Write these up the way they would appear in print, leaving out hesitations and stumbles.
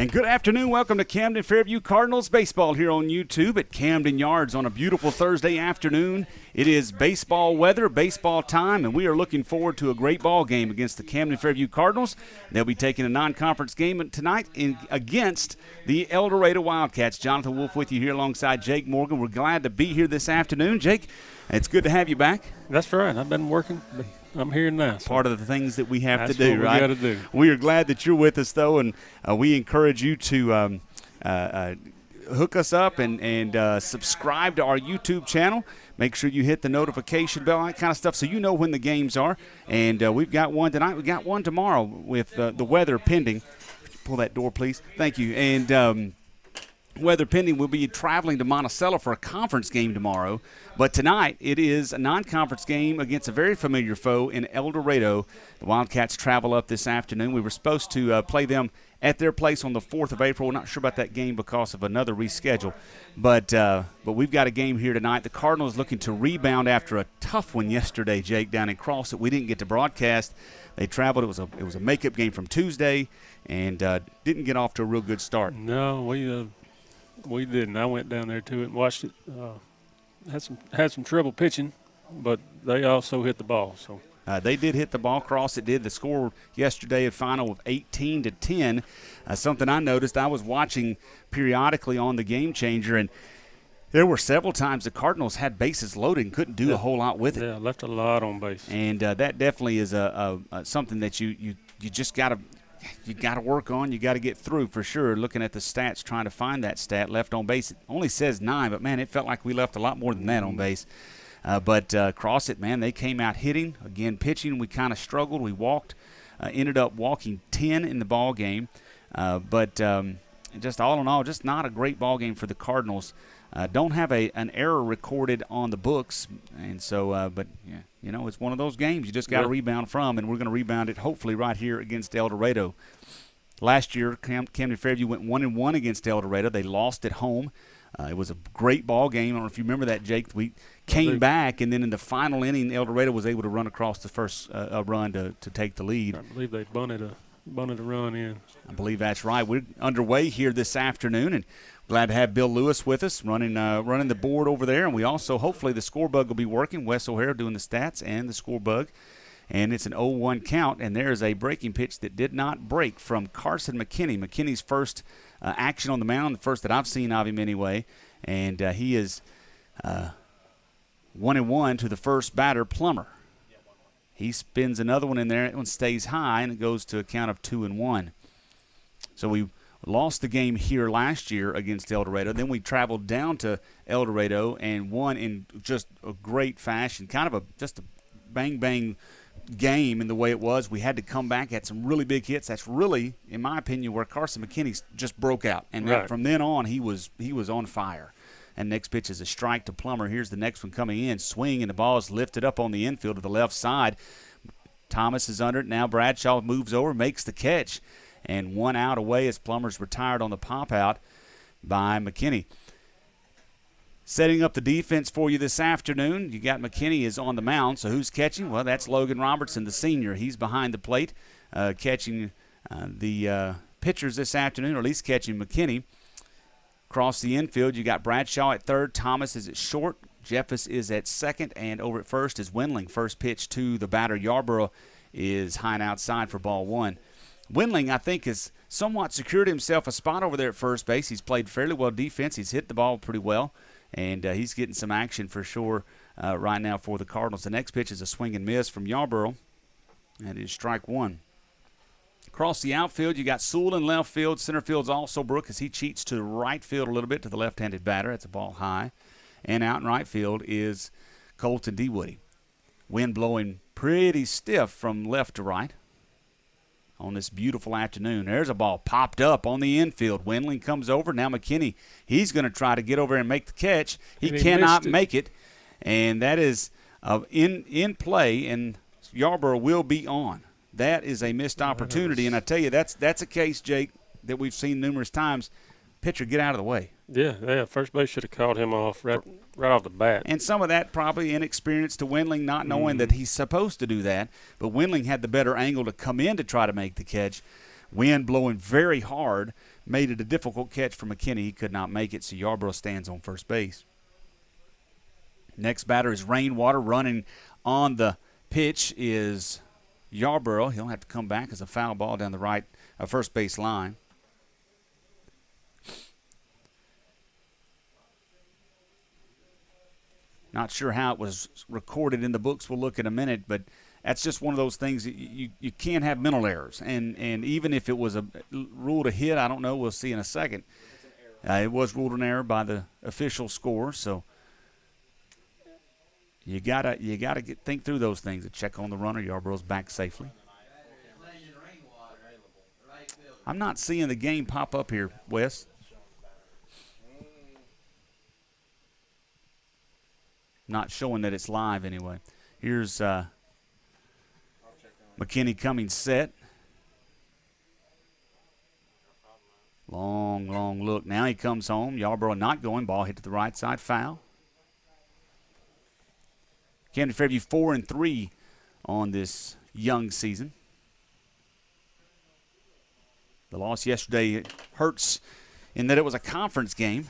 And good afternoon. Welcome to Camden Fairview Cardinals baseball here on YouTube at Camden Yards on a beautiful Thursday afternoon. It is baseball weather, baseball time, and we are looking forward to a great ball game against the Camden Fairview Cardinals. They'll be taking a non-conference game tonight against the El Dorado Wildcats. Jonathan Wolf with you here alongside Jake Morgan. We're glad to be here this afternoon. Jake, it's good to have you back. That's right. I've been working, but I'm here now. So part of the things that we have to do, what right? We got to do. We are glad that you're with us, though, and we encourage you to hook us up and subscribe to our YouTube channel. Make sure you hit the notification bell, that kind of stuff, so you know when the games are. And we've got one tonight. We've got one tomorrow with the weather pending. Pull that door, please. Thank you. And weather pending, we'll be traveling to Monticello for a conference game tomorrow. But tonight, it is a non-conference game against a very familiar foe in El Dorado. The Wildcats travel up this afternoon. We were supposed to play them at their place on the 4th of April. We're not sure about that game because of another reschedule. But we've got a game here tonight. The Cardinals looking to rebound after a tough one yesterday, Jake, down in Crossett. We didn't get to broadcast. They traveled. It was a makeup game from Tuesday and didn't get off to a real good start. No, we didn't. I went down there to it and watched it. Had some trouble pitching, but they also hit the ball. So they did hit the ball. Crossett did. The score yesterday, a final of 18-10. Something I noticed. I was watching periodically on the Game Changer, and there were several times the Cardinals had bases loaded and couldn't do a whole lot with it. Yeah, left a lot on base. And that definitely is something that you just got to. You got to work on. You got to get through for sure. Looking at the stats, trying to find that stat left on base. It only says 9, but man, it felt like we left a lot more than that on base. But Crossett, man, they came out hitting again, pitching. We kind of struggled. We walked, ended up walking 10 in the ball game. But just all in all, just not a great ball game for the Cardinals. Don't have an error recorded on the books, and so but yeah, you know, it's one of those games you just got to rebound from, and we're going to rebound it hopefully right here against El Dorado. Last year, Camden Fairview went 1-1 against El Dorado. They lost at home. It was a great ball game. I don't know if you remember that, Jake. We came back, and then in the final inning, El Dorado was able to run across the first run to take the lead. I believe they bunted a run in. I believe that's right. We're underway here this afternoon, and glad to have Bill Lewis with us running the board over there. And we also, hopefully, the score bug will be working. Wes O'Hara doing the stats and the score bug. And it's an 0-1 count, and there is a breaking pitch that did not break from Carson McKinney. McKinney's first action on the mound, the first that I've seen of him anyway. And he is 1-1 to the first batter, Plummer. He spins another one in there. That one stays high, and it goes to a count of 2-1. So we lost the game here last year against El Dorado. Then we traveled down to El Dorado and won in just a great fashion, kind of just a bang-bang game in the way it was. We had to come back, had some really big hits. That's really, in my opinion, where Carson McKinney just broke out. And from then on, he was on fire. And next pitch is a strike to Plummer. Here's the next one coming in. Swing, and the ball is lifted up on the infield to the left side. Thomas is under it. Now Bradshaw moves over, makes the catch. And 1 out away as Plummer's retired on the pop-out by McKinney. Setting up the defense for you this afternoon, you got McKinney is on the mound, so who's catching? Well, that's Logan Robertson, the senior. He's behind the plate catching the pitchers this afternoon, or at least catching McKinney. Across the infield, you got Bradshaw at third, Thomas is at short, Jeffers is at second, and over at first is Wendling. First pitch to the batter, Yarborough, is high and outside for ball one. Wendling, I think, has somewhat secured himself a spot over there at first base. He's played fairly well defense. He's hit the ball pretty well, and he's getting some action for sure right now for the Cardinals. The next pitch is a swing and miss from Yarborough, and it is strike one. Across the outfield, you got Sewell in left field. Center field's also Brook as he cheats to the right field a little bit to the left-handed batter. That's a ball high. And out in right field is Colton DeWoody. Wind blowing pretty stiff from left to right on this beautiful afternoon. There's a ball popped up on the infield. Wendling comes over. Now McKinney, he's going to try to get over and make the catch. He cannot make it, and that is in play, and Yarborough will be on. That is a missed opportunity, and I tell you, that's a case, Jake, that we've seen numerous times. Pitcher, get out of the way. Yeah, first base should have called him off right off the bat. And some of that probably inexperience to Wendling, not knowing that he's supposed to do that. But Wendling had the better angle to come in to try to make the catch. Wind blowing very hard made it a difficult catch for McKinney. He could not make it, so Yarborough stands on first base. Next batter is Rainwater. Running on the pitch is Yarborough. He'll have to come back as a foul ball down the right first base line. Not sure how it was recorded in the books. We'll look in a minute, but that's just one of those things that you can't have mental errors. And even if it was ruled a hit, I don't know. We'll see in a second. It was ruled an error by the official score, so you gotta think through those things. Check on the runner. Yarborough's back safely. I'm not seeing the game pop up here, Wes. Not showing that it's live anyway. Here's McKinney coming set. Long look. Now he comes home. Yarborough not going. Ball hit to the right side. Foul. Camden Fairview 4-3 on this young season. The loss yesterday hurts in that it was a conference game.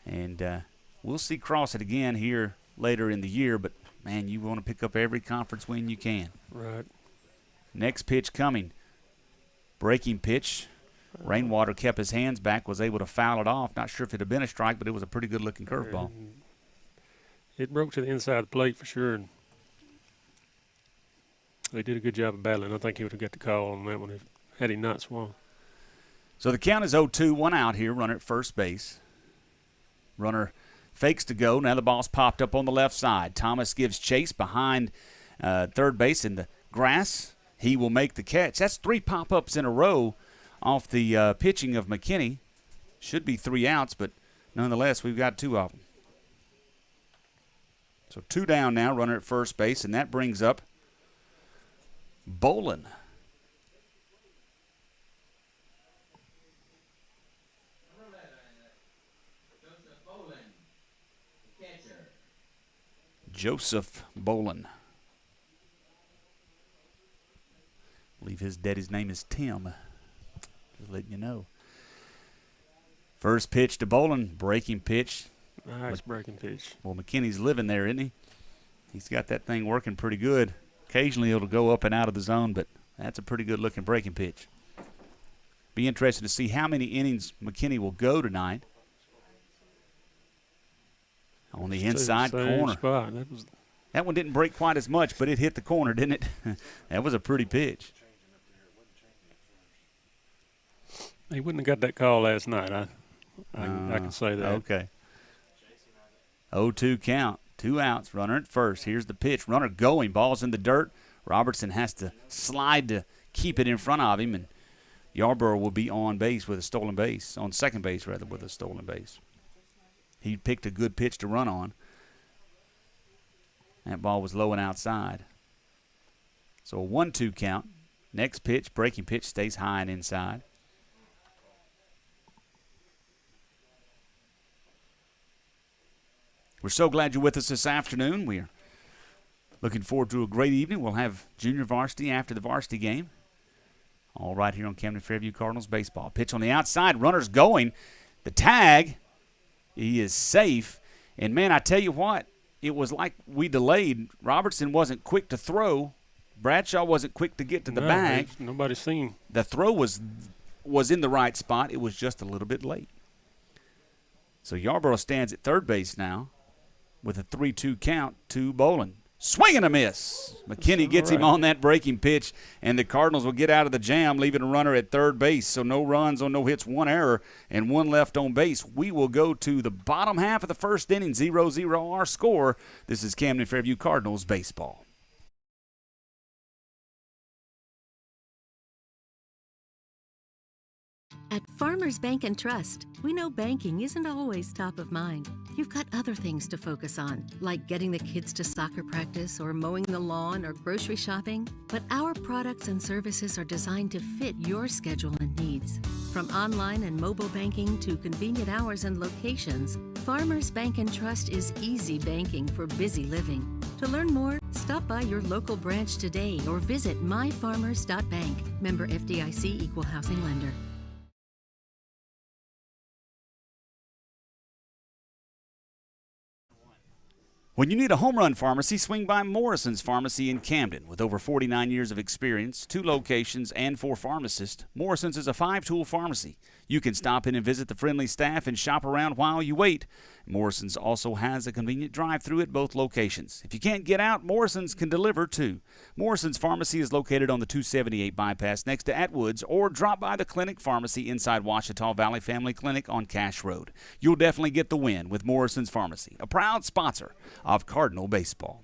And we'll see cross it again here later in the year, but man, you want to pick up every conference win you can. Right. Next pitch coming. Breaking pitch. Rainwater kept his hands back, was able to foul it off. Not sure if it had been a strike, but it was a pretty good-looking curveball. It broke to the inside of the plate for sure. And they did a good job of battling. I think he would have got the call on that one had he not swung. So the count is 0-2, one out here, runner at first base. Runner fakes to go. Now the ball's popped up on the left side. Thomas gives chase behind third base in the grass. He will make the catch. That's 3 pop-ups in a row off the pitching of McKinney. Should be 3 outs, but nonetheless, we've got 2 of them. So 2 down now, runner at first base, and that brings up Bolin. Joseph Bolin. I believe his daddy's name is Tim. Just letting you know. First pitch to Bolin. Breaking pitch. Nice breaking pitch. Well, McKinney's living there, isn't he? He's got that thing working pretty good. Occasionally it'll go up and out of the zone, but that's a pretty good-looking breaking pitch. Be interested to see how many innings McKinney will go tonight. On the inside corner. Spot. That one didn't break quite as much, but it hit the corner, didn't it? That was a pretty pitch. He wouldn't have got that call last night. I can say that. Okay. 0-2 count. 2 outs. Runner at first. Here's the pitch. Runner going. Ball's in the dirt. Robertson has to slide to keep it in front of him, and Yarborough will be on base with a stolen base. On second base, rather, with a stolen base. He picked a good pitch to run on. That ball was low and outside. So a 1-2 count. Next pitch, breaking pitch, stays high and inside. We're so glad you're with us this afternoon. We're looking forward to a great evening. We'll have junior varsity after the varsity game. All right here on Camden Fairview Cardinals baseball. Pitch on the outside. Runner's going. The tag. He is safe. And, man, I tell you what, it was like we delayed. Robertson wasn't quick to throw. Bradshaw wasn't quick to get to the bag. Nobody's seen. The throw was in the right spot. It was just a little bit late. So Yarborough stands at third base now with a 3-2 count to Bolin. Swing and a miss. McKinney gets him on that breaking pitch, and the Cardinals will get out of the jam, leaving a runner at third base. So no runs on no hits, 1 error, and 1 left on base. We will go to the bottom half of the first inning, 0-0 our score. This is Camden Fairview Cardinals baseball. At Farmers Bank and Trust, we know banking isn't always top of mind. You've got other things to focus on, like getting the kids to soccer practice or mowing the lawn or grocery shopping. But our products and services are designed to fit your schedule and needs. From online and mobile banking to convenient hours and locations, Farmers Bank and Trust is easy banking for busy living. To learn more, stop by your local branch today or visit myfarmers.bank. Member FDIC Equal Housing Lender. When you need a home run pharmacy, swing by Morrison's Pharmacy in Camden. With over 49 years of experience, 2 locations, and 4 pharmacists, Morrison's is a 5-tool pharmacy. You can stop in and visit the friendly staff and shop around while you wait. Morrison's also has a convenient drive-thru at both locations. If you can't get out, Morrison's can deliver too. Morrison's Pharmacy is located on the 278 bypass next to Atwoods, or drop by the Clinic Pharmacy inside Ouachita Valley Family Clinic on Cash Road. You'll definitely get the win with Morrison's Pharmacy, a proud sponsor of Cardinal baseball.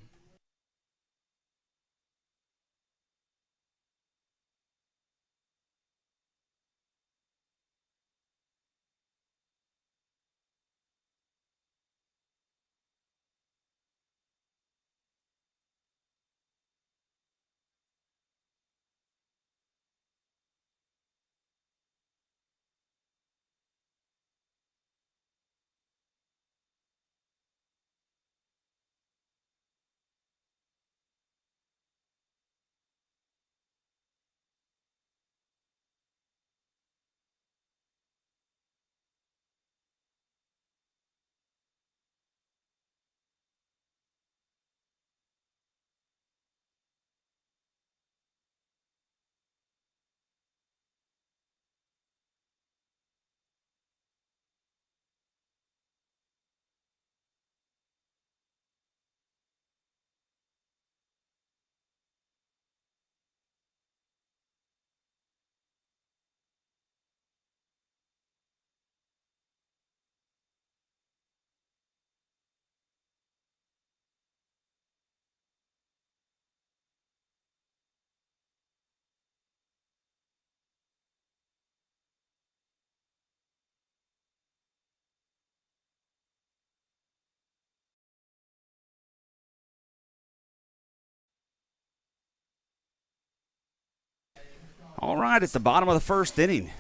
All right, it's the bottom of the first inning.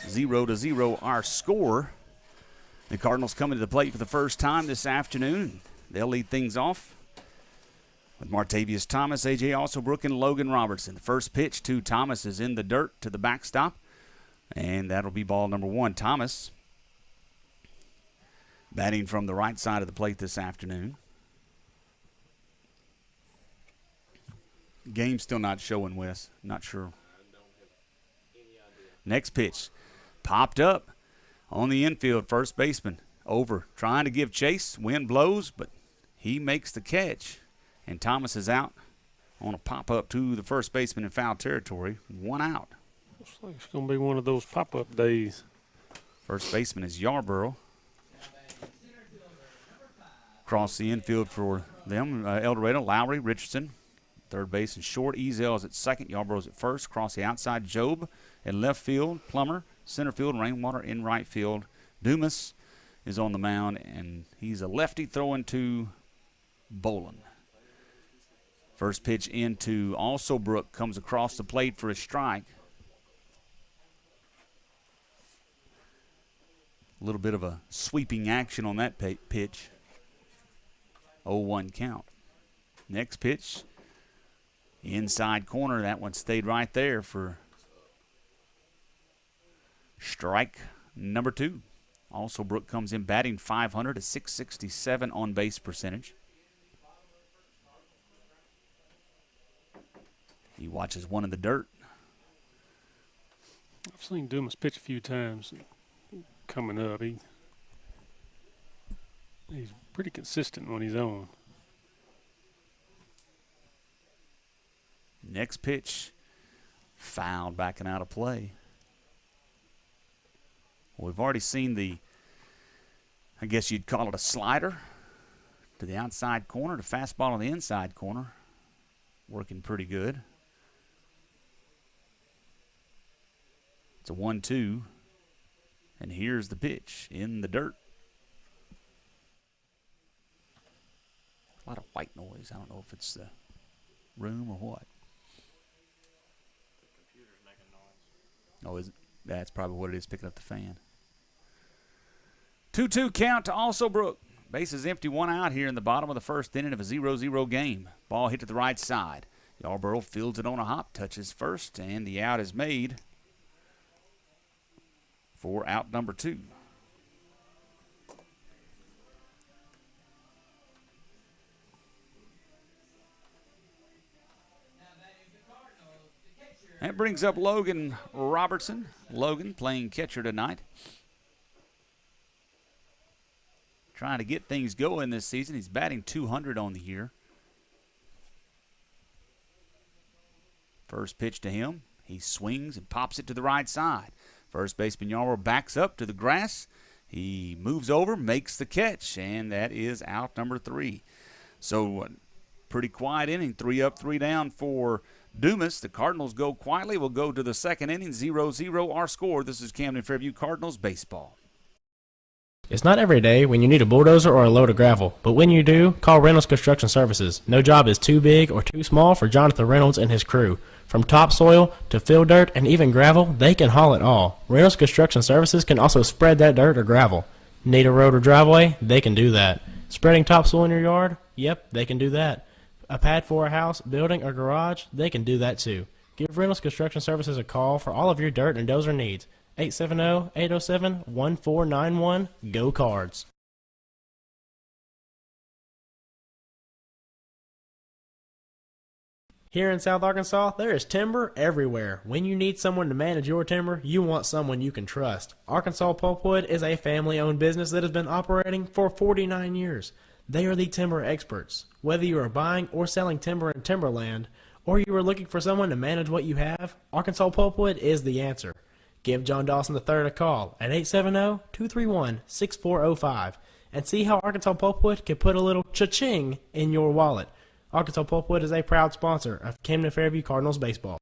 0-0 our score. The Cardinals coming to the plate for the first time this afternoon. They'll lead things off with Martavius Thomas, A.J. Alsobrook, and Logan Robertson. The first pitch to Thomas is in the dirt to the backstop, and that'll be ball number 1. Thomas batting from the right side of the plate this afternoon. Game still not showing, Wes. Not sure. Next pitch, popped up on the infield. First baseman over, trying to give chase. Wind blows, but he makes the catch. And Thomas is out on a pop-up to the first baseman in foul territory. 1 out. Looks like it's going to be one of those pop-up days. First baseman is Yarborough. Across the infield for them, El Dorado, Lowry, Richardson. Third base and short. Ezel's at second. Yarborough's at first. Across the outside, Job at left field. Plummer, center field. Rainwater in right field. Dumas is on the mound, and he's a lefty throwing to Bolin. First pitch into Alsobrook comes across the plate for a strike. A little bit of a sweeping action on that pitch. 0-1 count. Next pitch. Inside corner, that one stayed right there for strike number 2. Alsobrook comes in batting .500, a .667 on base percentage. He watches one in the dirt. I've seen Dumas pitch a few times coming up. He's pretty consistent when he's on. Next pitch, fouled, backing out of play. We've already seen the, I guess you'd call it a slider to the outside corner, the fastball on the inside corner, working pretty good. It's a 1-2, and here's the pitch in the dirt. A lot of white noise. I don't know if it's the room or what. Oh, is it? That's probably what it is, picking up the fan. 2-2 count to Alsobrook. Base is empty, one out here in the bottom of the first inning of a 0-0 game. Ball hit to the right side. Yarborough fields it on a hop, touches first, and the out is made for out number 2. That brings up Logan Robertson. Logan playing catcher tonight. Trying to get things going this season. He's batting .200 on the year. First pitch to him. He swings and pops it to the right side. First baseman Yarborough backs up to the grass. He moves over, makes the catch, and that is out number 3. So pretty quiet inning. 3 up, 3 down for Dumas. The Cardinals go quietly. We'll go to the second inning. 0-0 our score. This is Camden Fairview Cardinals baseball. It's not every day when you need a bulldozer or a load of gravel, but when you do, call Reynolds Construction Services. No job is too big or too small for Jonathan Reynolds and his crew. From topsoil to fill dirt and even gravel, they can haul it all. Reynolds Construction Services can also spread that dirt or gravel. Need a road or driveway? They can do that. Spreading topsoil in your yard? Yep, they can do that. A pad for a house, building, or garage? They can do that too. Give Reynolds Construction Services a call for all of your dirt and dozer needs. 870-807-1491. Go Cards. Here in South Arkansas, there is timber everywhere. When you need someone to manage your timber, you want someone you can trust. Arkansas Pulpwood is a family-owned business that has been operating for 49 years. They are the timber experts. Whether you are buying or selling timber in timberland, or you are looking for someone to manage what you have, Arkansas Pulpwood is the answer. Give John Dawson III a call at 870-231-6405 and see how Arkansas Pulpwood can put a little cha-ching in your wallet. Arkansas Pulpwood is a proud sponsor of Camden Fairview Cardinals baseball.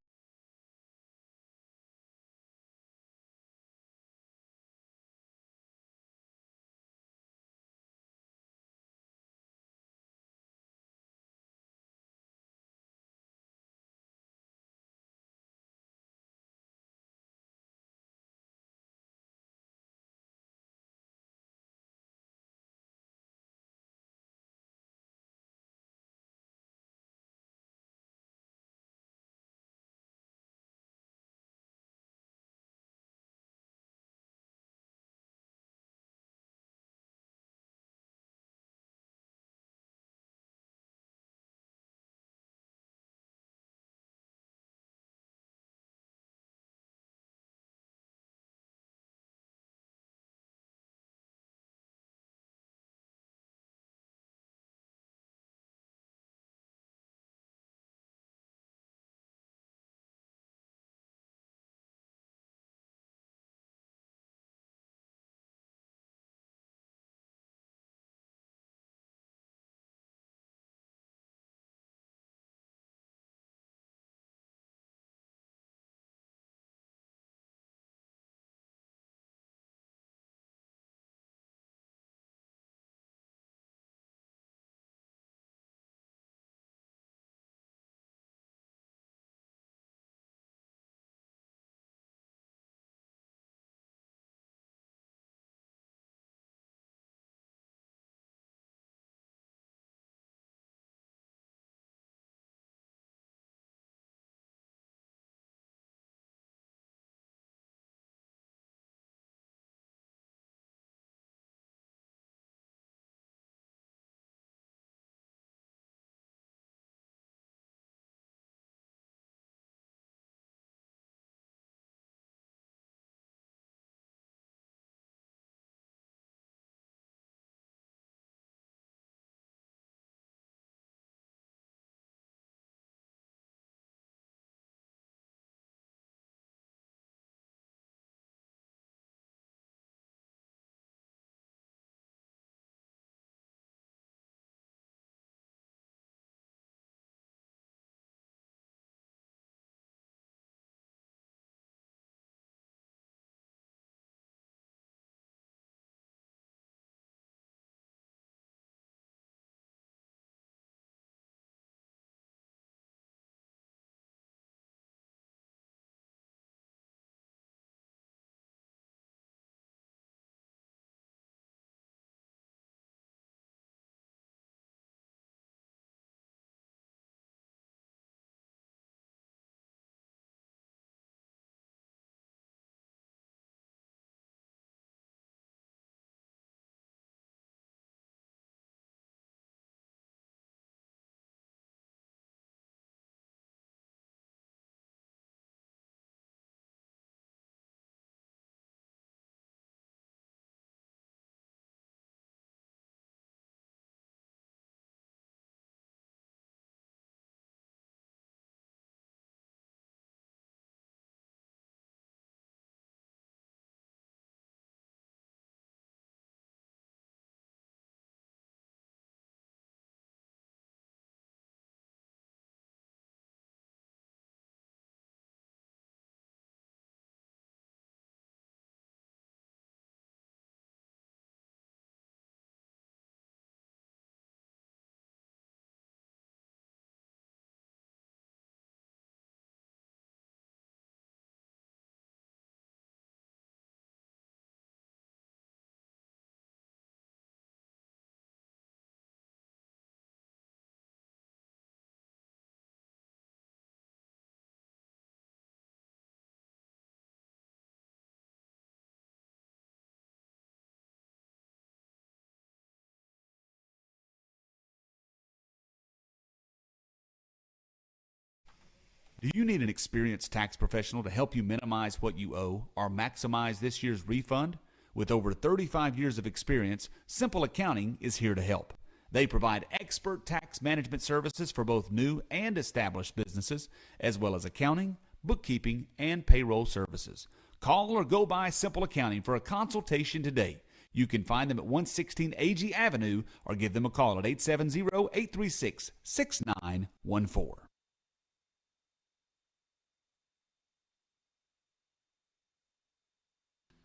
Do you need an experienced tax professional to help you minimize what you owe or maximize this year's refund? With over 35 years of experience, Simple Accounting is here to help. They provide expert tax management services for both new and established businesses, as well as accounting, bookkeeping, and payroll services. Call or go by Simple Accounting for a consultation today. You can find them at 116 AG Avenue or give them a call at 870-836-6914.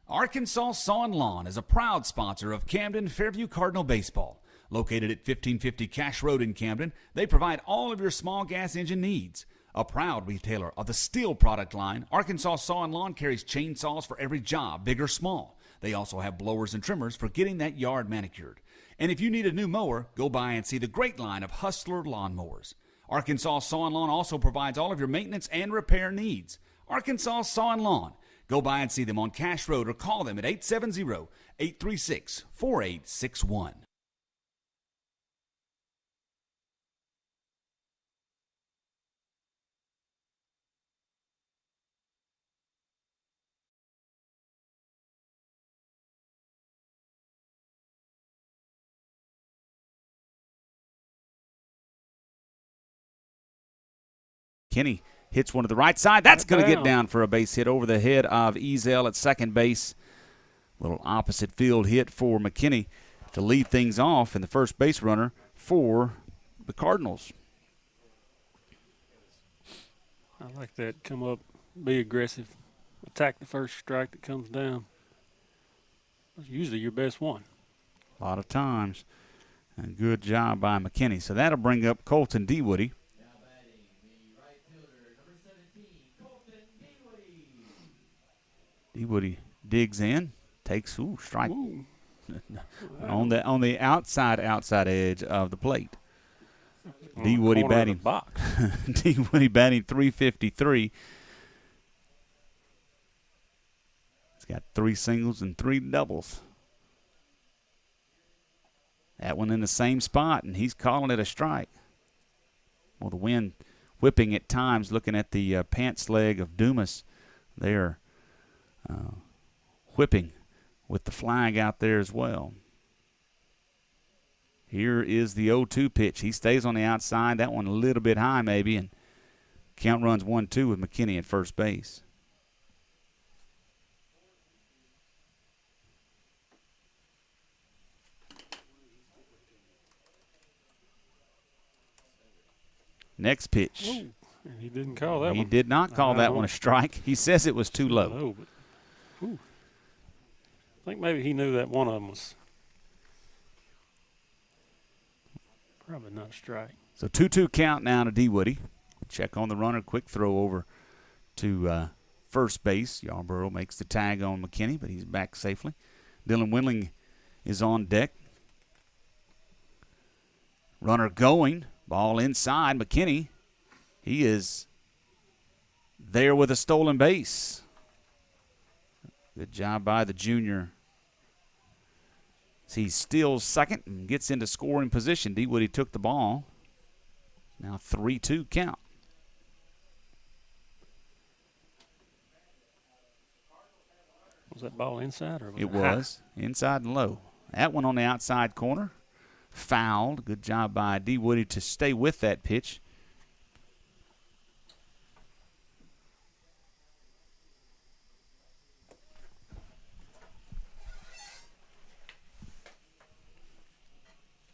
Arkansas Sawn Lawn is a proud sponsor of Camden Fairview Cardinal Baseball. Located at 1550 Cash Road in Camden, they provide all of your small gas engine needs. A proud retailer of the steel product line, Arkansas Sawn Lawn carries chainsaws for every job, big or small. They also have blowers and trimmers for getting that yard manicured. And if you need a new mower, go by and see the great line of Hustler lawnmowers. Arkansas Sawn Lawn also provides all of your maintenance and repair needs. Arkansas Sawn Lawn. Go by and see them on Cash Road or call them at 870-836-4861. Kenny hits one to the right side. That's going to get down for a base hit over the head of Ezel at second base. Little opposite field hit for McKinney to lead things off, and the first base runner for the Cardinals. I like that. Come up, be aggressive, attack the first strike that comes down. That's usually your best one. A lot of times. And good job by McKinney. So that'll bring up Colton Dewoody. Dewoody digs in, takes strike on the outside edge of the plate. Dewoody batting box. Dewoody batting .353. He's got 3 singles and 3 doubles. That one in the same spot, and he's calling it a strike. Well, the wind whipping at times. Looking at the pants leg of Dumas there. Whipping with the flag out there as well. Here is the 0-2 pitch. He stays on the outside. That one a little bit high maybe, and count runs 1-2 with McKinney at first base. Next pitch. Ooh, he didn't call that one. He did not call that one a strike. He says it was too low. But, I think maybe he knew that one of them was probably not a strike. So 2-2 count now to Dewoody. Check on the runner. Quick throw over to first base. Yarborough makes the tag on McKinney, but he's back safely. Dylan Windling is on deck. Runner going. Ball inside. McKinney, he is there with a stolen base. Good job by the junior. He steals second and gets into scoring position. Dewoody took the ball. Now 3-2 count. Was that ball inside or was it was inside and low. That one on the outside corner. Fouled. Good job by Dewoody to stay with that pitch.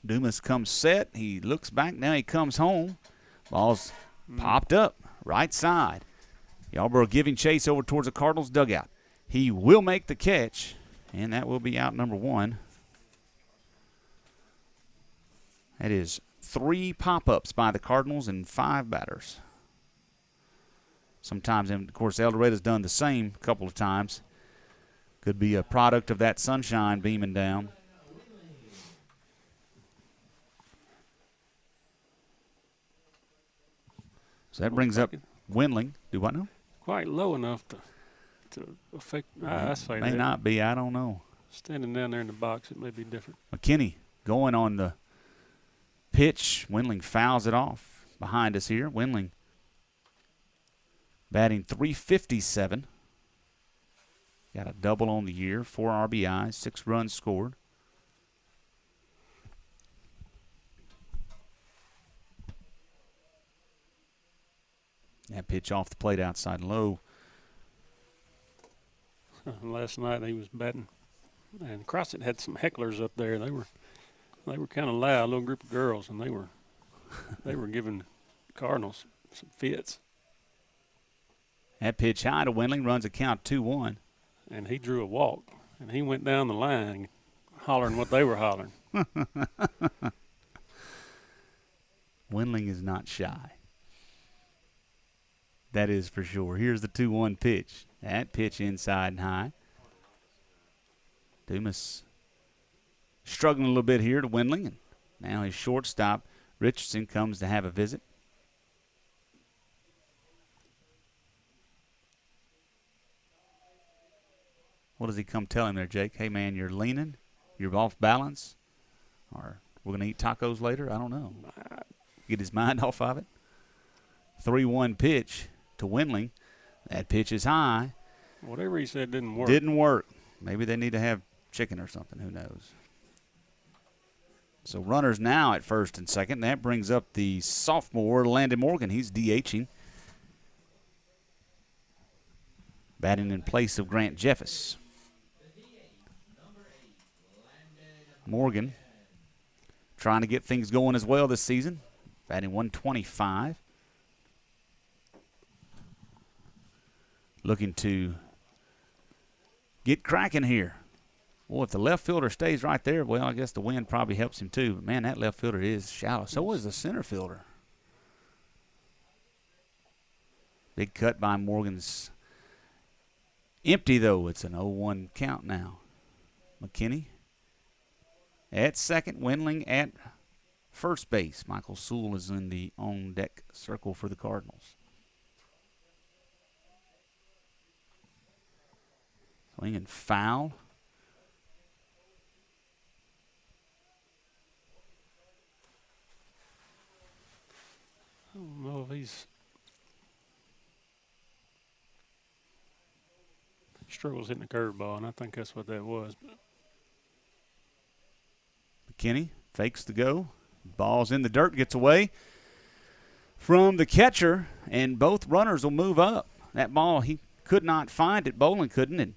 Dumas comes set. He looks back. Now he comes home. Ball's popped up. Right side. Yarborough giving chase over towards the Cardinals dugout. He will make the catch, and that will be out number 1. That is 3 pop-ups by the Cardinals and 5 batters. Sometimes, and of course, El Dorado's done the same a couple of times. Could be a product of that sunshine beaming down. So that brings up Windling. Do what now? Quite low enough to affect. I say may that. not be. I don't know. Standing down there in the box, it may be different. McKinney going on the pitch. Windling fouls it off behind us here. Windling batting .357. Got a double on the year, 4 RBIs, 6 runs scored. That pitch off the plate outside low. Last night he was batting, and Crossett had some hecklers up there. They were kind of loud, a little group of girls, and they were giving Cardinals some fits. That pitch high to Wendling, runs a count 2-1. And he drew a walk, and he went down the line hollering what they were hollering. Wendling is not shy. That is for sure. Here's the 2-1 pitch. That pitch inside and high. Dumas struggling a little bit here to Wendling. And now his shortstop, Richardson, comes to have a visit. What does he come tell him there, Jake? Hey, man, you're leaning. You're off balance. Or we're going to eat tacos later? I don't know. Get his mind off of it. 3-1 pitch to Wendling. That pitch is high. Whatever he said didn't work. Didn't work. Maybe they need to have chicken or something. Who knows? So runners now at first and second. That brings up the sophomore, Landon Morgan. He's DHing. Batting in place of Grant Jeffers. Morgan trying to get things going as well this season. Batting .125. Looking to get cracking here. Well, if the left fielder stays right there, well, I guess the wind probably helps him too. But, man, that left fielder is shallow. So is the center fielder. Big cut by Morgan's. Empty, though. It's an 0-1 count now. McKinney at second. Wendling at first base. Michael Sewell is in the on-deck circle for the Cardinals. Swing and foul. I don't know if he's struggles hitting the curveball, and I think that's what that was. McKinney fakes the go. Ball's in the dirt, gets away from the catcher, and both runners will move up. That ball, he could not find it. Bolin couldn't, and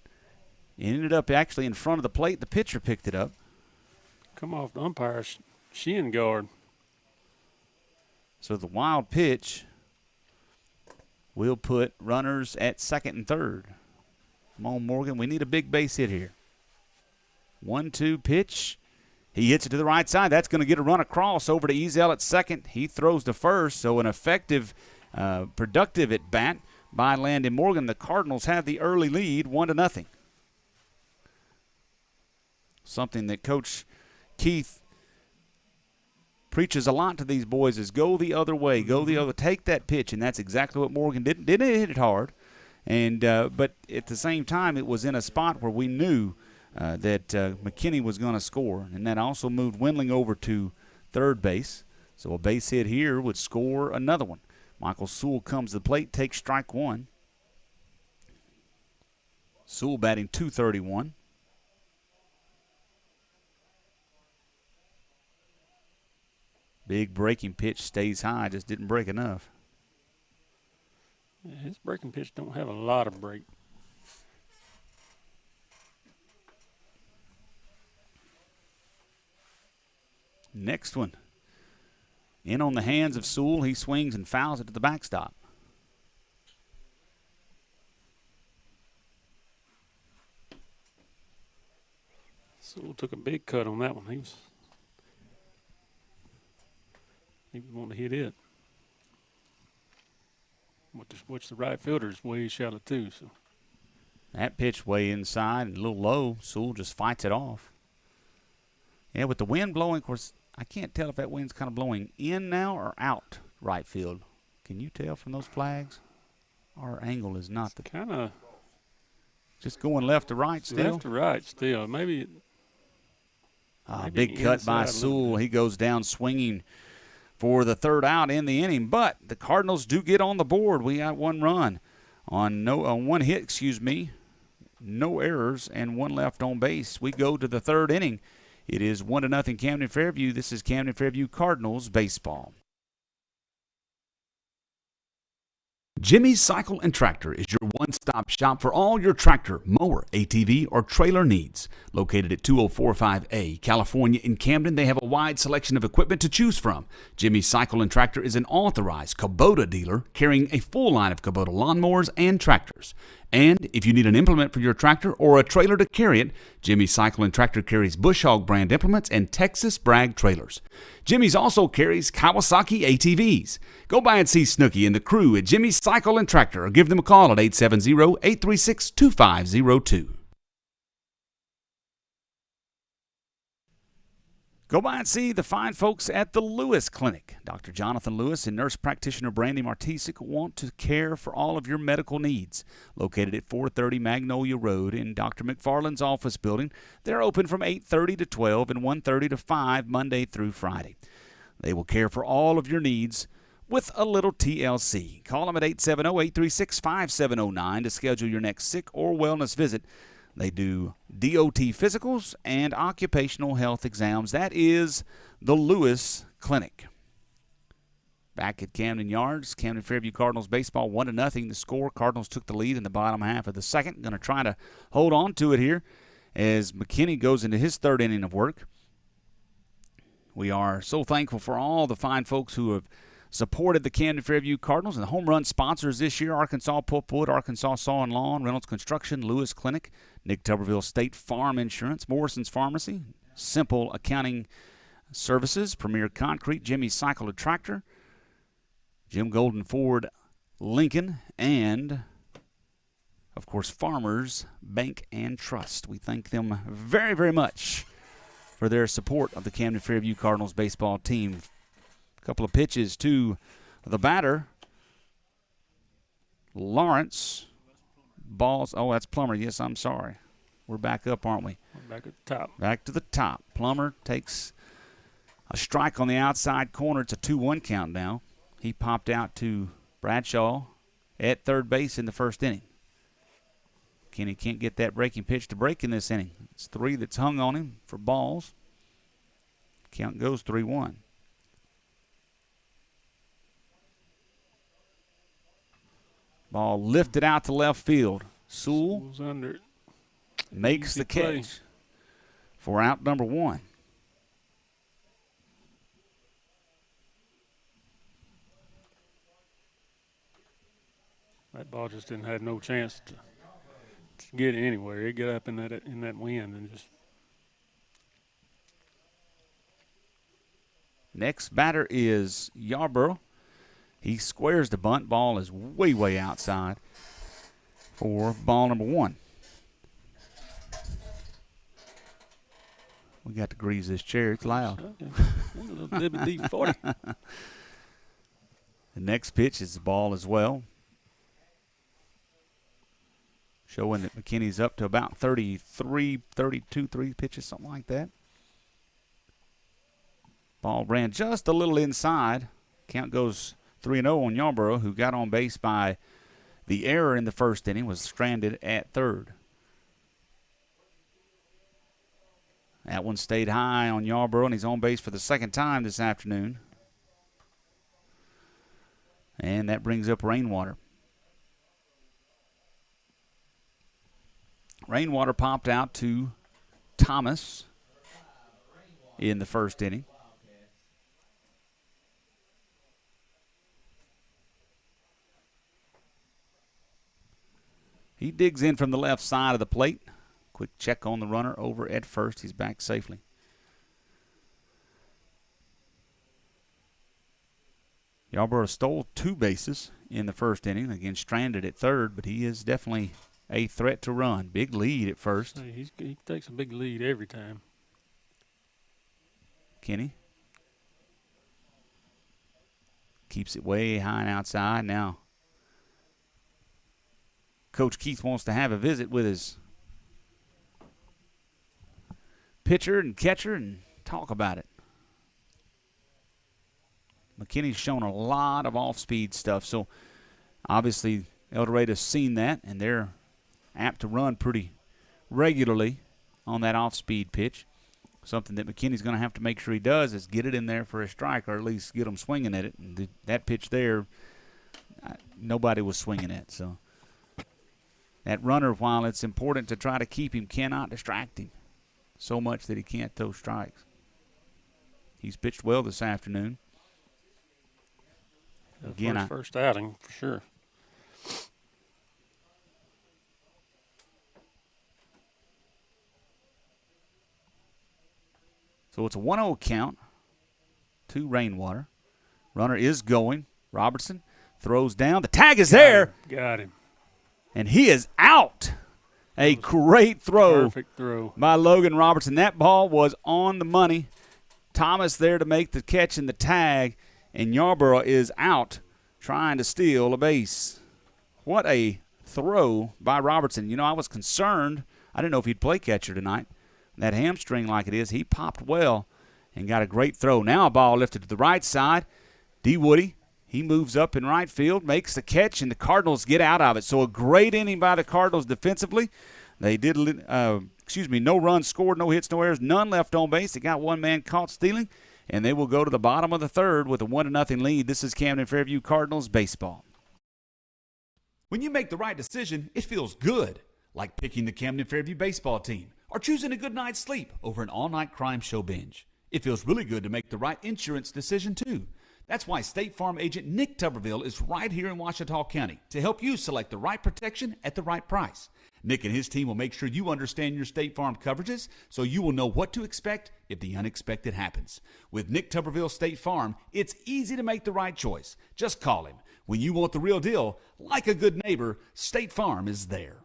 it ended up actually in front of the plate. The pitcher picked it up. Come off the umpire's shin guard. So the wild pitch will put runners at second and third. Come on, Morgan. We need a big base hit here. 1-2 pitch. He hits it to the right side. That's going to get a run across over to Ezel at second. He throws to first. So an effective, productive at bat by Landon Morgan. The Cardinals have the early lead, 1-0. Something that Coach Keith preaches a lot to these boys is go the other way, go the other, take that pitch, and that's exactly what Morgan did. Didn't hit it hard, and but at the same time, it was in a spot where we knew that McKinney was going to score, and that also moved Wendling over to third base. So a base hit here would score another one. Michael Sewell comes to the plate, takes strike one. Sewell batting .231. Big breaking pitch, stays high, just didn't break enough. Yeah, his breaking pitch don't have a lot of break. Next one. In on the hands of Sewell. He swings and fouls it to the backstop. Sewell took a big cut on that one. He was wanting to hit it. Which the right fielder is way shallow too. So that pitch way inside and a little low. Sewell just fights it off. Yeah, with the wind blowing, of course, I can't tell if that wind's kind of blowing in now or out right field. Can you tell from those flags? Our angle is not the kind of just going left to right still. Left to right still. Maybe big cut by Sewell. He goes down swinging for the third out in the inning. But the Cardinals do get on the board. We got one run On one hit, no errors and one left on base. We go to the third inning. It is 1-0 Camden Fairview. This is Camden Fairview Cardinals baseball. Jimmy's Cycle and Tractor is your one-stop shop for all your tractor, mower, ATV, or trailer needs. Located at 2045A, California in Camden, they have a wide selection of equipment to choose from. Jimmy's Cycle and Tractor is an authorized Kubota dealer carrying a full line of Kubota lawnmowers and tractors. And if you need an implement for your tractor or a trailer to carry it, Jimmy's Cycle and Tractor carries Bush Hog brand implements and Texas Brag trailers. Jimmy's also carries Kawasaki ATVs. Go by and see Snooky and the crew at Jimmy's Cycle and Tractor or give them a call at 870-836-2502. Go by and see the fine folks at the Lewis Clinic. Dr. Jonathan Lewis and nurse practitioner Brandy Martisic want to care for all of your medical needs. Located at 430 Magnolia Road in Dr. McFarland's office building, they're open from 8:30 to 12 and 1:30 to 5 Monday through Friday. They will care for all of your needs with a little TLC. Call them at 870-836-5709 to schedule your next sick or wellness visit. They do DOT physicals and occupational health exams. That is the Lewis Clinic. Back at Camden Yards, Camden Fairview Cardinals baseball 1-0. The score, Cardinals took the lead in the bottom half of the second. Going to try to hold on to it here as McKinney goes into his third inning of work. We are so thankful for all the fine folks who have supported the Camden Fairview Cardinals and the home run sponsors this year: Arkansas Pulpwood, Arkansas Saw and Lawn, Reynolds Construction, Lewis Clinic, Nick Tuberville State Farm Insurance, Morrison's Pharmacy, Simple Accounting Services, Premier Concrete, Jimmy's Cycle and Tractor, Jim Golden Ford Lincoln, and, of course, Farmers Bank and Trust. We thank them very, very much for their support of the Camden Fairview Cardinals baseball team. A couple of pitches to the batter, Lawrence. Balls. Oh, that's Plummer. Yes, I'm sorry. We're back up, aren't we? We're back at the top. Back to the top. Plummer takes a strike on the outside corner. It's a 2-1 count now. He popped out to Bradshaw at third base in the first inning. Kenny can't get that breaking pitch to break in this inning. It's 3 that's hung on him for balls. Count goes 3-1. Ball lifted out to left field. Sewell under it. Makes the catch for out number 1. That ball just didn't have no chance to get it anywhere. It got up in that wind and just. Next batter is Yarborough. He squares the bunt. Ball is way, way outside for ball number 1. We got to grease this chair. It's loud. A little WD-40. The next pitch is the ball as well, showing that McKinney's up to about 33, 32, 3 pitches, something like that. Ball ran just a little inside. Count goes 3-0 on Yarborough, who got on base by the error in the first inning, was stranded at third. That one stayed high on Yarborough, and he's on base for the second time this afternoon. And that brings up Rainwater. Rainwater popped out to Thomas in the first inning. He digs in from the left side of the plate. Quick check on the runner over at first. He's back safely. Yarborough stole 2 bases in the first inning. Again, stranded at third, but he is definitely a threat to run. Big lead at first. Hey, he takes a big lead every time. Kenny keeps it way high and outside. Now, Coach Keith wants to have a visit with his pitcher and catcher and talk about it. McKinney's shown a lot of off-speed stuff, so obviously El Dorado's seen that, and they're apt to run pretty regularly on that off-speed pitch. Something that McKinney's going to have to make sure he does is get it in there for a strike, or at least get them swinging at it. And that pitch there, nobody was swinging at. So that runner, while it's important to try to keep him, cannot distract him so much that he can't throw strikes. He's pitched well this afternoon. Again, first outing for sure. So it's a 1-0 count to Rainwater. Runner is going. Robertson throws down. The tag is there. Got him. And he is out. A great throw. Perfect throw by Logan Robertson. That ball was on the money. Thomas there to make the catch and the tag. And Yarborough is out trying to steal a base. What a throw by Robertson. You know, I was concerned. I didn't know if he'd play catcher tonight. That hamstring like it is, he popped well and got a great throw. Now a ball lifted to the right side. D. Woody, he moves up in right field, makes the catch, and the Cardinals get out of it. So a great inning by the Cardinals defensively. They did, no runs scored, no hits, no errors, none left on base. They got one man caught stealing, and they will go to the bottom of the third with a 1-0 lead. This is Camden Fairview Cardinals baseball. When you make the right decision, it feels good, like picking the Camden Fairview baseball team or choosing a good night's sleep over an all-night crime show binge. It feels really good to make the right insurance decision, too. That's why State Farm agent Nick Tuberville is right here in Ouachita County to help you select the right protection at the right price. Nick and his team will make sure you understand your State Farm coverages so you will know what to expect if the unexpected happens. With Nick Tuberville State Farm, it's easy to make the right choice. Just call him. When you want the real deal, like a good neighbor, State Farm is there.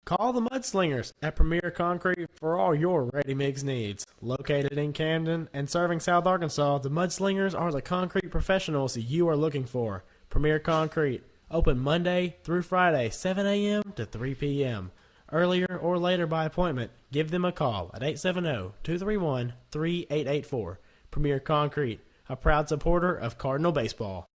Call the Mudslingers at Premier Concrete for all your ready-mix needs. Located in Camden and serving South Arkansas, the Mudslingers are the concrete professionals you are looking for. Premier Concrete, open Monday through Friday, 7 a.m. to 3 p.m. Earlier or later by appointment, give them a call at 870-231-3884. Premier Concrete, a proud supporter of Cardinal baseball.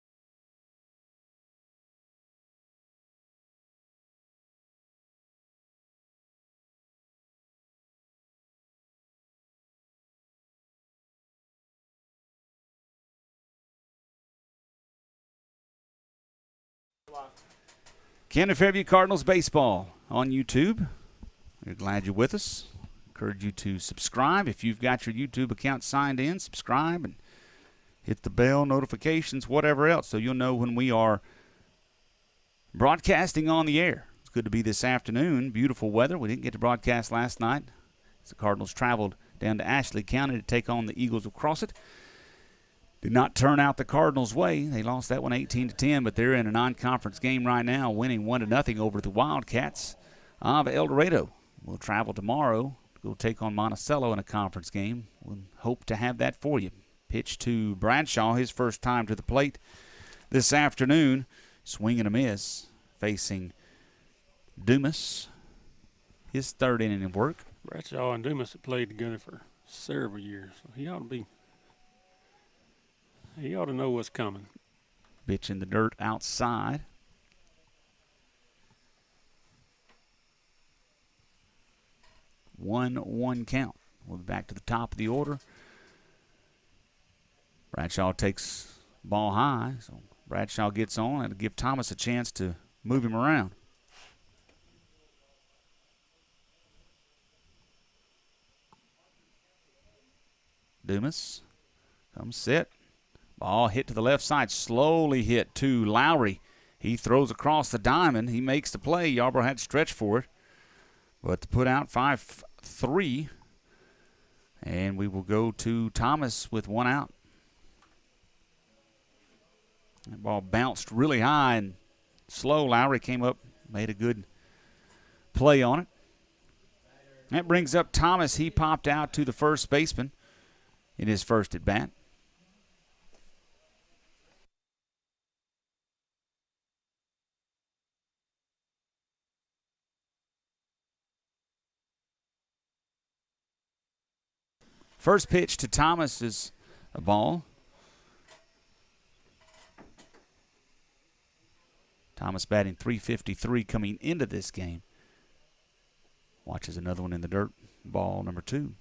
Camden Fairview Cardinals baseball on YouTube. We're glad you're with us. Encourage you to subscribe. If you've got your YouTube account signed in, subscribe and hit the bell, notifications, whatever else, so you'll know when we are broadcasting on the air. It's good to be this afternoon. Beautiful weather. We didn't get to broadcast last night as the Cardinals traveled down to Ashley County to take on the Eagles of Crossett. Did not turn out the Cardinals' way. They lost that one 18-10, but they're in a non-conference game right now, winning 1-0 over the Wildcats of El Dorado. We'll travel tomorrow to go take on Monticello in a conference game. We'll hope to have that for you. Pitch to Bradshaw, his first time to the plate this afternoon. Swing and a miss, facing Dumas. His third inning of work. Bradshaw and Dumas have played together for several years, so he ought to know what's coming. Pitch in the dirt outside. One count. We'll be back to the top of the order. Bradshaw takes ball high, so Bradshaw gets on and give Thomas a chance to move him around. Dumas comes set. Ball hit to the left side, slowly hit to Lowry. He throws across the diamond. He makes the play. Yarborough had to stretch for it. But to put out 5-3. And we will go to Thomas with one out. That ball bounced really high and slow. Lowry came up, made a good play on it. That brings up Thomas. He popped out to the first baseman in his first at bat. First pitch to Thomas is a ball. Thomas batting .353 coming into this game. Watches another one in the dirt. Ball number 2.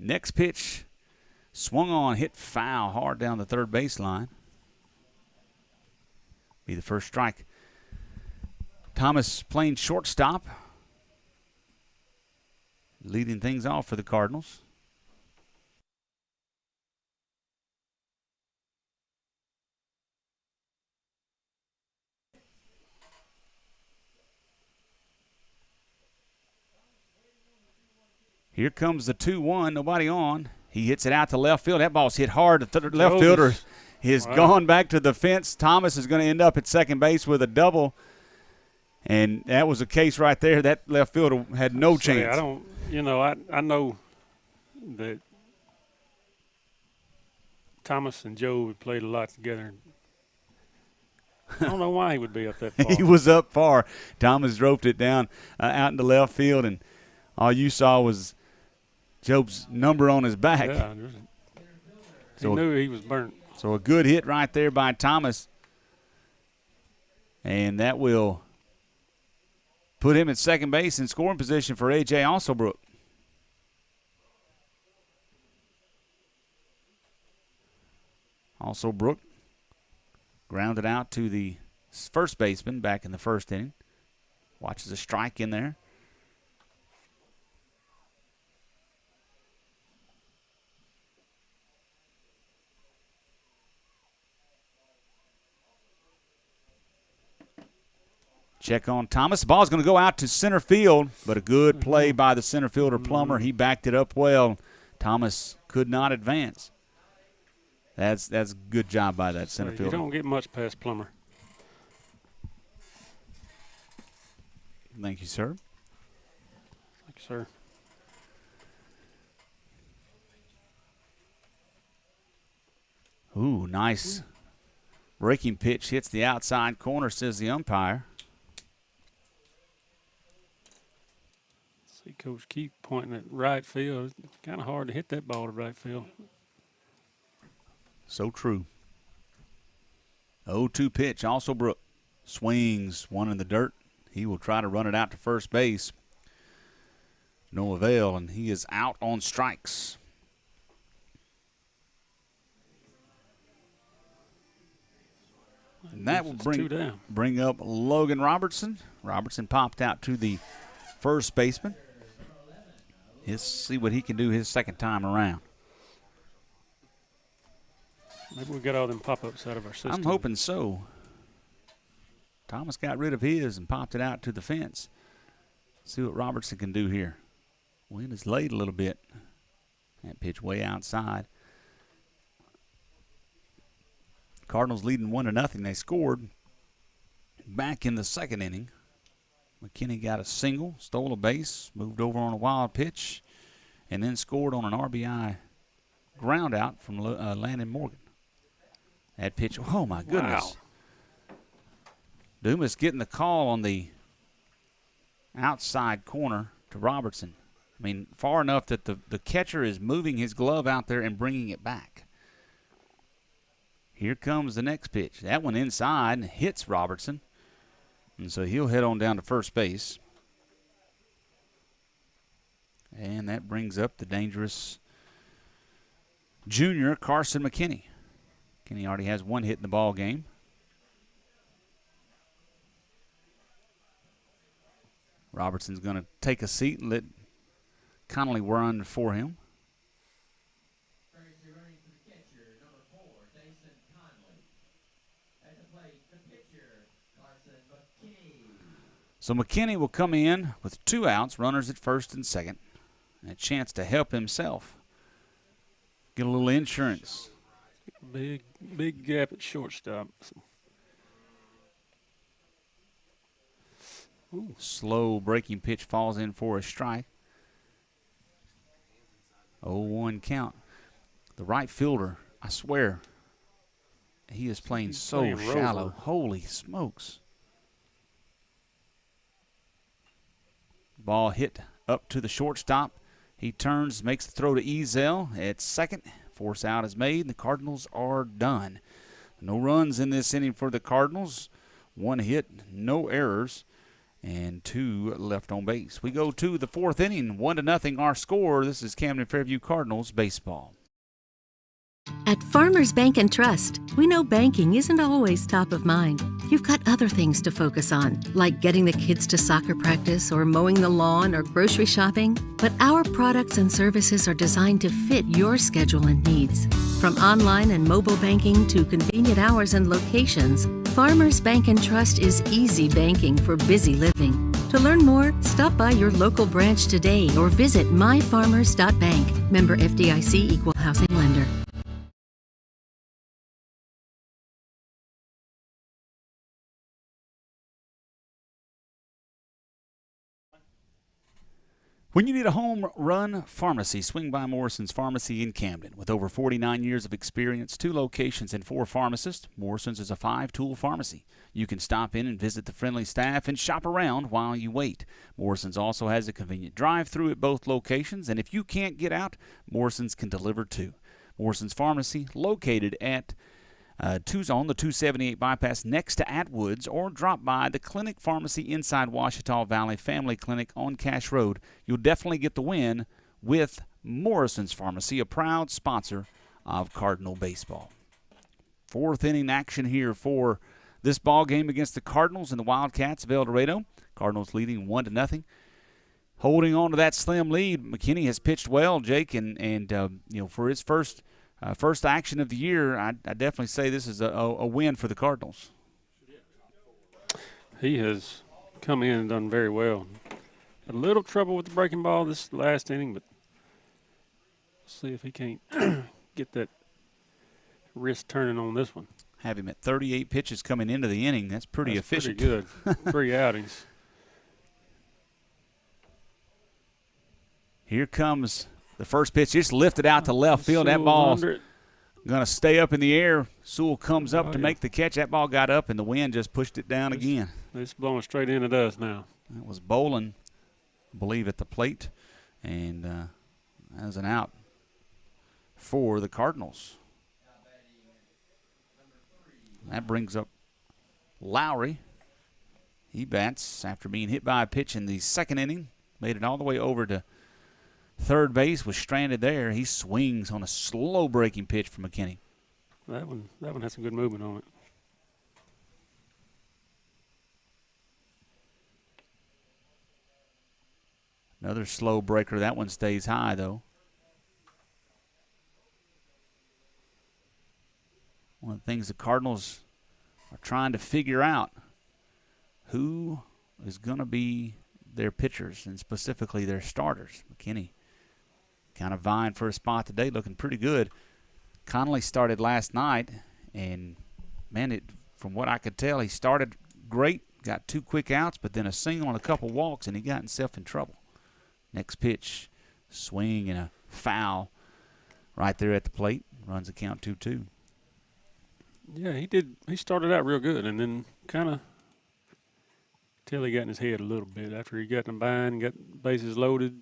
Next pitch, swung on, hit foul hard down the third baseline. Be the first strike. Thomas playing shortstop, leading things off for the Cardinals. Here comes the 2-1, nobody on. He hits it out to left field. That ball's hit hard. The left fielder has gone back to the fence. Thomas is going to end up at second base with a double. And that was a case right there. That left fielder had no chance. I know that Thomas and Joe had played a lot together. I don't know why he would be up that far. He was up far. Thomas roped it down out into left field, and all you saw was Joe's number on his back. Yeah, he knew he was burnt. So a good hit right there by Thomas. And that will put him at second base in scoring position for A.J. Alsobrook. Alsobrook grounded out to the first baseman back in the first inning. Watches a strike in there. Check on Thomas. The ball's going to go out to center field, but a good play by the center fielder, Plummer. He backed it up well. Thomas could not advance. That's a good job by that center fielder. You don't get much past Plummer. Thank you, sir. Thank you, sir. Ooh, nice breaking pitch. Hits the outside corner, says the umpire. See Coach Keith pointing at right field. It's kind of hard to hit that ball to right field. So true. 0-2 pitch. Alsobrook swings one in the dirt. He will try to run it out to first base. No avail, and he is out on strikes. And that will bring up Logan Robertson. Robertson popped out to the first baseman. Let's see what he can do his second time around. Maybe we'll get all them pop-ups out of our system. I'm hoping so. Thomas got rid of his and popped it out to the fence. See what Robertson can do here. Wind is late a little bit. That pitch way outside. Cardinals leading 1-0. They scored back in the second inning. McKinney got a single, stole a base, moved over on a wild pitch, and then scored on an RBI ground out from Landon Morgan. That pitch, oh my goodness. Wow. Dumas getting the call on the outside corner to Robertson. I mean, far enough that the catcher is moving his glove out there and bringing it back. Here comes the next pitch. That one inside hits Robertson. And so he'll head on down to first base. And that brings up the dangerous junior Carson McKinney. McKinney already has one hit in the ball game. Robertson's going to take a seat and let Connolly run for him. So McKinney will come in with 2 outs, runners at first and second, and a chance to help himself. Get a little insurance. Big gap at shortstop. Ooh. Slow breaking pitch falls in for a strike. 0-1 count. The right fielder, I swear, he is playing so shallow. Holy smokes. Ball hit up to the shortstop. He turns, makes the throw to Ezel at second. Force out is made, and the Cardinals are done. No runs in this inning for the Cardinals. 1 hit, no errors, and 2 left on base. We go to the 4th inning, 1-0 our score. This is Camden Fairview Cardinals baseball. At Farmers Bank and Trust, we know banking isn't always top of mind. You've got other things to focus on, like getting the kids to soccer practice or mowing the lawn or grocery shopping. But our products and services are designed to fit your schedule and needs. From online and mobile banking to convenient hours and locations, Farmers Bank and Trust is easy banking for busy living. To learn more, stop by your local branch today or visit myfarmers.bank. Member FDIC, Equal Housing Lender. When you need a home run pharmacy, swing by Morrison's Pharmacy in Camden. With over 49 years of experience, 2 locations and 4 pharmacists, Morrison's is a 5-tool pharmacy. You can stop in and visit the friendly staff and shop around while you wait. Morrison's also has a convenient drive-through at both locations, and if you can't get out, Morrison's can deliver too. Morrison's Pharmacy, located at on the 278 bypass next to Atwoods, or drop by the Clinic Pharmacy inside Washita Valley Family Clinic on Cash Road. You'll definitely get the win with Morrison's Pharmacy, a proud sponsor of Cardinal baseball. 4th inning action here for this ball game against the Cardinals and the Wildcats of El Dorado. Cardinals leading 1-0. Holding on to that slim lead, McKinney has pitched well, Jake, and for his first action of the year, I definitely say this is a win for the Cardinals. He has come in and done very well. A little trouble with the breaking ball this last inning, but let's see if he can't get that wrist turning on this one. Have him at 38 pitches coming into the inning. That's pretty efficient. Pretty good. 3 outings. Here comes the first pitch. Just lifted out to left field. That ball's going to stay up in the air. Sewell comes up to make the catch. That ball got up, and the wind just pushed it down again. It's blowing straight into us now. That was Bolin, I believe, at the plate. And that was an out for the Cardinals. That brings up Lowry. He bats after being hit by a pitch in the 2nd inning. Made it all the way over to third base, was stranded there. He swings on a slow breaking pitch from McKinney. That one has some good movement on it. Another slow breaker. That one stays high, though. One of the things the Cardinals are trying to figure out, who is going to be their pitchers and specifically their starters. McKinney kind of vying for a spot today, looking pretty good. Connolly started last night, and, man, from what I could tell, he started great, got 2 quick outs, but then a single and a couple walks, and he got himself in trouble. Next pitch, swing and a foul right there at the plate. Runs the count 2-2. Yeah, he did. He started out real good, and then kind of till he got in his head a little bit. After he got in the bind, got bases loaded,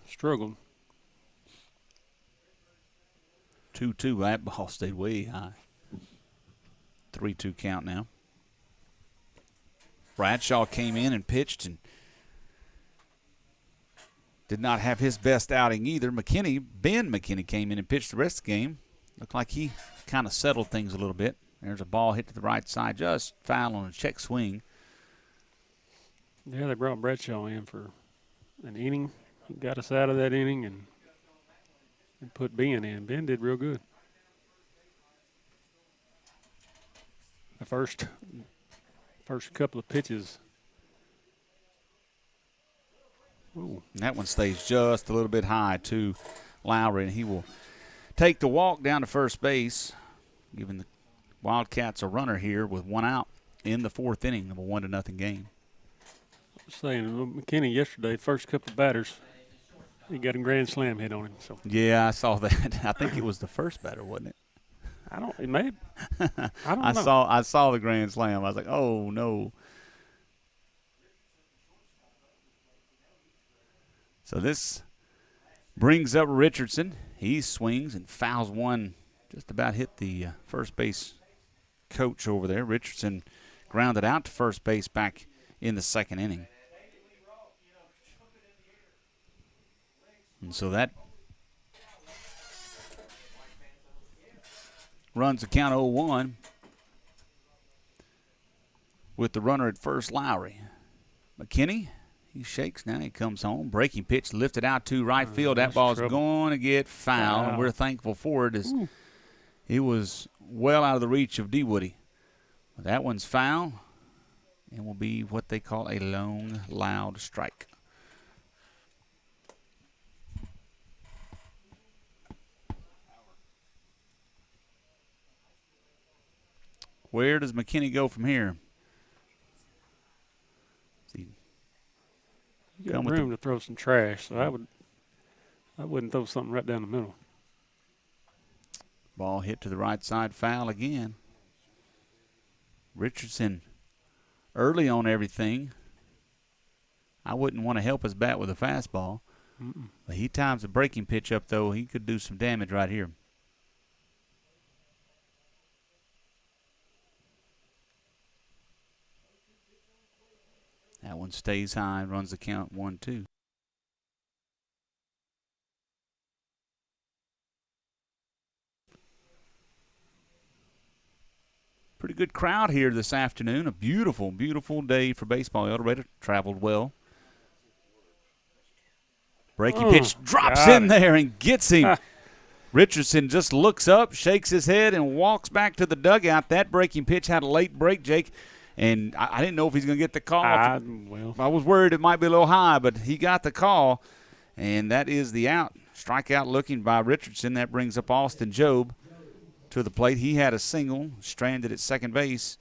struggled. 2-2. That ball stayed way high. 3-2 count now. Bradshaw came in and pitched and did not have his best outing either. Ben McKinney came in and pitched the rest of the game. Looked like he kind of settled things a little bit. There's a ball hit to the right side, just foul on a check swing. Yeah, they brought Bradshaw in for an inning. He got us out of that inning and put Ben in. Ben did real good. The first couple of pitches. Ooh. That one stays just a little bit high to Lowry, and he will take the walk down to first base, giving the Wildcats a runner here with 1 out in the 4th inning of a 1-0 game. I was saying, McKinney yesterday, first couple of batters, he got a grand slam hit on him. So yeah, I saw that. I think it was the first batter, wasn't it? It may. I don't know. I saw the grand slam. I was like, oh no. So this brings up Richardson. He swings and fouls one, just about hit the first base coach over there. Richardson grounded out to first base back in the second inning. And so that runs the count 0-1 with the runner at first, Lowry. McKinney, he shakes now. He comes home. Breaking pitch lifted out to right field. That ball's going to get fouled, and we're thankful for it as it was well out of the reach of D. Woody. That one's foul and will be what they call a long, loud strike. Where does McKinney go from here? You got room to throw some trash, so I wouldn't throw something right down the middle. Ball hit to the right side, foul again. Richardson early on everything. I wouldn't want to help his bat with a fastball. But he times the breaking pitch up, though. He could do some damage right here. That one stays high and runs the count 1-2. Pretty good crowd here this afternoon. A beautiful, beautiful day for baseball. El Dorado traveled well. Breaking pitch drops in there and gets him. Richardson just looks up, shakes his head, and walks back to the dugout. That breaking pitch had a late break, Jake. And I didn't know if he's going to get the call. I was worried it might be a little high, but he got the call. And that is the out. Strikeout looking by Richardson. That brings up Austin Jobe to the plate. He had a single, stranded at second base,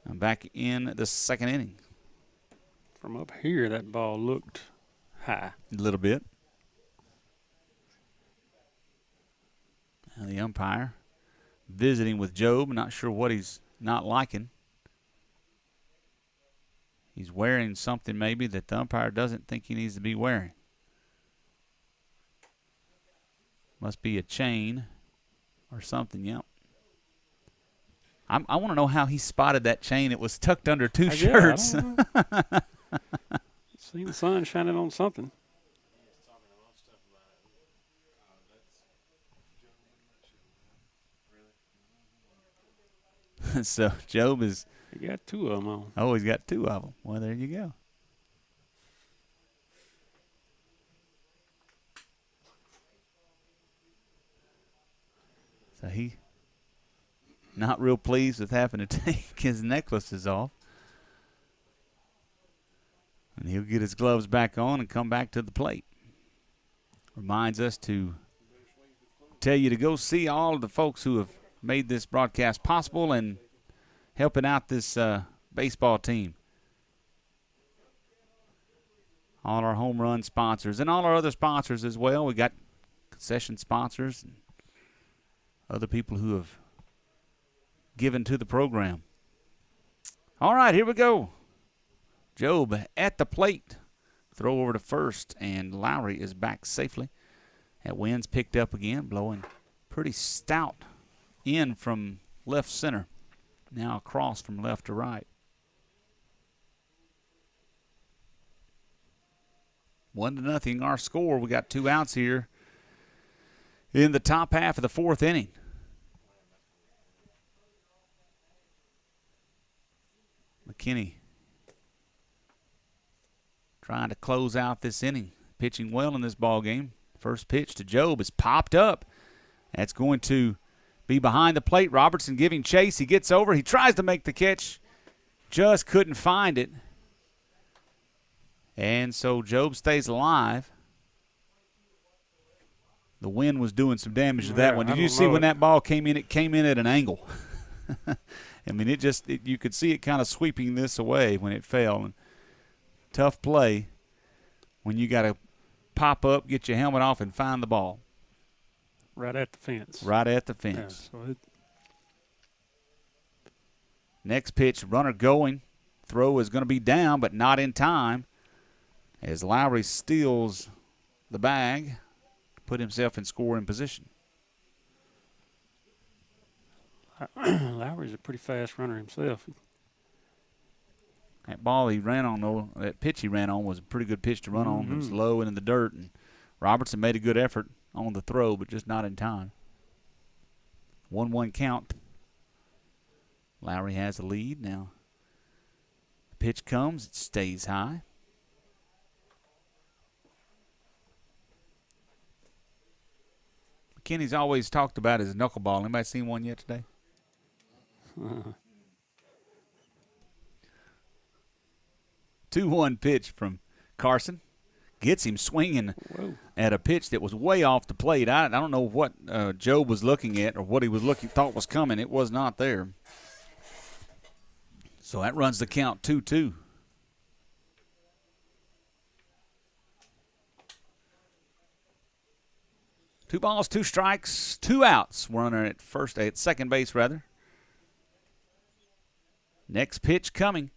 back in the second inning. From up here, that ball looked high. A little bit. And the umpire visiting with Jobe. Not sure what he's not liking. He's wearing something maybe that the umpire doesn't think he needs to be wearing. Must be a chain or something, yep. I want to know how he spotted that chain. It was tucked under two shirts. See the sun shining on something. So Jobe is... He got two of them on. Oh, he's got two of them. Well, there you go. So he not real pleased with having to take his necklaces off. And he'll get his gloves back on and come back to the plate. Reminds us to tell you to go see all of the folks who have made this broadcast possible and helping out this baseball team. All our home run sponsors and all our other sponsors as well. We got concession sponsors and other people who have given to the program. All right, here we go. Jobe at the plate. Throw over to first, and Lowry is back safely. That wind's picked up again, blowing pretty stout in from left center. Now across from left to right. 1-0 our score. We got 2 outs here in the top half of the fourth inning. McKinney trying to close out this inning. Pitching well in this ball game. First pitch to Jobe is popped up. That's going to be behind the plate. Robertson giving chase. He gets over. He tries to make the catch. Just couldn't find it. And so Jobe stays alive. The wind was doing some damage to that one. Did you see when that ball came in? It came in at an angle. I mean, you could see it kind of sweeping this away when it fell. And tough play when you got to pop up, get your helmet off, and find the ball. Right at the fence. Right at the fence. Yeah, so next pitch, runner going. Throw is going to be down, but not in time, as Lowry steals the bag to put himself in scoring position. Lowry's a pretty fast runner himself. That ball he ran on, though, that pitch he ran on was a pretty good pitch to run on. It was low and in the dirt, and Robertson made a good effort on the throw, but just not in time. 1-1 count. Lowry has the lead now. The pitch comes, it stays high. McKinney's always talked about his knuckleball. Anybody seen one yet today? 2-1 pitch from Carson. Gets him swinging at a pitch that was way off the plate. I don't know what Joe was looking at or what he was thought was coming. It was not there. So that runs the count 2-2. Two balls, two strikes, two outs. Runner at second base rather. Next pitch coming.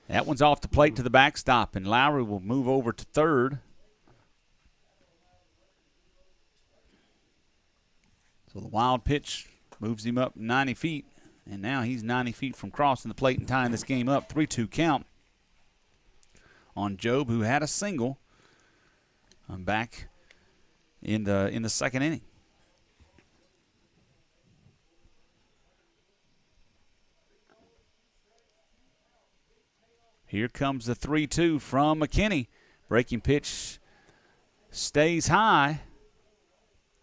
That one's off the plate to the backstop, and Lowry will move over to third. So the wild pitch moves him up 90 feet, and now he's 90 feet from crossing the plate and tying this game up. 3-2 count on Job, who had a single. I'm back in the second inning. Here comes the 3-2 from McKinney. Breaking pitch stays high.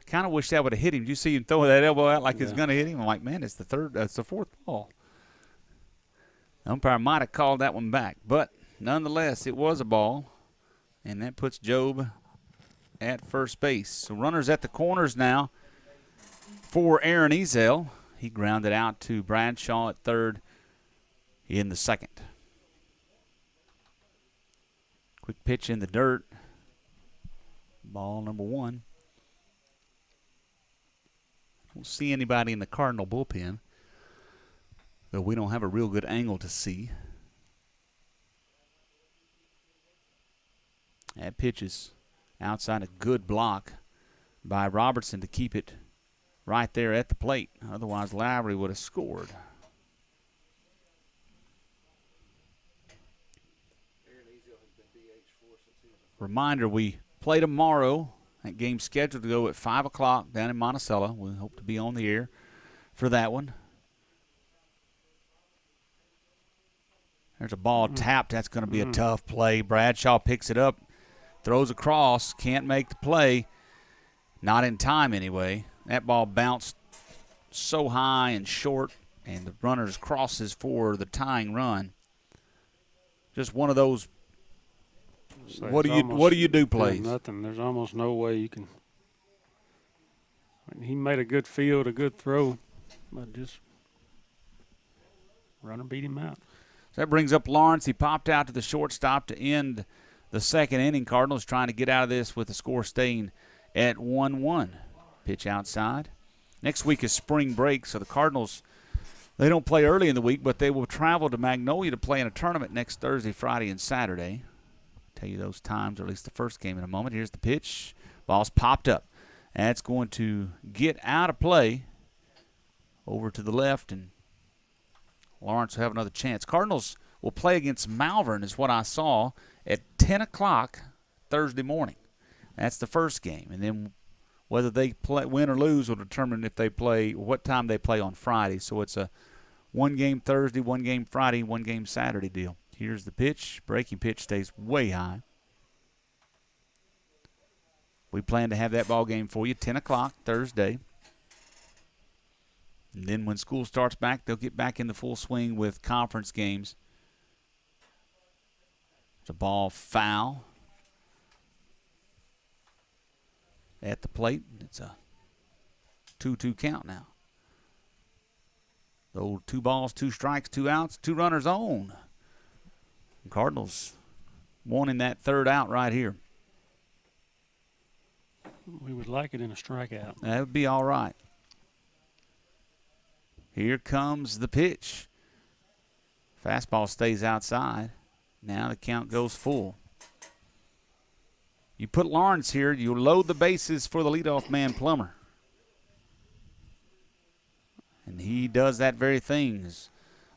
I kind of wish that would have hit him. Did you see him throw that elbow out like it's going to hit him? I'm like, man, it's the fourth ball. The umpire might have called that one back. But nonetheless, it was a ball. And that puts Job at first base. So runners at the corners now for Aaron Ezel. He grounded out to Bradshaw at third in the second. Quick pitch in the dirt. Ball number one. Don't see anybody in the Cardinal bullpen, though we don't have a real good angle to see. That pitch is outside a good block by Robertson to keep it right there at the plate. Otherwise, Lowry would have scored. Reminder, we play tomorrow. That game's scheduled to go at 5 o'clock down in Monticello. We hope to be on the air for that one. There's a ball tapped. That's going to be a tough play. Bradshaw picks it up, throws across, can't make the play. Not in time anyway. That ball bounced so high and short, and the runners crosses for the tying run. Just one of those what do you do plays? Nothing. There's almost no way you can. I mean, he made a good field, a good throw, but just runner beat him out. So that brings up Lawrence. He popped out to the shortstop to end the second inning. Cardinals trying to get out of this with the score staying at 1-1. Pitch outside. Next week is spring break, so the Cardinals, they don't play early in the week, but they will travel to Magnolia to play in a tournament next Thursday, Friday, and Saturday. Tell you those times, or at least the first game in a moment. Here's the pitch. Ball's popped up. That's going to get out of play over to the left, and Lawrence will have another chance. Cardinals will play against Malvern, is what I saw, at 10 o'clock Thursday morning. That's the first game. And then whether they win or lose will determine if they play, what time they play on Friday. So it's a one game Thursday, one game Friday, one game Saturday deal. Here's the pitch. Breaking pitch stays way high. We plan to have that ball game for you 10 o'clock Thursday. And then when school starts back, they'll get back into full swing with conference games. It's a ball foul at the plate. It's a 2-2 count now. The old 2 balls, 2 strikes, 2 outs, 2 runners on. Cardinals wanting that third out right here. We would like it in a strikeout. That would be all right. Here comes the pitch. Fastball stays outside. Now the count goes full. You put Lawrence here, you load the bases for the leadoff man, Plummer. And he does that very thing.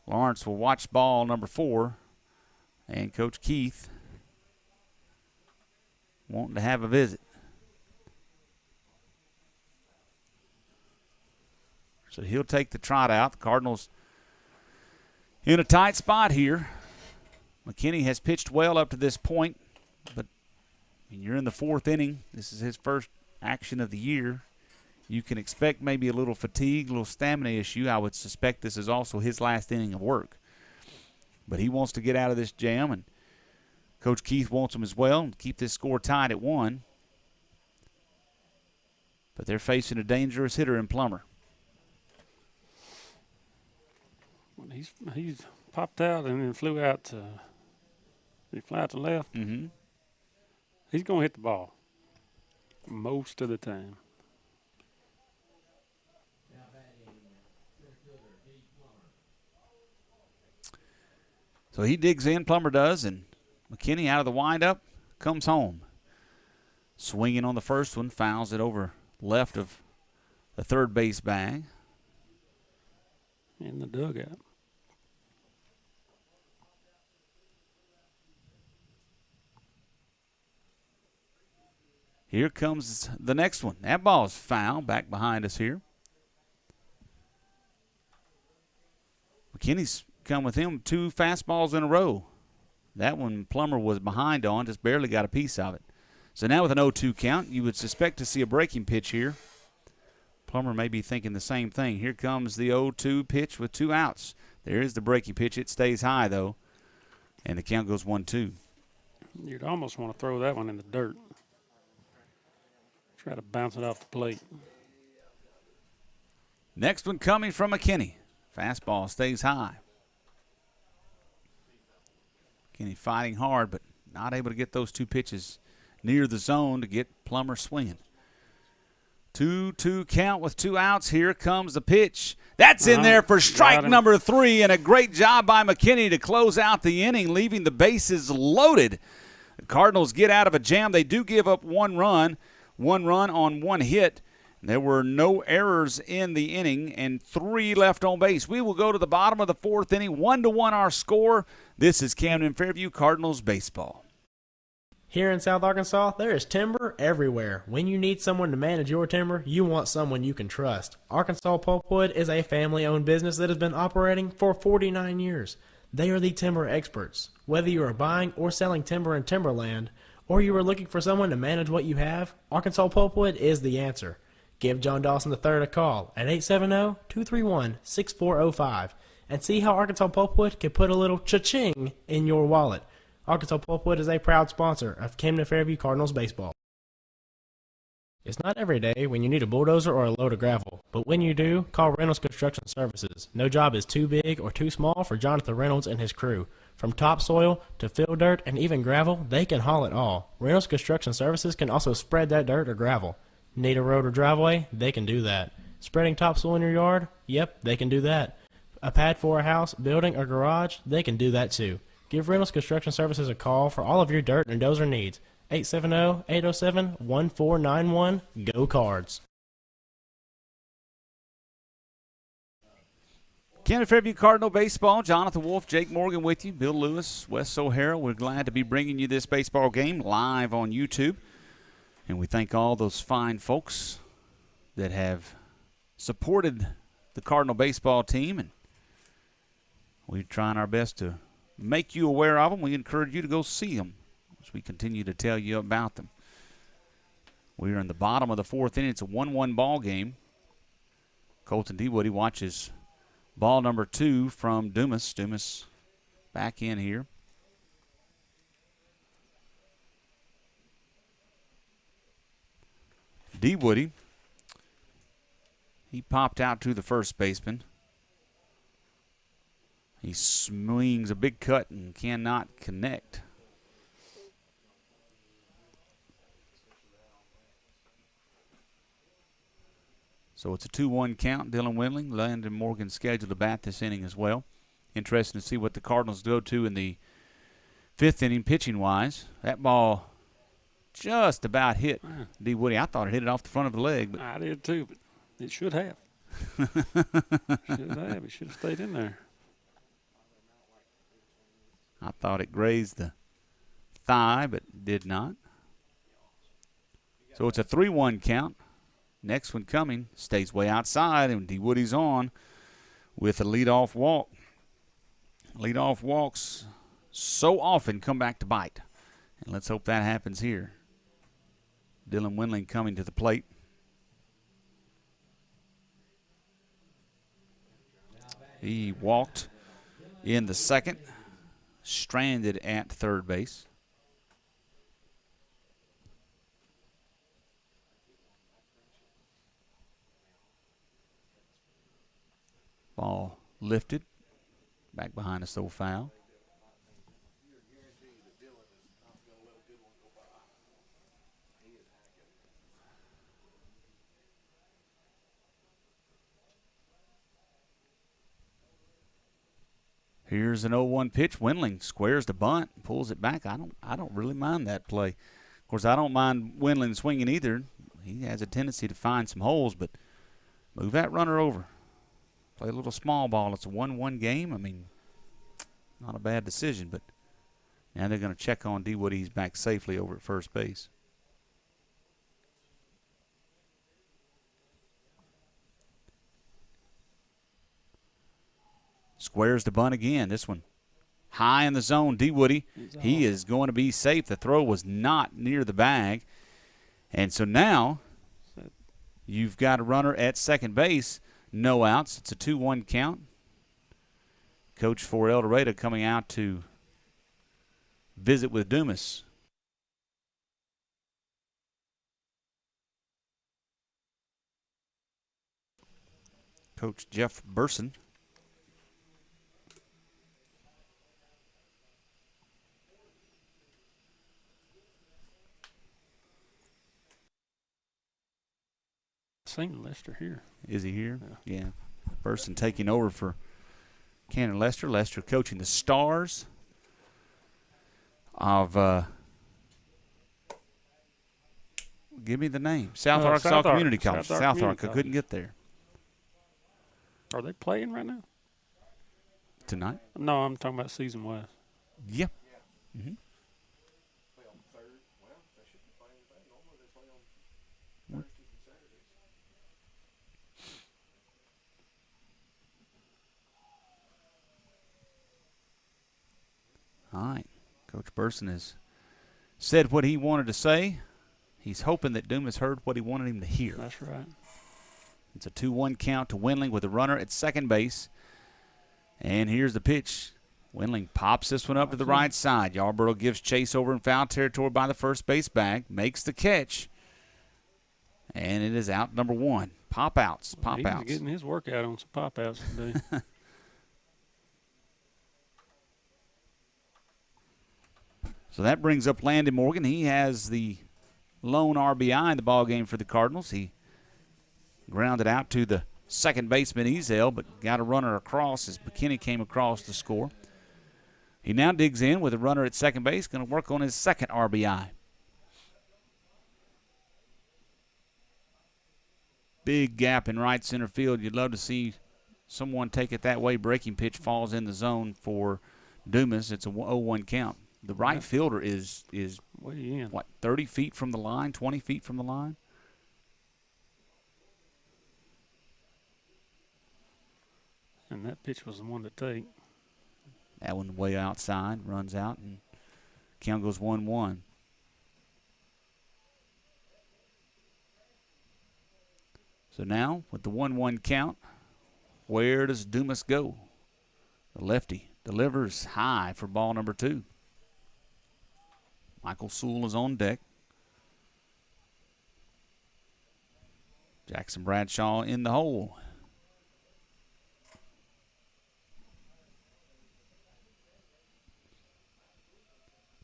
Lawrence will watch ball number 4. And Coach Keith wanting to have a visit. So he'll take the trot out. The Cardinals in a tight spot here. McKinney has pitched well up to this point, but when you're in the 4th inning, this is his first action of the year. You can expect maybe a little fatigue, a little stamina issue. I would suspect this is also his last inning of work. But he wants to get out of this jam, and Coach Keith wants him as well, and keep this score tied at 1. But they're facing a dangerous hitter in Plummer. He's popped out and then flew out to left. Mm-hmm. He's going to hit the ball most of the time. So he digs in, Plummer does, and McKinney out of the windup comes home. Swinging on the first one, fouls it over left of the third base bag. In the dugout. Here comes the next one. That ball's foul back behind us here. McKinney's come with him 2 fastballs in a row. That one Plummer was behind on, just barely got a piece of it. So now with an 0-2 count, you would suspect to see a breaking pitch here. Plummer may be thinking the same thing. Here comes the 0-2 pitch with 2 outs. There is the breaking pitch. It stays high, though, and the count goes 1-2. You'd almost want to throw that one in the dirt. Try to bounce it off the plate. Next one coming from McKinney. Fastball stays high. McKinney fighting hard, but not able to get those 2 pitches near the zone to get Plummer swinging. 2-2 count with 2 outs. Here comes the pitch. That's in there for strike number 3, and a great job by McKinney to close out the inning, leaving the bases loaded. The Cardinals get out of a jam. They do give up 1 run on 1 hit. There were no errors in the inning and 3 left on base. We will go to the bottom of the 4th inning. 1-1 our score. This is Camden Fairview Cardinals baseball. Here in South Arkansas, there is timber everywhere. When you need someone to manage your timber, you want someone you can trust. Arkansas Pulpwood is a family-owned business that has been operating for 49 years. They are the timber experts. Whether you are buying or selling timber in timberland, or you are looking for someone to manage what you have, Arkansas Pulpwood is the answer. Give John Dawson III a call at 870-231-6405 and see how Arkansas Pulpwood can put a little cha-ching in your wallet. Arkansas Pulpwood is a proud sponsor of Camden Fairview Cardinals baseball. It's not every day when you need a bulldozer or a load of gravel, but when you do, call Reynolds Construction Services. No job is too big or too small for Jonathan Reynolds and his crew. From topsoil to fill dirt and even gravel, they can haul it all. Reynolds Construction Services can also spread that dirt or gravel. Need a road or driveway? They can do that. Spreading topsoil in your yard? Yep, they can do that. A pad for a house, building, or garage? They can do that too. Give Reynolds Construction Services a call for all of your dirt and dozer needs. 870-807-1491. Go Cards. Camden Fairview Cardinal baseball. Jonathan Wolf, Jake Morgan with you. Bill Lewis, Wes O'Hara. We're glad to be bringing you this baseball game live on YouTube. And we thank all those fine folks that have supported the Cardinal baseball team. And we're trying our best to make you aware of them. We encourage you to go see them as we continue to tell you about them. We are in the bottom of the 4th inning. It's a 1-1 ball game. Colton Dewoody watches ball number 2 from Dumas. Dumas back in here. Dewoody, he popped out to the first baseman. He swings a big cut and cannot connect. So it's a 2-1 count. Dylan Windling, Landon Morgan scheduled to bat this inning as well. Interesting to see what the Cardinals go to in the 5th inning pitching-wise. That ball just about hit Man. D. Woody. I thought it hit it off the front of the leg. But I did too, but it should have. It should have stayed in there. I thought it grazed the thigh, but it did not. So it's a 3-1 count. Next one coming. Stays way outside, and D. Woody's on with a leadoff walk. Leadoff walks so often come back to bite. And let's hope that happens here. Dylan Windling coming to the plate. He walked in the second, stranded at third base. Ball lifted, back behind us, though foul. Here's an 0-1 pitch. Windling squares the bunt, pulls it back. I don't really mind that play. Of course, I don't mind Windling swinging either. He has a tendency to find some holes, but move that runner over. Play a little small ball. It's a 1-1 game. I mean, not a bad decision, but now they're going to check on D. Woody. He's back safely over at first base. Squares the bunt again. This one high in the zone. D. Woody, he is going to be safe. The throw was not near the bag. And so now you've got a runner at second base. No outs. It's a 2-1 count. Coach for El Dorado coming out to visit with Dumas. Coach Jeff Burson. Seen Lester here. Is he here? Yeah. Burson taking over for Cannon Lester. Lester coaching the Stars of give me the name. South Arkansas Community College. South Arkansas. Couldn't get there. Are they playing right now? Tonight? No, I'm talking about season-wise. Yeah. Mm-hmm. All right. Coach Burson has said what he wanted to say. He's hoping that Dumas heard what he wanted him to hear. That's right. It's a 2-1 count to Windling with a runner at second base. And here's the pitch. Windling pops this one up to the right side. Yarborough gives chase over in foul territory by the first base bag. Makes the catch. And it is out number one. Pop-outs. Pop-outs. He's getting his workout on some pop-outs today. So that brings up Landon Morgan. He has the lone RBI in the ballgame for the Cardinals. He grounded out to the second baseman Ezel, but got a runner across as McKinney came across to score. He now digs in with a runner at second base, going to work on his second RBI. Big gap in right center field. You'd love to see someone take it that way. Breaking pitch falls in the zone for Dumas. It's a 0-1 count. The right fielder is way in. What, 30 feet from the line, 20 feet from the line? And that pitch was the one to take. That one way outside, runs out, and count goes 1-1. So now, with the 1-1 count, where does Dumas go? The lefty delivers high for ball number 2. Michael Sewell is on deck. Jackson Bradshaw in the hole.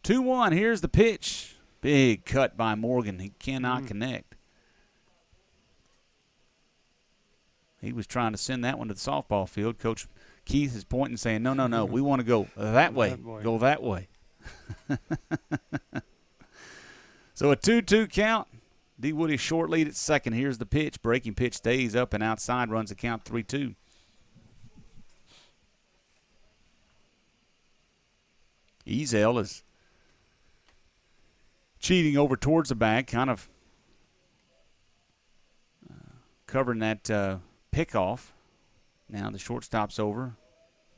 Two 2-1. Here's the pitch. Big cut by Morgan. He cannot connect. He was trying to send that one to the softball field. Coach Keith is pointing, saying, no, we want to go that way. Go that way. So a 2-2 count. D. Woody short lead at second. Here's the pitch. Breaking pitch stays up and outside. Runs the count 3-2. Ezel is cheating over towards the bag, kind of covering that pickoff. Now the shortstop's over.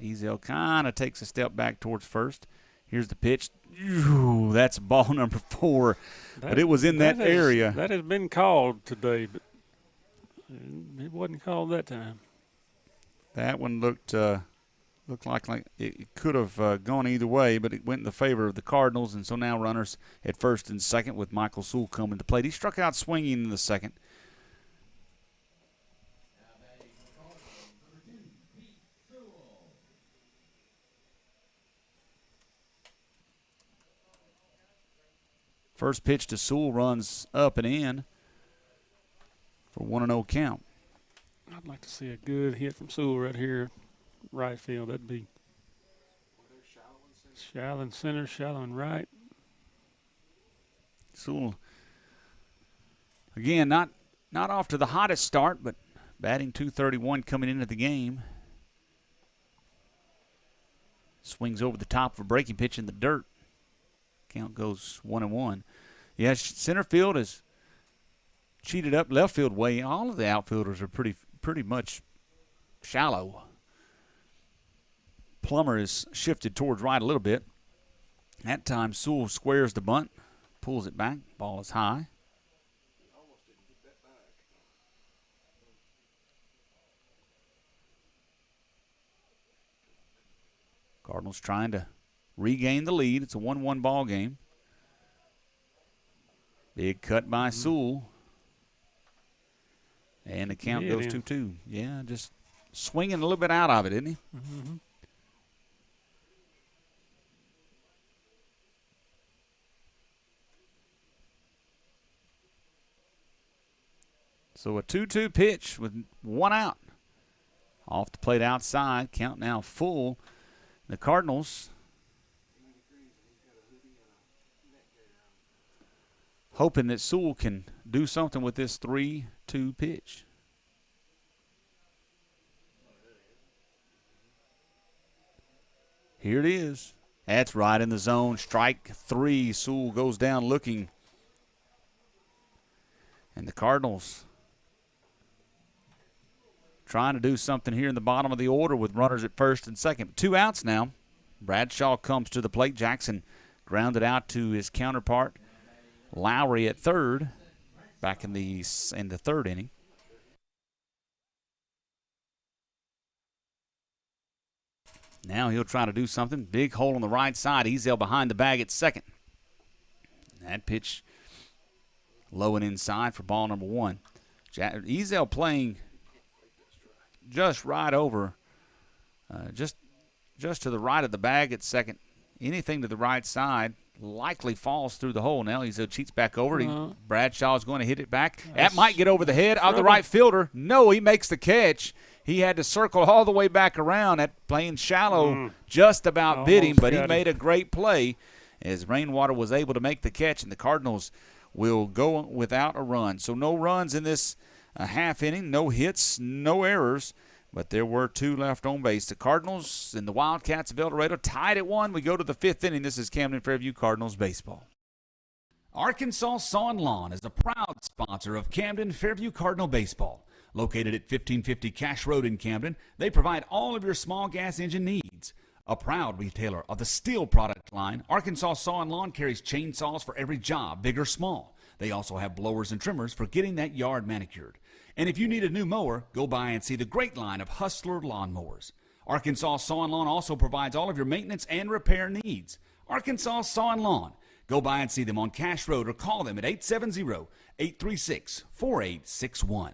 Ezel kind of takes a step back towards first. Here's the pitch. Ooh, that's ball number 4. But it was in that area. That has been called today, but it wasn't called that time. That one looked like it could have gone either way, but it went in the favor of the Cardinals, and so now runners at first and second with Michael Sewell coming to plate. He struck out swinging in the second. First pitch to Sewell runs up and in for 1-0 count. I'd like to see a good hit from Sewell right here, right field. That'd be shallow in center, shallow in right. Sewell, again, not off to the hottest start, but batting .231 coming into the game. Swings over the top for breaking pitch in the dirt. Count goes 1-1. Yeah, center field is cheated up. Left field way. All of the outfielders are pretty much shallow. Plummer is shifted towards right a little bit. That time Sewell squares the bunt, pulls it back. Ball is high. Cardinals trying to regain the lead. It's a 1-1 ball game. Big cut by Sewell. And the count goes 2-2. Yeah, just swinging a little bit out of it, isn't he? Mm-hmm. So a 2-2 pitch with 1 out. Off the plate outside. Count now full. The Cardinals hoping that Sewell can do something with this 3-2 pitch. Here it is. That's right in the zone. Strike 3. Sewell goes down looking. And the Cardinals trying to do something here in the bottom of the order with runners at first and second. 2 outs now. Bradshaw comes to the plate. Jackson grounded out to his counterpart, Lowry, at third, back in the third inning. Now he'll try to do something. Big hole on the right side. Ezel behind the bag at second. That pitch low and inside for ball number 1. Ezel playing just right over, just to the right of the bag at second. Anything to the right side likely falls through the hole. Now Ezel cheats back over. Bradshaw's going to hit it back. That might get over the head of the right fielder. No, he makes the catch. He had to circle all the way back around. That playing shallow just about bit him, but he made a great play as Rainwater was able to make the catch, and the Cardinals will go without a run. So no runs in this half inning, no hits, no errors, but there were 2 left on base. The Cardinals and the Wildcats of El Dorado tied at 1. We go to the 5th inning. This is Camden Fairview Cardinals baseball. Arkansas Saw & Lawn is a proud sponsor of Camden Fairview Cardinal baseball. Located at 1550 Cash Road in Camden, they provide all of your small gas engine needs. A proud retailer of the steel product line, Arkansas Saw & Lawn carries chainsaws for every job, big or small. They also have blowers and trimmers for getting that yard manicured. And if you need a new mower, go by and see the great line of Hustler lawnmowers. Arkansas Saw & Lawn also provides all of your maintenance and repair needs. Arkansas Saw & Lawn. Go by and see them on Cash Road or call them at 870-836-4861.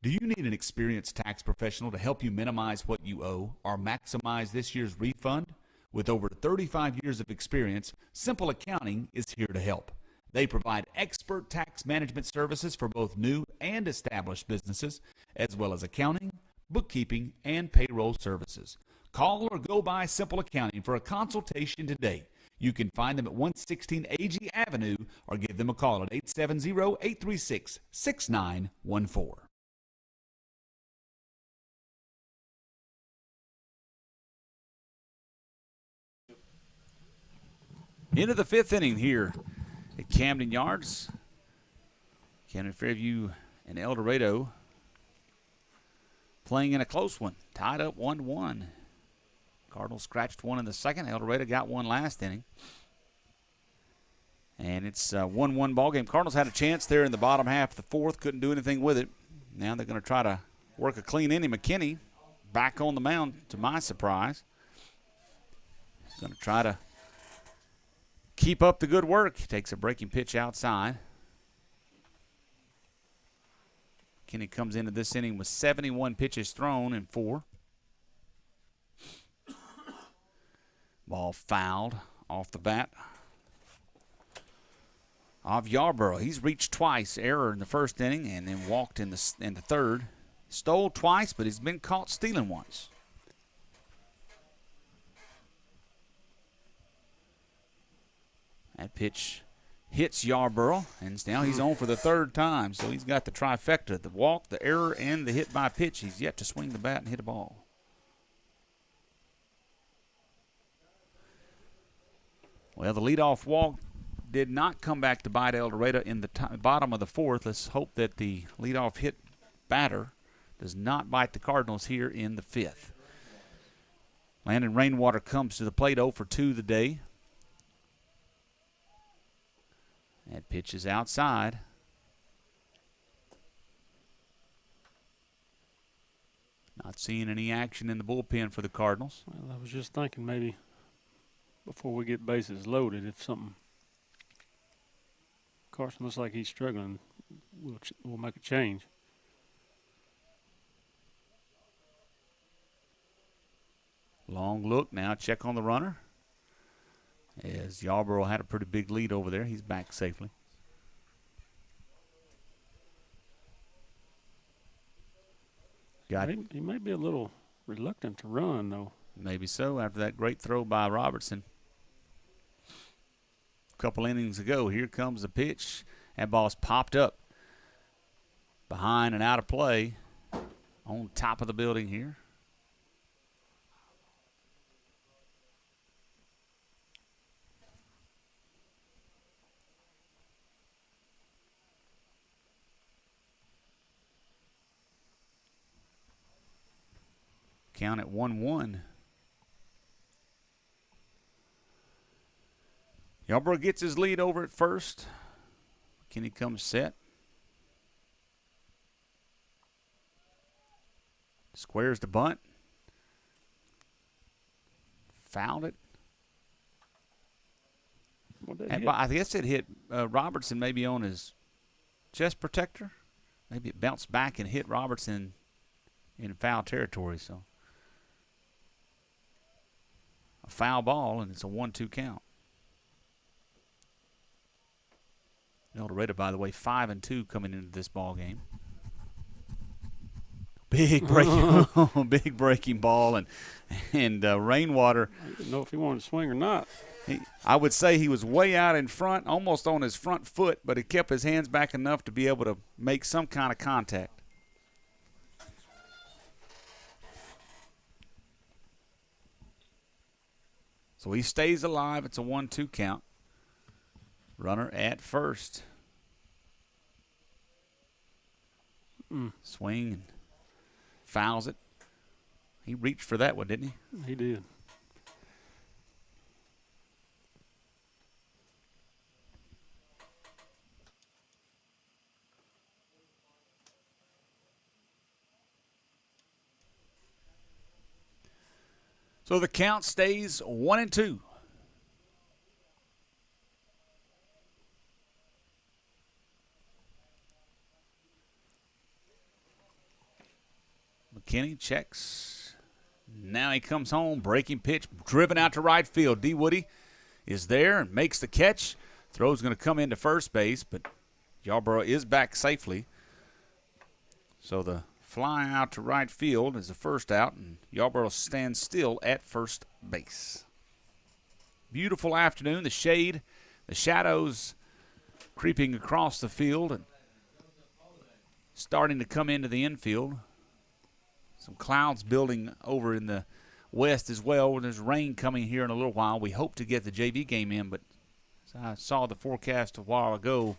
Do you need an experienced tax professional to help you minimize what you owe or maximize this year's refund? With over 35 years of experience, Simple Accounting is here to help. They provide expert tax management services for both new and established businesses, as well as accounting, bookkeeping, and payroll services. Call or go by Simple Accounting for a consultation today. You can find them at 116 AG Avenue or give them a call at 870-836-6914. Into the fifth inning here at Camden Yards. Camden, Fairview, and El Dorado playing in a close one. Tied up 1-1. Cardinals scratched one in the second. El Dorado got one last inning. And it's a 1-1 ball game. Cardinals had a chance there in the bottom half of the fourth. Couldn't do anything with it. Now they're going to try to work a clean inning. McKinney back on the mound, to my surprise. Going to try to keep up the good work. He takes a breaking pitch outside. McKinney comes into this inning with 71 pitches thrown and 4. Ball fouled off the bat of Yarborough. He's reached twice. Error in the first inning and then walked in the third. Stole twice, but he's been caught stealing once. That pitch hits Yarborough, and now he's on for the third time. So he's got the trifecta, the walk, the error, and the hit by pitch. He's yet to swing the bat and hit a ball. Well, the leadoff walk did not come back to bite El Dorado in the bottom of the fourth. Let's hope that the leadoff hit batter does not bite the Cardinals here in the fifth. Landon Rainwater comes to the plate 0 for 2 the day. That pitch is outside. Not seeing any action in the bullpen for the Cardinals. Well, I was just thinking maybe before we get bases loaded, if something, Carson looks like he's struggling, we'll make a change. Long look now, check on the runner. As Yarborough had a pretty big lead over there, he's back safely. He may be a little reluctant to run, though. Maybe so, after that great throw by Robertson a couple innings ago. Here comes the pitch. That ball's popped up behind and out of play on top of the building here. Count at 1-1. Yarborough gets his lead over at first. McKinney comes set. Squares the bunt. Fouled it. I guess it hit Robertson maybe on his chest protector. Maybe it bounced back and hit Robertson in foul territory. So a foul ball, and it's a 1-2 count. El Dorado, by the way, 5-2 coming into this ball game. Big breaking ball, and Rainwater. I didn't know if he wanted to swing or not. I would say he was way out in front, almost on his front foot, but he kept his hands back enough to be able to make some kind of contact. So he stays alive. It's a 1-2 count. Runner at first. Swing and fouls it. He reached for that one, didn't he? He did. So the count stays 1-2. McKinney checks. Now he comes home. Breaking pitch, driven out to right field. D. Woody is there and makes the catch. Throw's going to come into first base, but Yarborough is back safely. So the fly out to right field is the first out, and Yarborough stands still at first base. beautiful afternoon. The shade, the shadows creeping across the field and starting to come into the infield. Some clouds building over in the west as well. There's rain coming here in a little while. We hope to get the JV game in, but as I saw the forecast a while ago,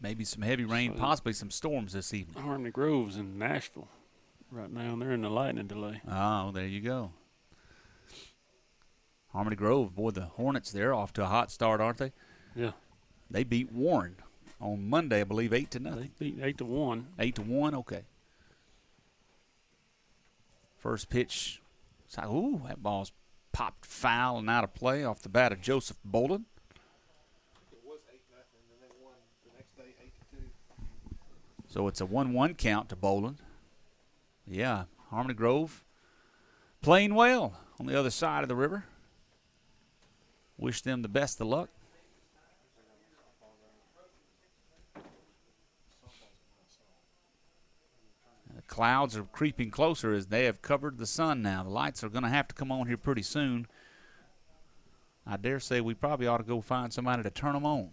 maybe some heavy rain, possibly some storms this evening. Harmony Grove's in Nashville right now, and they're in the lightning delay. Oh, there you go. Harmony Grove, boy, the Hornets there off to a hot start, aren't they? Yeah. They beat Warren on Monday, I believe, 8-0. They beat 8-1. 8-1, okay. First pitch, ooh, that ball's popped foul and out of play off the bat of Joseph Bolden. It was 8-0, and then they won the next day 8-2. So it's a 1-1 count to Bolden. Yeah, Harmony Grove playing well on the other side of the river. Wish them the best of luck. The clouds are creeping closer as they have covered the sun now. The lights are going to have to come on here pretty soon. I dare say we probably ought to go find somebody to turn them on,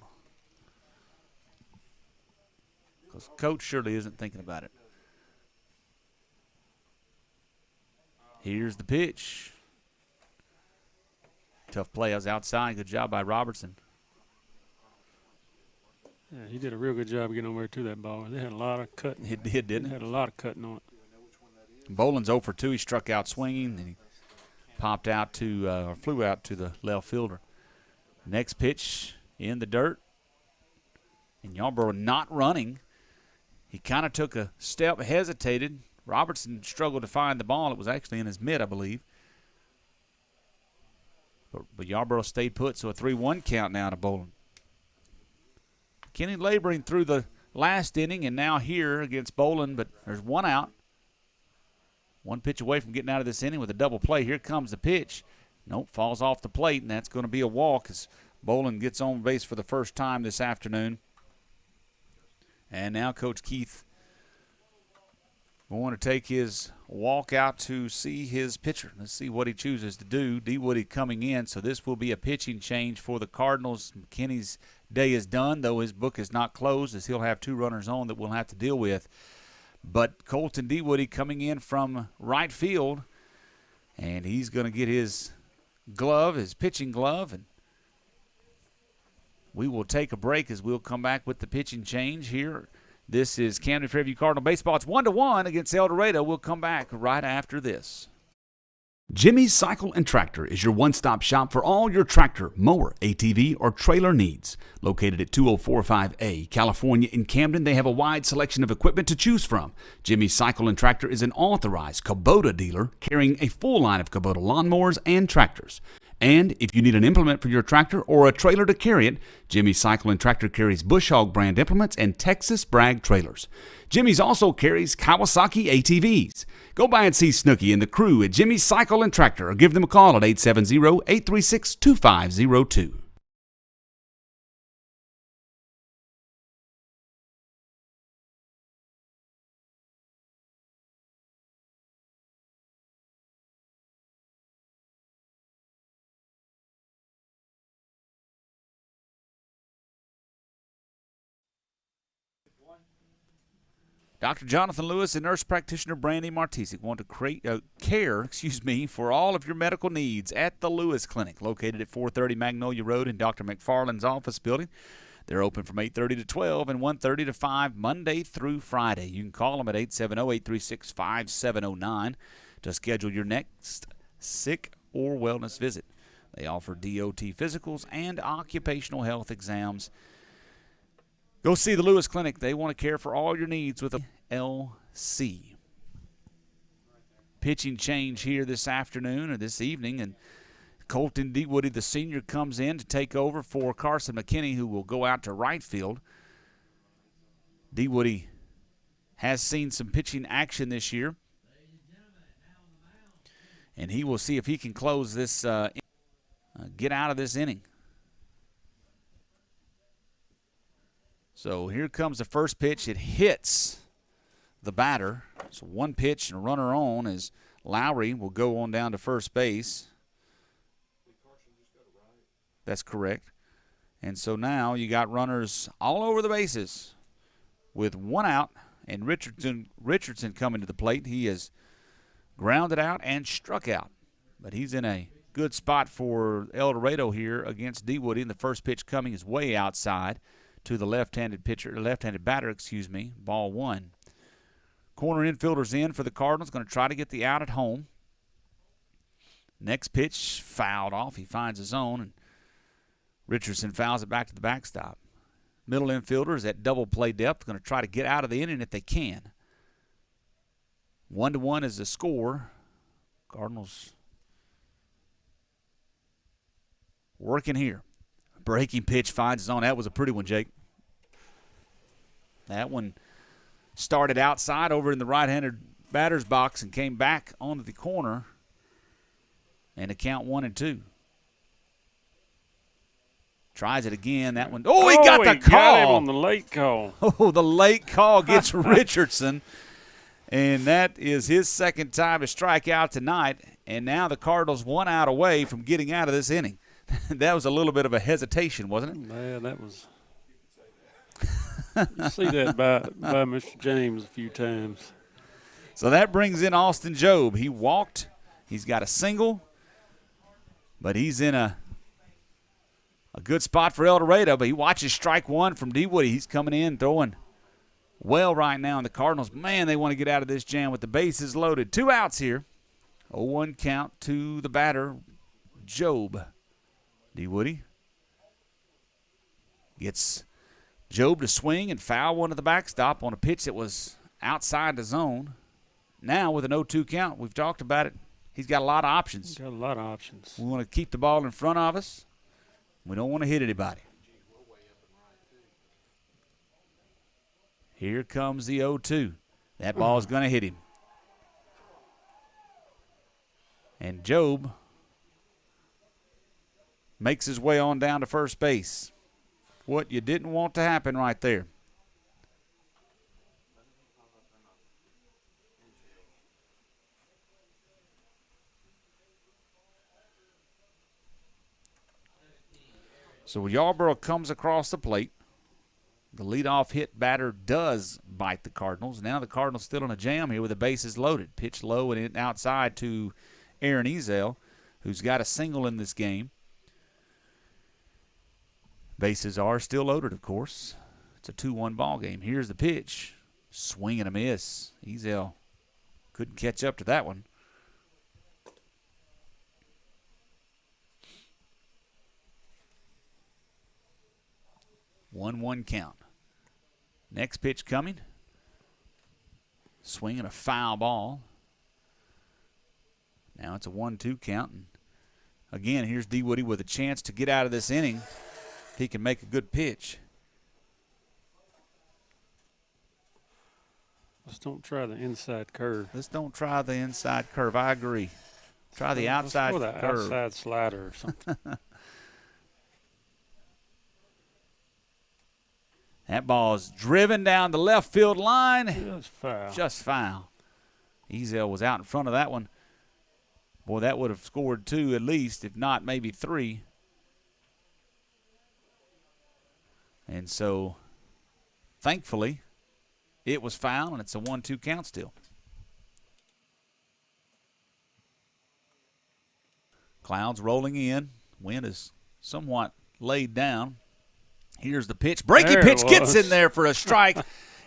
because Coach surely isn't thinking about it. Here's the pitch. Tough play. I was outside. Good job by Robertson. Yeah, he did a real good job getting over to that ball. They had a lot of cutting. It did, didn't They it? had a lot of cutting on it. Boland's 0 for 2. He struck out swinging, and he popped out to, or flew out to the left fielder. Next pitch in the dirt. And Yarborough not running. He kind of took a step, hesitated. Robertson struggled to find the ball. It was actually in his mid, I believe. But Yarborough stayed put, so a 3-1 count now to Boland. Kenny laboring through the last inning and now here against Boland, but there's one out. One pitch away from getting out of this inning with a double play. Here comes the pitch. Nope, falls off the plate, and that's going to be a walk as Boland gets on base for the first time this afternoon. And now Coach Keith going to take his walk out to see his pitcher. Let's see what he chooses to do. D. Woody coming in, so this will be a pitching change for the Cardinals. McKinney's day is done, though his book is not closed, as he'll have 2 runners on that we'll have to deal with. But Colton D. Woody coming in from right field, and he's going to get his glove, his pitching glove, and we will take a break as we'll come back with the pitching change here. This is Camden Fairview Cardinal Baseball. It's 1-1 against El Dorado. We'll come back right after this. Jimmy's Cycle and Tractor is your one-stop shop for all your tractor, mower, ATV, or trailer needs. Located at 2045A, California in Camden, they have a wide selection of equipment to choose from. Jimmy's Cycle and Tractor is an authorized Kubota dealer carrying a full line of Kubota lawnmowers and tractors. And if you need an implement for your tractor or a trailer to carry it, Jimmy's Cycle and Tractor carries Bush Hog brand implements and Texas Brag trailers. Jimmy's also carries Kawasaki ATVs. Go by and see Snooky and the crew at Jimmy's Cycle and Tractor or give them a call at 870-836-2502. Dr. Jonathan Lewis and nurse practitioner Brandy Martisic want to care for all of your medical needs at the Lewis Clinic, located at 430 Magnolia Road in Dr. McFarland's office building. They're open from 8:30 to 12 and 1:30 to 5 Monday through Friday. You can call them at 870-836-5709 to schedule your next sick or wellness visit. They offer DOT physicals and occupational health exams. Go see the Lewis Clinic. They want to care for all your needs with a LC. Pitching change here this afternoon or this evening, and Colton D. Woody, the senior, comes in to take over for Carson McKinney, who will go out to right field. D. Woody has seen some pitching action this year, and he will see if he can close this, get out of this inning. So here comes the first pitch. It hits the batter. So one pitch and a runner on as Lowry will go on down to first base. That's correct. And so now you got runners all over the bases with one out, and Richardson coming to the plate. He is grounded out and struck out. But he's in a good spot for El Dorado here against D. Woody. And the first pitch coming is way outside to the left-handed batter, ball one. Corner infielder's in for the Cardinals, going to try to get the out at home. Next pitch fouled off. He finds his own, and Richardson fouls it back to the backstop. Middle infielder is at double play depth, going to try to get out of the inning if they can. 1-1 is the score. Cardinals working here. Breaking pitch finds his own. That was a pretty one, Jake. That one started outside over in the right-handed batter's box and came back onto the corner. And a count 1-2. Tries it again. That one. Oh, he got the call. Got him on the late call. Oh, the late call gets Richardson. And that is his second time to strike out tonight. And now the Cardinals 1 out away from getting out of this inning. That was a little bit of a hesitation, wasn't it? Yeah, that was. You see that by Mr. James a few times. So that brings in Austin Jobe. He walked. He's got a single. But he's in a good spot for El Dorado. But he watches strike one from D. Woody. He's coming in, throwing well right now. And the Cardinals, man, they want to get out of this jam with the bases loaded. 2 outs here. 0-1 count to the batter, Jobe. D. Woody gets Jobe to swing and foul one to the backstop on a pitch that was outside the zone. Now with an 0-2 count, we've talked about it. He's got a lot of options. Got a lot of options. We want to keep the ball in front of us. We don't want to hit anybody. Here comes the 0-2. That ball is going to hit him. And Jobe makes his way on down to first base. What you didn't want to happen right there. So Yarborough comes across the plate. The leadoff hit batter does bite the Cardinals. Now the Cardinals still in a jam here with the bases loaded. Pitch low and outside to Aaron Ezel, who's got a single in this game. Bases are still loaded, of course. It's a 2-1 ball game. Here's the pitch. Swing and a miss. Ezel couldn't catch up to that one. One count. Next pitch coming. Swinging a foul ball. Now it's a 1-2 count. And again, here's D. Woody with a chance to get out of this inning. He can make a good pitch. Let's don't try the inside curve. Let's don't try the inside curve. I agree. Try the outside curve. Let's go the outside slider or something. That ball is driven down the left field line. Just foul. Just foul. Ezel was out in front of that one. Boy, that would have scored 2 at least, if not maybe 3. And so, thankfully, it was foul, and it's a 1-2 count still. Clouds rolling in. Wind is somewhat laid down. Here's the pitch. Breaking pitch gets in there for a strike,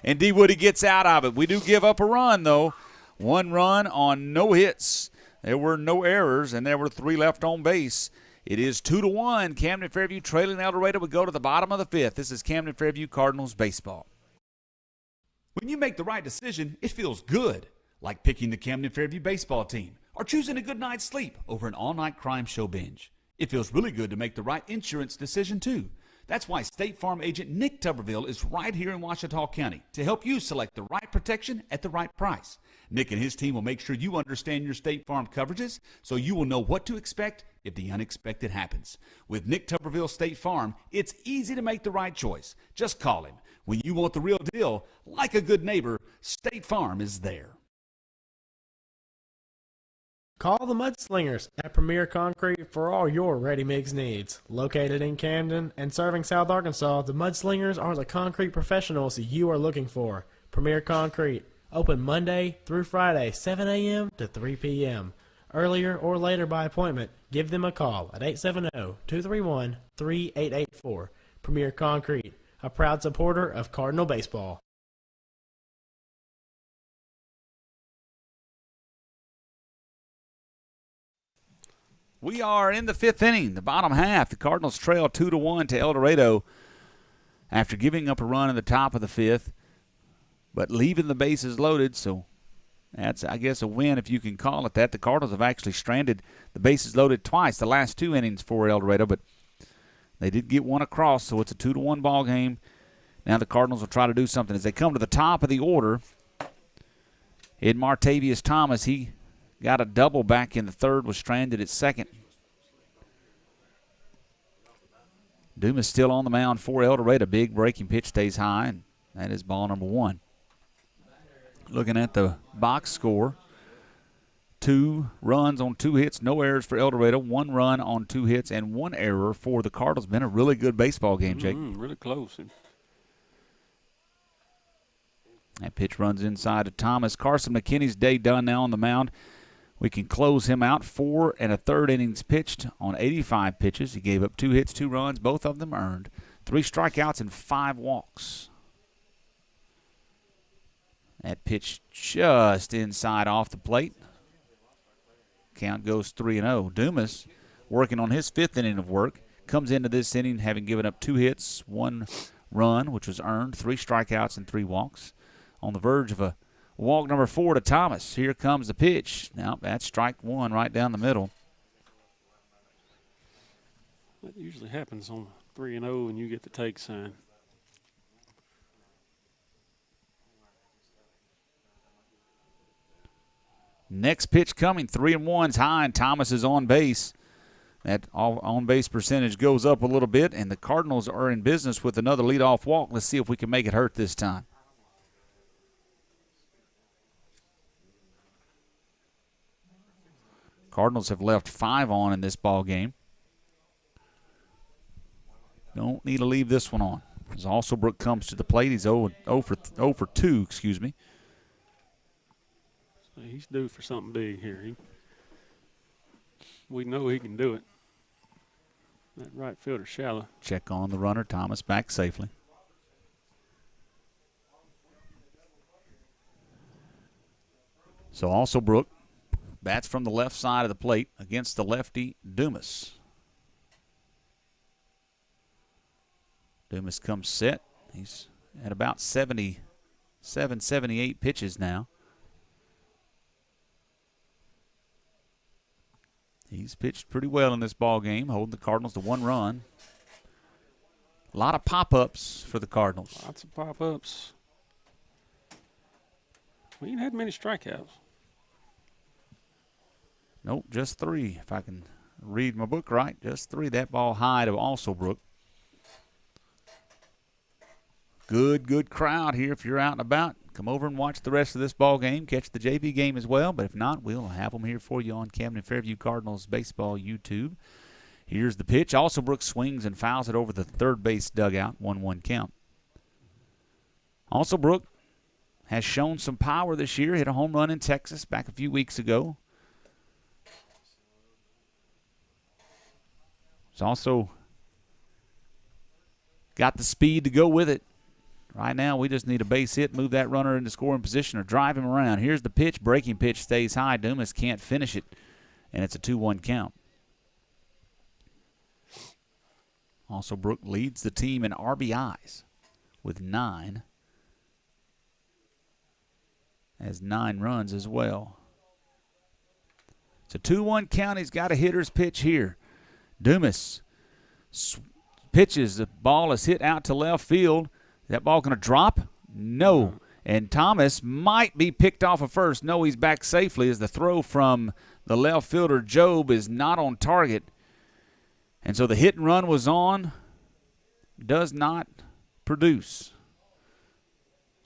and D. Woody gets out of it. We do give up a run, though. 1 run on no hits. There were no errors, and there were 3 left on base. It is 2-1. Camden Fairview trailing El Dorado would go to the bottom of the 5th. This is Camden Fairview Cardinals baseball. When you make the right decision, it feels good. Like picking the Camden Fairview baseball team or choosing a good night's sleep over an all-night crime show binge. It feels really good to make the right insurance decision, too. That's why State Farm agent Nick Tuberville is right here in Ouachita County to help you select the right protection at the right price. Nick and his team will make sure you understand your State Farm coverages so you will know what to expect if the unexpected happens. With Nick Tuberville State Farm, it's easy to make the right choice. Just call him. When you want the real deal, like a good neighbor, State Farm is there. Call the Mudslingers at Premier Concrete for all your ready-mix needs. Located in Camden and serving South Arkansas, the Mudslingers are the concrete professionals you are looking for. Premier Concrete, open Monday through Friday, 7 a.m. to 3 p.m. Earlier or later by appointment, give them a call at 870-231-3884. Premier Concrete, a proud supporter of Cardinal baseball. We are in the fifth inning, the bottom half. The Cardinals trail 2-1 to El Dorado after giving up a run in the top of the fifth, but leaving the bases loaded. So that's, I guess, a win if you can call it that. The Cardinals have actually stranded the bases loaded twice the last 2 innings for El Dorado, but they did get one across, so it's a 2-1 ball game. Now the Cardinals will try to do something. As they come to the top of the order, in Martavius Thomas, he got a double back in the third, was stranded at second. Dumas still on the mound for El Dorado. Big breaking pitch stays high, and that is ball number 1. Looking at the box score, 2 runs on 2 hits, no errors for El Dorado, 1 run on 2 hits, and 1 error for the Cardinals. Been a really good baseball game, Jake. Really close. That pitch runs inside to Thomas. Carson McKinney's day done now on the mound. We can close him out. 4 1/3 innings pitched on 85 pitches. He gave up 2 hits, 2 runs, both of them earned. 3 strikeouts and 5 walks. That pitch just inside off the plate. Count goes 3-0. Dumas working on his 5th inning of work. Comes into this inning having given up 2 hits, 1 run, which was earned, 3 strikeouts and 3 walks. On the verge of a walk number 4 to Thomas. Here comes the pitch. Now that's strike 1 right down the middle. That usually happens on 3-0 and you get the take sign. Next pitch coming. 3-1's high, and Thomas is on base. That on-base percentage goes up a little bit, and the Cardinals are in business with another leadoff walk. Let's see if we can make it hurt this time. Cardinals have left 5 on in this ball game. Don't need to leave this one on. As Alsobrook comes to the plate, he's 0 for 2, excuse me. So he's due for something big here. We know he can do it. That right fielder shallow. Check on the runner. Thomas back safely. So Alsobrook bats from the left side of the plate against the lefty Dumas. Dumas comes set. He's at about 77, 78 pitches now. He's pitched pretty well in this ball game, holding the Cardinals to 1 run. A lot of pop-ups for the Cardinals. Lots of pop-ups. We ain't had many strikeouts. Nope, just 3. If I can read my book right, just 3. That ball high to Alsobrook. Good crowd here if you're out and about. Come over and watch the rest of this ball game. Catch the JV game as well. But if not, we'll have them here for you on Camden Fairview Cardinals Baseball YouTube. Here's the pitch. Alsobrook swings and fouls it over the third base dugout. 1-1 count. Alsobrook has shown some power this year. Hit a home run in Texas back a few weeks ago. He's also got the speed to go with it. Right now, we just need a base hit, move that runner into scoring position, or drive him around. Here's the pitch. Breaking pitch stays high. Dumas can't finish it, and it's a 2-1 count. Alsobrook leads the team in RBIs with 9. Has 9 runs as well. It's a 2-1 count. He's got a hitter's pitch here. Dumas pitches. The ball is hit out to left field. Is that ball going to drop? No. And Thomas might be picked off of first. No, he's back safely as the throw from the left fielder, Job, is not on target. And so the hit and run was on. Does not produce.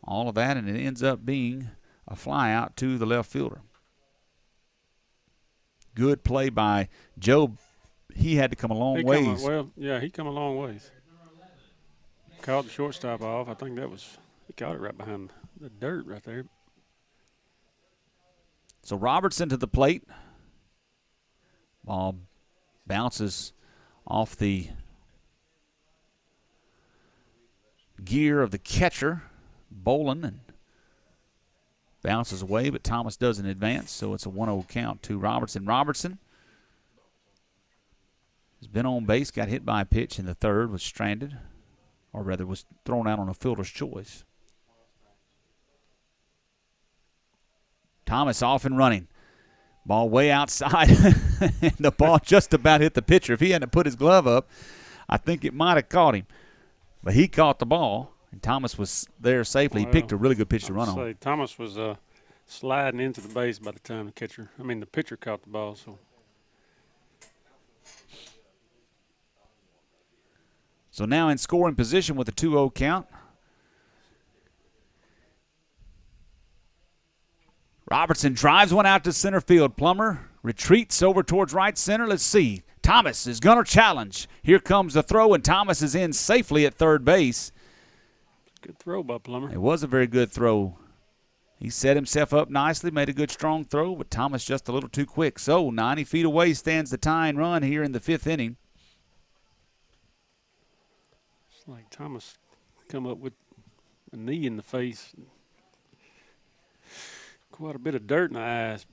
All of that, and it ends up being a fly out to the left fielder. good play by Joe. He had to come a long ways. He come a long ways. Caught the shortstop off. I think he caught it right behind the dirt right there. So Robertson to the plate. Ball bounces off the gear of the catcher, Bolin, and bounces away, but Thomas doesn't advance, so it's a 1-0 count to Robertson. Robertson has been on base, got hit by a pitch in the third, was stranded, or rather was thrown out on a fielder's choice. Thomas off and running. Ball way outside, and the ball just about hit the pitcher. If he hadn't put his glove up, I think it might have caught him. But he caught the ball, and Thomas was there safely. He picked a really good pitch to run on. Thomas was sliding into the base by the time the pitcher caught the ball. So now in scoring position with a 2-0 count. Robertson drives one out to center field. Plummer retreats over towards right center. Let's see. Thomas is going to challenge. Here comes the throw, and Thomas is in safely at third base. Good throw by Plummer. It was a very good throw. He set himself up nicely, made a good strong throw, but Thomas just a little too quick. So 90 feet away stands the tying run here in the 5th inning. It's like Thomas come up with a knee in the face. Quite a bit of dirt in the eyes.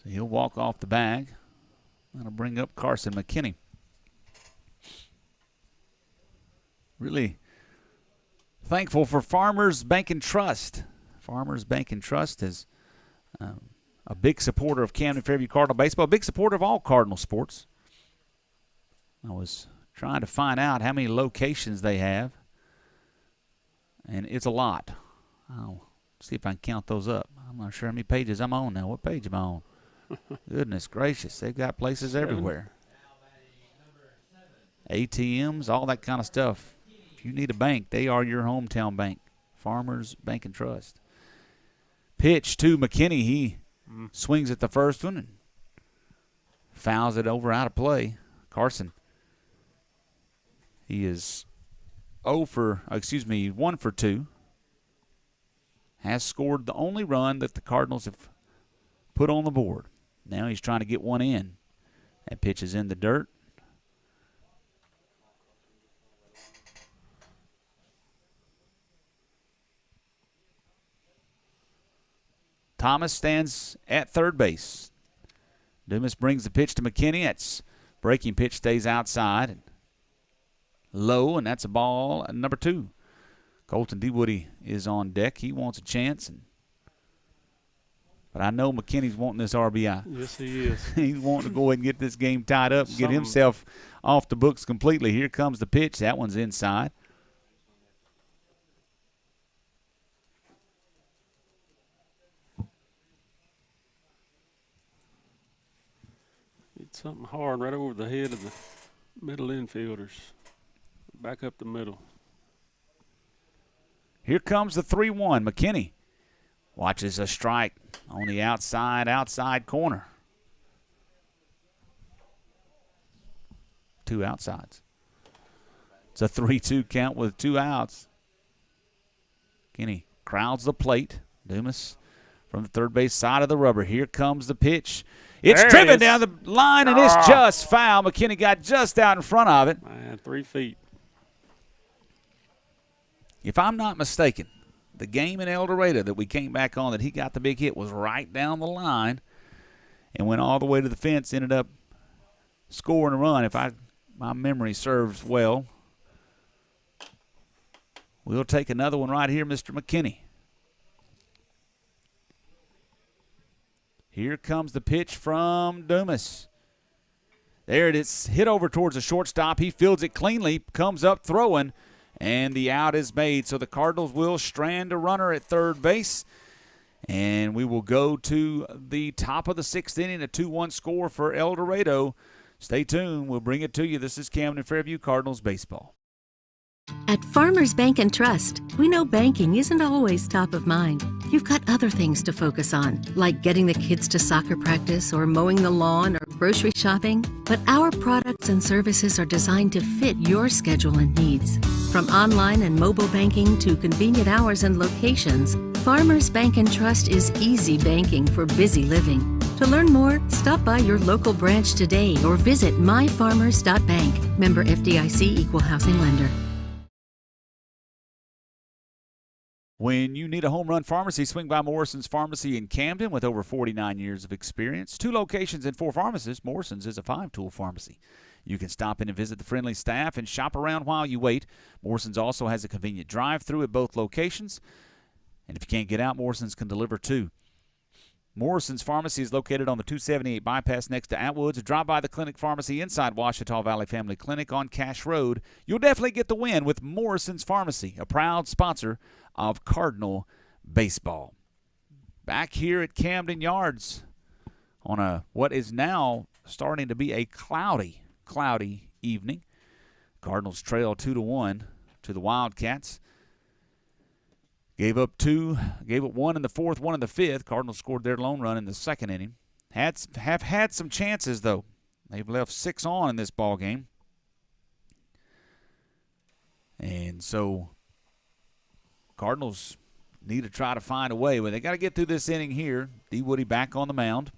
So he'll walk off the bag. That'll bring up Carson McKinney. Really thankful for Farmers Bank and Trust. Farmers Bank and Trust is a big supporter of Camden Fairview Cardinal baseball, a big supporter of all Cardinal sports. I was trying to find out how many locations they have, and it's a lot. I'll see if I can count those up. I'm not sure how many pages I'm on now. What page am I on? Goodness gracious, they've got places everywhere. ATMs, all that kind of stuff. If you need a bank, they are your hometown bank. Farmers Bank and Trust. Pitch to McKinney. He swings at the first one and fouls it over out of play. Carson. He is 1 for 2. Has scored the only run that the Cardinals have put on the board. Now he's trying to get one in. That pitch is in the dirt. Thomas stands at third base. Dumas brings the pitch to McKinney. That's breaking pitch, stays outside. Low, and that's a ball number 2. Colton DeWoody is on deck. He wants a chance. But I know McKinney's wanting this RBI. Yes, he is. He's wanting to go ahead and get this game tied up and get himself off the books completely. Here comes the pitch. That one's inside. It's something hard right over the head of the middle infielders. Back up the middle. Here comes the 3-1. McKinney watches a strike on the outside corner. 2 outsides. It's a 3-2 count with 2 outs. McKinney crowds the plate. Dumas from the third base side of the rubber. Here comes the pitch. It's driven down the line, and it's just foul. McKinney got just out in front of it. Man, 3 feet. If I'm not mistaken, the game in El Dorado that we came back on that he got the big hit was right down the line and went all the way to the fence, ended up scoring a run. If my memory serves well, we'll take another one right here, Mr. McKinney. Here comes the pitch from Dumas. There it is, hit over towards the shortstop. He fields it cleanly, comes up throwing, and the out is made. So the Cardinals will strand a runner at third base. And we will go to the top of the 6th inning, a 2-1 score for El Dorado. Stay tuned. We'll bring it to you. This is Camden Fairview Cardinals baseball. At Farmers Bank and Trust, we know banking isn't always top of mind. You've got other things to focus on, like getting the kids to soccer practice or mowing the lawn or grocery shopping. But our products and services are designed to fit your schedule and needs. From online and mobile banking to convenient hours and locations, Farmers Bank and Trust is easy banking for busy living. To learn more, stop by your local branch today or visit myfarmers.bank. Member FDIC Equal Housing Lender. When you need a home run pharmacy, swing by Morrison's Pharmacy in Camden with over 49 years of experience. 2 locations and 4 pharmacists, Morrison's is a 5-tool pharmacy. You can stop in and visit the friendly staff and shop around while you wait. Morrison's also has a convenient drive-through at both locations. And if you can't get out, Morrison's can deliver too. Morrison's Pharmacy is located on the 278 bypass next to Atwoods. Drive by the clinic pharmacy inside Ouachita Valley Family Clinic on Cash Road. You'll definitely get the win with Morrison's Pharmacy, a proud sponsor of Cardinal baseball. Back here at Camden Yards on what is now starting to be a cloudy evening. Cardinals trail 2-1 to the Wildcats. Gave up 1 in the 4th, 1 in the 5th. Cardinals scored their lone run in the 2nd inning. Have had some chances, though. They've left 6 on in this ball game. And so Cardinals need to try to find a way. But they got to get through this inning here. D. Woody back on the mound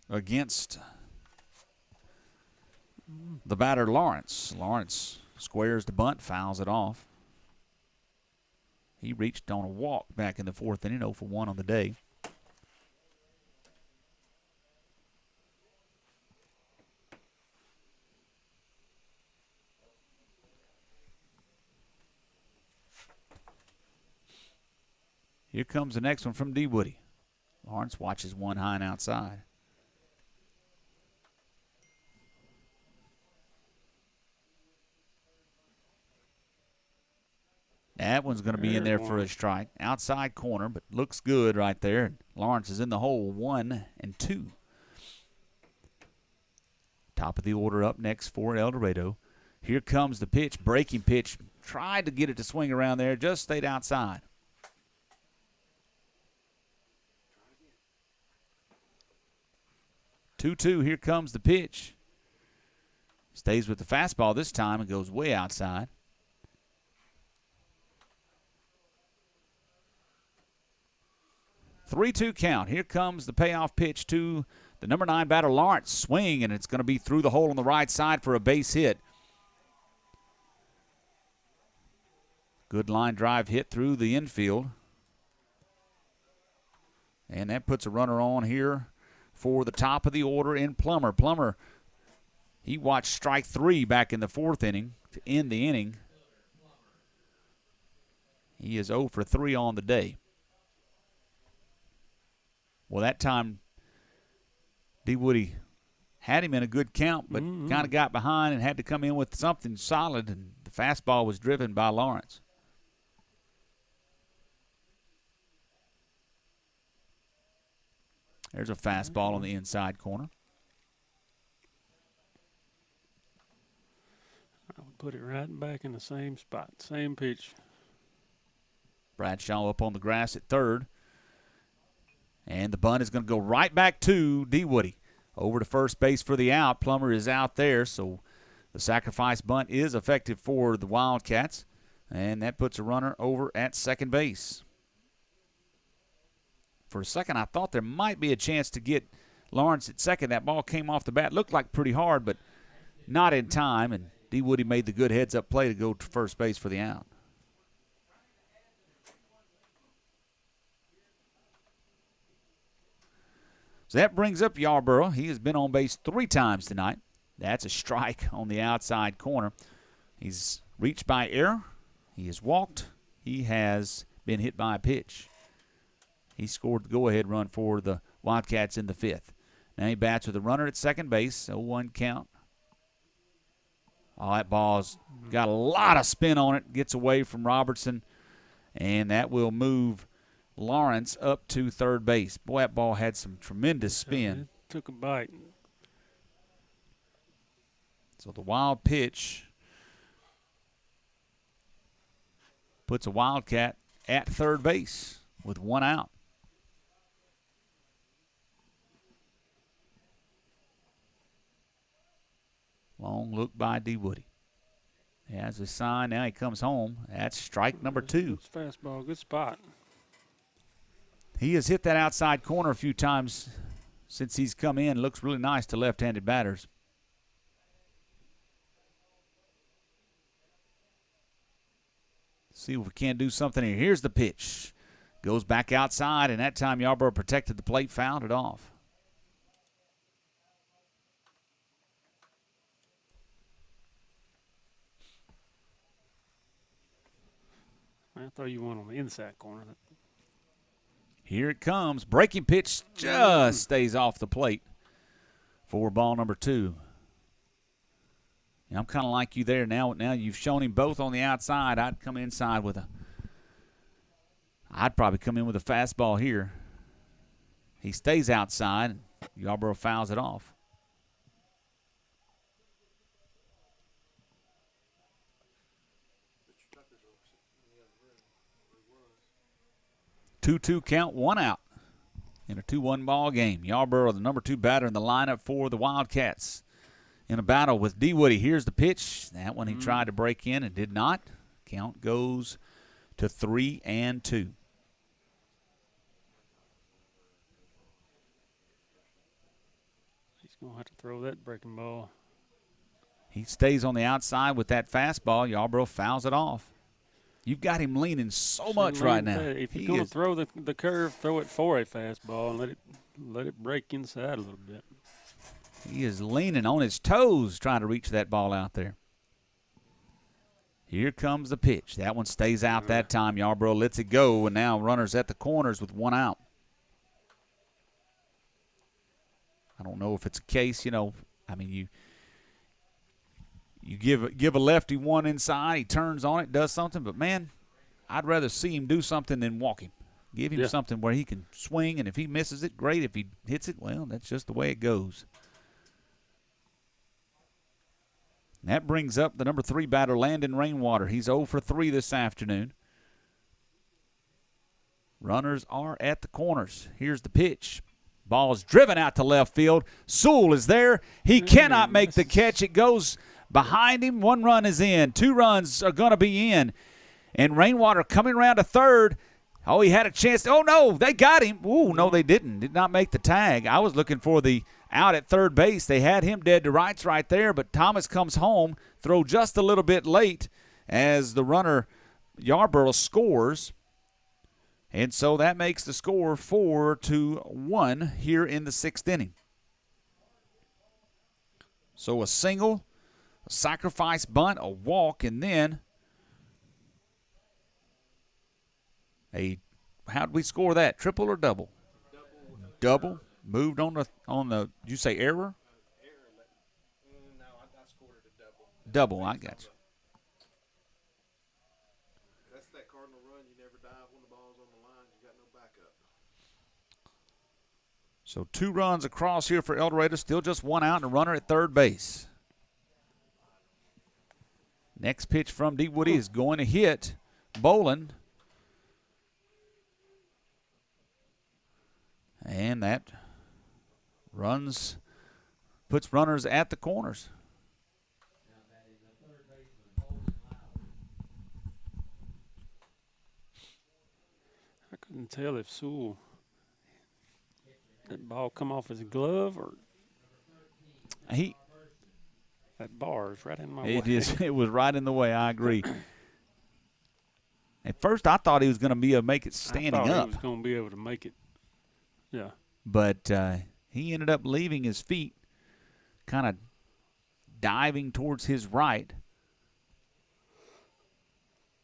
against the batter, Lawrence. Lawrence squares the bunt, fouls it off. He reached on a walk back in the 4th inning, 0 for 1 on the day. Here comes the next one from D. Woody. Lawrence watches one high and outside. That one's going to be in there for a strike. Outside corner, but looks good right there. Lawrence is in the hole, 1-2. Top of the order up next for El Dorado. Here comes the pitch, breaking pitch. Tried to get it to swing around there, just stayed outside. Two-two, here comes the pitch. Stays with the fastball this time and goes way outside. 3-2 count. Here comes the payoff pitch to the number 9 batter, Lawrence. Swing, and it's going to be through the hole on the right side for a base hit. Good line drive hit through the infield. And that puts a runner on here for the top of the order in Plummer. Plummer, he watched strike 3 back in the 4th inning to end the inning. He is 0 for 3 on the day. Well, that time, D. Woody had him in a good count, but kind of got behind and had to come in with something solid, and the fastball was driven by Lawrence. There's a fastball on the inside corner. I would put it right back in the same spot, same pitch. Bradshaw up on the grass at 3rd. And the bunt is going to go right back to D. Woody. Over to first base for the out. Plummer is out there, so the sacrifice bunt is effective for the Wildcats. And that puts a runner over at second base. For a second, I thought there might be a chance to get Lawrence at second. That ball came off the bat. Looked like pretty hard, but not in time. And D. Woody made the good heads-up play to go to first base for the out. So that brings up Yarborough. He has been on base 3 times tonight. That's a strike on the outside corner. He's reached by error. He has walked. He has been hit by a pitch. He scored the go-ahead run for the Wildcats in the 5th. Now he bats with a runner at second base, 0-1 count. Oh, that ball's got a lot of spin on it. Gets away from Robertson, and that will move Lawrence up to third base. Boy, that ball had some tremendous spin. It took a bite. So the wild pitch puts a Wildcat at third base with one out. Long look by D. Woody. He has a sign. Now he comes home. That's strike number 2. It's fastball, good spot. He has hit that outside corner a few times since he's come in. Looks really nice to left-handed batters. See if we can't do something here. Here's the pitch. Goes back outside, and that time Yarborough protected the plate, fouled it off. I thought you went on the inside corner. Here it comes. Breaking pitch just stays off the plate for ball number 2. I'm kind of like you there now. Now you've shown him both on the outside. I'd come inside with I'd probably come in with a fastball here. He stays outside. Yarborough fouls it off. Two count, 1 out in a 2-1 ball game. Yarborough, the number 2 batter in the lineup for the Wildcats, in a battle with D. Woody. Here's the pitch. That one he tried to break in and did not. Count goes to 3-2. He's going to have to throw that breaking ball. He stays on the outside with that fastball. Yarborough fouls it off. You've got him leaning so much right now. If you're going to throw the curve, throw it for a fastball and let it break inside a little bit. He is leaning on his toes trying to reach that ball out there. Here comes the pitch. That one stays out that time. Yarborough lets it go, and now runners at the corners with 1 out. I don't know if it's a case, I mean, you give a lefty one inside, he turns on it, does something, but, man, I'd rather see him do something than walk him. Give him something where he can swing, and if he misses it, great. If he hits it, well, that's just the way it goes. And that brings up the number 3 batter, Landon Rainwater. He's 0 for 3 this afternoon. Runners are at the corners. Here's the pitch. Ball is driven out to left field. Sewell is there. He cannot make the catch. It goes behind him. 1 run is in. 2 runs are going to be in. And Rainwater coming around to third. Oh, he had a chance. Oh, no, they got him. Ooh, no, they didn't. Did not make the tag. I was looking for the out at third base. They had him dead to rights right there, but Thomas comes home, throw just a little bit late as the runner Yarborough scores. And so that makes the score 4-1 here in the 6th inning. So a single, a sacrifice bunt, a walk, and then how'd we score that? Triple or double? Double. Moved on the did you say error? No, I scored it a double. Double, I got you. That's that Cardinal run. You never dive when the ball's on the line. You got no backup. So 2 runs across here for El Dorado. Still just 1 out and a runner at third base. Next pitch from D. Woody is going to hit Boland. And that puts runners at the corners. I couldn't tell if Sewell, that ball come off his glove or that bar is right in my way. It was right in the way. I agree. At first, I thought he was going to be able to make it standing I thought up. he was going to be able to make it. Yeah. But he ended up leaving his feet, kind of diving towards his right.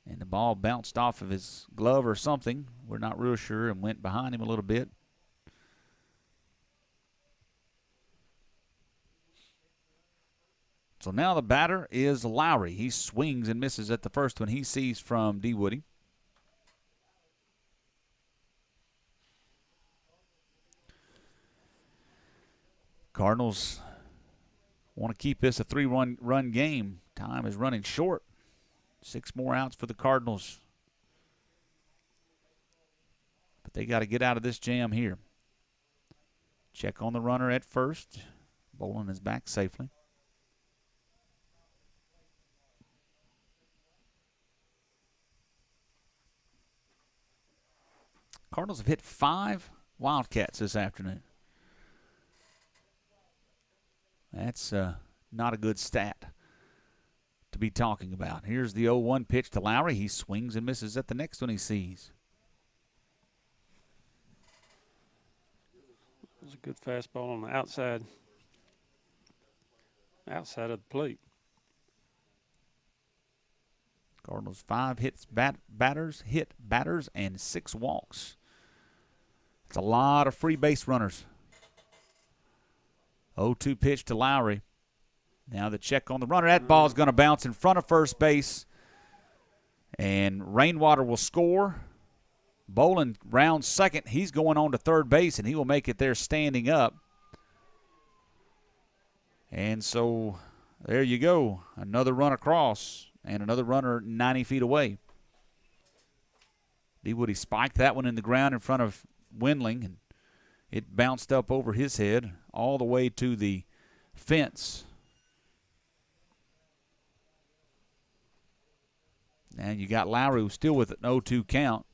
And the ball bounced off of his glove or something. We're not real sure, and went behind him a little bit. So now the batter is Lowry. He swings and misses at the first one he sees from D. Woody. Cardinals want to keep this a 3-run game. Time is running short. 6 more outs for the Cardinals they got to get out of this jam here. Check on the runner at first. Bolin is back safely. Cardinals have hit 5 Wildcats this afternoon. That's not a good stat to be talking about. Here's the 0-1 pitch to Lowry. He swings and misses at the next one he sees. It was a good fastball on the outside of the plate. Cardinals 5 hit batters, and 6 walks. It's a lot of free base runners. 0-2 pitch to Lowry. Now the check on the runner. That ball's going to bounce in front of first base. And Rainwater will score. Bolin rounds second. He's going on to third base, and he will make it there standing up. And so there you go. Another run across and another runner 90 feet away. Woody spiked that one in the ground in front of Windling, and it bounced up over his head all the way to the fence. And you got Lowry, who's still with an 0-2 count.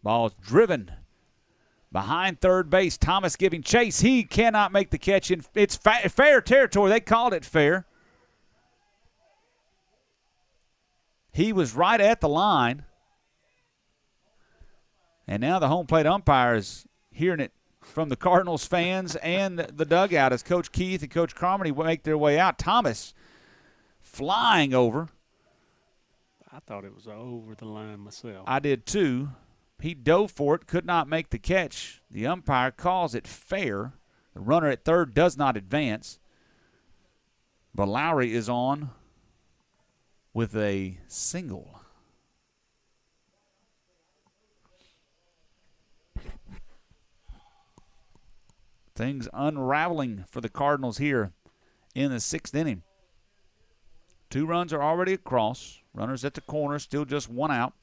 Ball's driven behind third base. Thomas giving chase. He cannot make the catch. It's fair territory. They called it fair. He was right at the line. And now the home plate umpire is hearing it from the Cardinals fans and the dugout as Coach Keith and Coach Carmody make their way out. Thomas flying over. I thought it was over the line myself. I did too. He dove for it, could not make the catch. The umpire calls it fair. The runner at third does not advance. But Lowry is on with a single. Things unraveling for the Cardinals here in the 6th inning. 2 runs are already across. Runners at the corner, still just 1 out.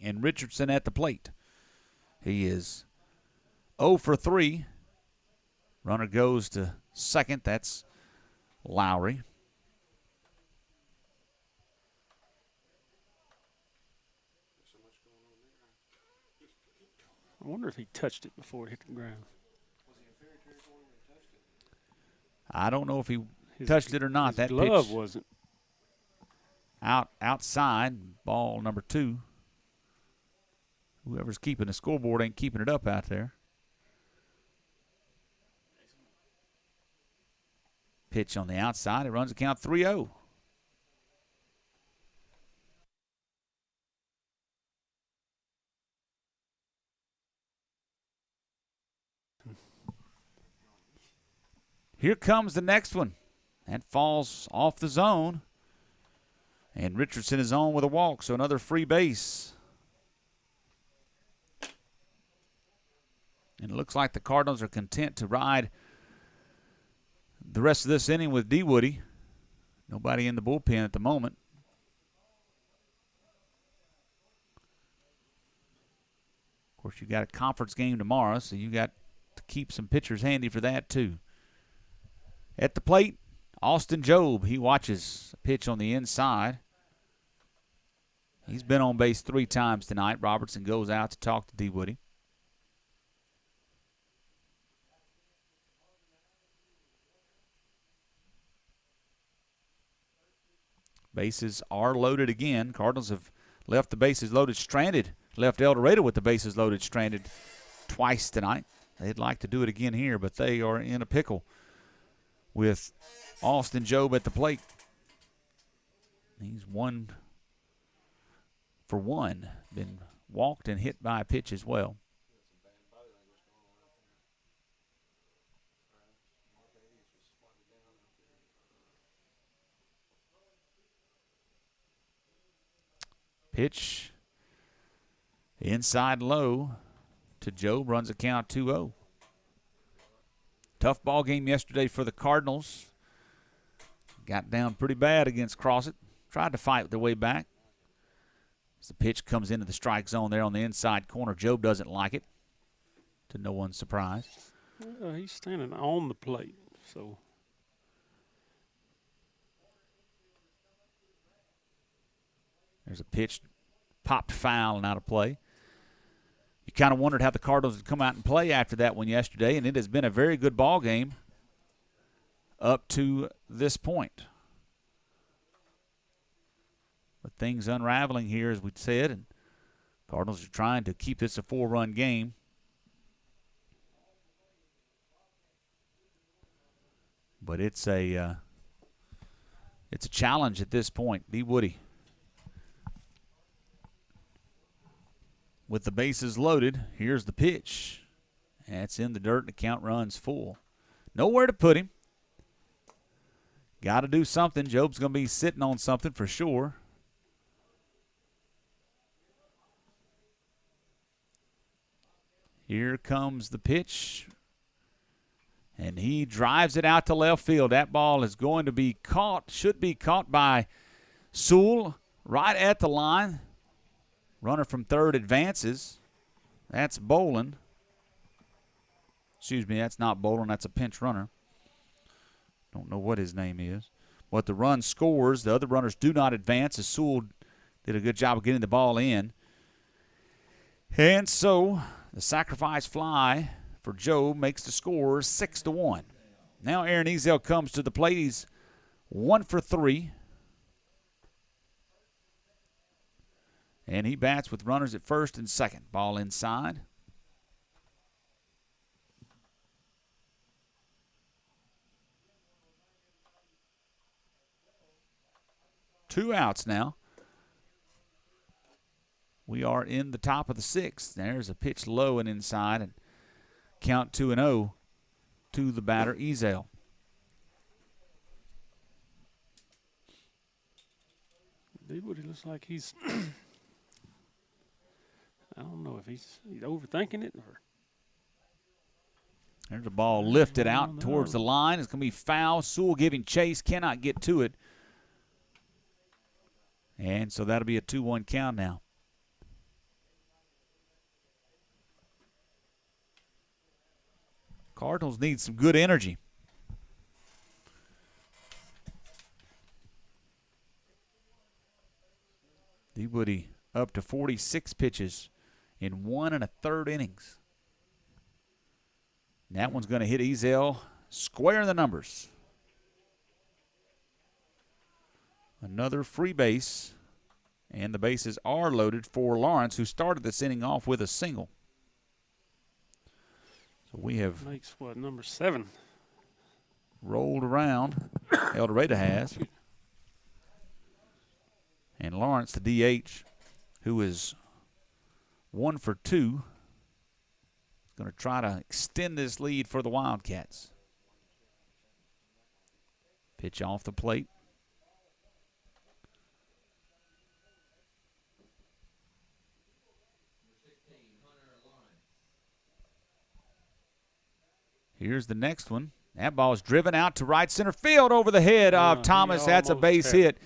And Richardson at the plate. He is 0 for 3. Runner goes to second. That's Lowry. I wonder if he touched it before it hit the ground. I don't know if he touched it or not. That glove pitch wasn't. Outside, ball number 2. Whoever's keeping the scoreboard ain't keeping it up out there. Pitch on the outside. It runs a count 3-0. Here comes the next one. That falls off the zone. And Richardson is on with a walk, so another free base. And it looks like the Cardinals are content to ride the rest of this inning with D. Woody. Nobody in the bullpen at the moment. Of course, you got a conference game tomorrow, so you got to keep some pitchers handy for that too. At the plate, Austin Jobe. He watches a pitch on the inside. He's been on base 3 times tonight. Robertson goes out to talk to D. Woody. Bases are loaded again. Cardinals have left the bases loaded stranded. Left El Dorado with the bases loaded stranded twice tonight. They'd like to do it again here, but they are in a pickle with Austin Jobe at the plate. He's 1 for 1. Been walked and hit by a pitch as well. Pitch inside low to Jobe. Runs a count 2-0. Tough ball game yesterday for the Cardinals. Got down pretty bad against Crossett. Tried to fight their way back. As the pitch comes into the strike zone there on the inside corner, Job doesn't like it, to no one's surprise. He's standing on the plate, so. There's a pitch popped foul and out of play. You kind of wondered how the Cardinals would come out and play after that one yesterday, and it has been a very good ball game up to this point. But things unraveling here, as we said, and Cardinals are trying to keep this a 4-run game. But it's a challenge at this point. D. Woody, with the bases loaded, here's the pitch. That's in the dirt, and the count runs full. Nowhere to put him. Got to do something. Job's going to be sitting on something for sure. Here comes the pitch. And he drives it out to left field. That ball is going to be caught, should be caught by Sewell right at the line. Runner from third advances. That's Bolin. Excuse me, that's not Bolin. That's a pinch runner. Don't know what his name is. But the run scores. The other runners do not advance, as Sewell did a good job of getting the ball in. And so the sacrifice fly for Job makes the score 6-1. Now Aaron Ezel comes to the plate. He's 1 for 3. And he bats with runners at first and second. Ball inside. Two outs now. We are in the top of the 6th. There's a pitch low and inside, and count 2-0 to the batter, Ezel. It looks like he's I don't know if he's overthinking it or. There's a ball lifted out towards the line. It's going to be foul. Sewell giving chase, cannot get to it. And so that'll be a 2-1 count now. Cardinals need some good energy. D. Woody up to 46 pitches in 1 1/3 innings. And that one's going to hit Ezel square in the numbers. Another free base, and the bases are loaded for Lawrence, who started this inning off with a single. So we have makes what, number 7? Rolled around. El Dorado has. And Lawrence, the DH, who is 1 for 2, is going to try to extend this lead for the Wildcats. Pitch off the plate. Here's the next one. That ball is driven out to right center field over the head of Thomas. That's a base hit.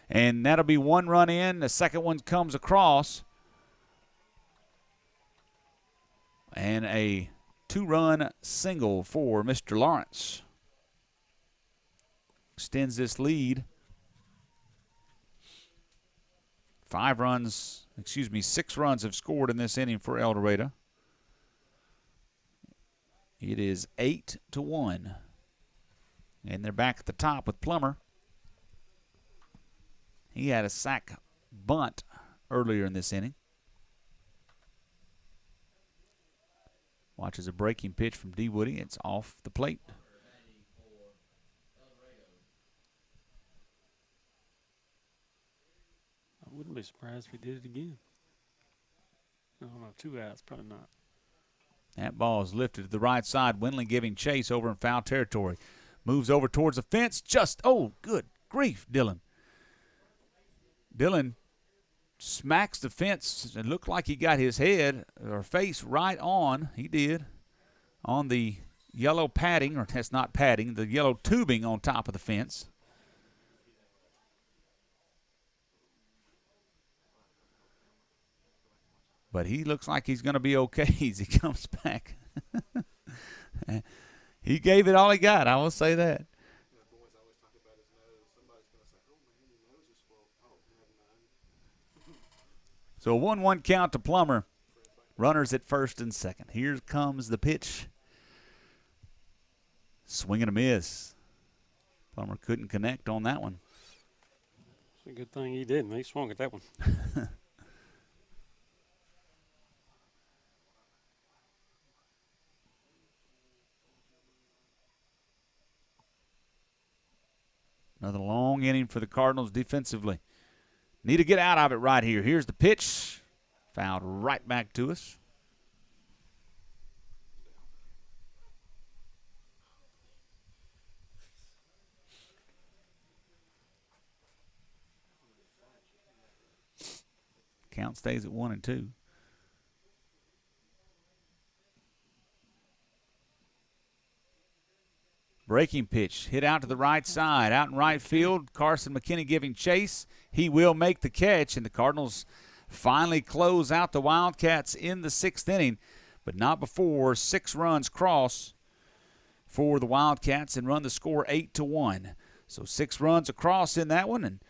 And that'll be 1 run in. The second one comes across. And a 2-run single for Mr. Lawrence. Extends this lead. 6 runs have scored in this inning for El Dorado. It is 8-1. And they're back at the top with Plummer. He had a sac bunt earlier in this inning. Watches a breaking pitch from D. Woody. It's off the plate. I wouldn't be surprised if he did it again. I don't know, 2 outs, probably not. That ball is lifted to the right side. Winley giving chase over in foul territory. Moves over towards the fence. Good grief, Dylan. Dylan smacks the fence. It looked like he got his head or face right on. He did. On the yellow padding, or that's not padding, the yellow tubing on top of the fence. But he looks like he's going to be okay as he comes back. He gave it all he got, I will say that. The boys always talk about his nose. Somebody's going to say, oh, man, your nose is swollen. Oh, never mind. So 1-1 count to Plummer. Runners at first and second. Here comes the pitch. Swing and a miss. Plummer couldn't connect on that one. It's a good thing he didn't. He swung at that one. Another long inning for the Cardinals defensively. Need to get out of it right here. Here's the pitch. Fouled right back to us. Count stays at 1-2. Breaking pitch, hit out to the right side, out in right field. Carson McKinney giving chase. He will make the catch, and the Cardinals finally close out the Wildcats in the sixth inning, but not before 6 runs cross for the Wildcats and run the score 8-1. So 6 runs across in that one, and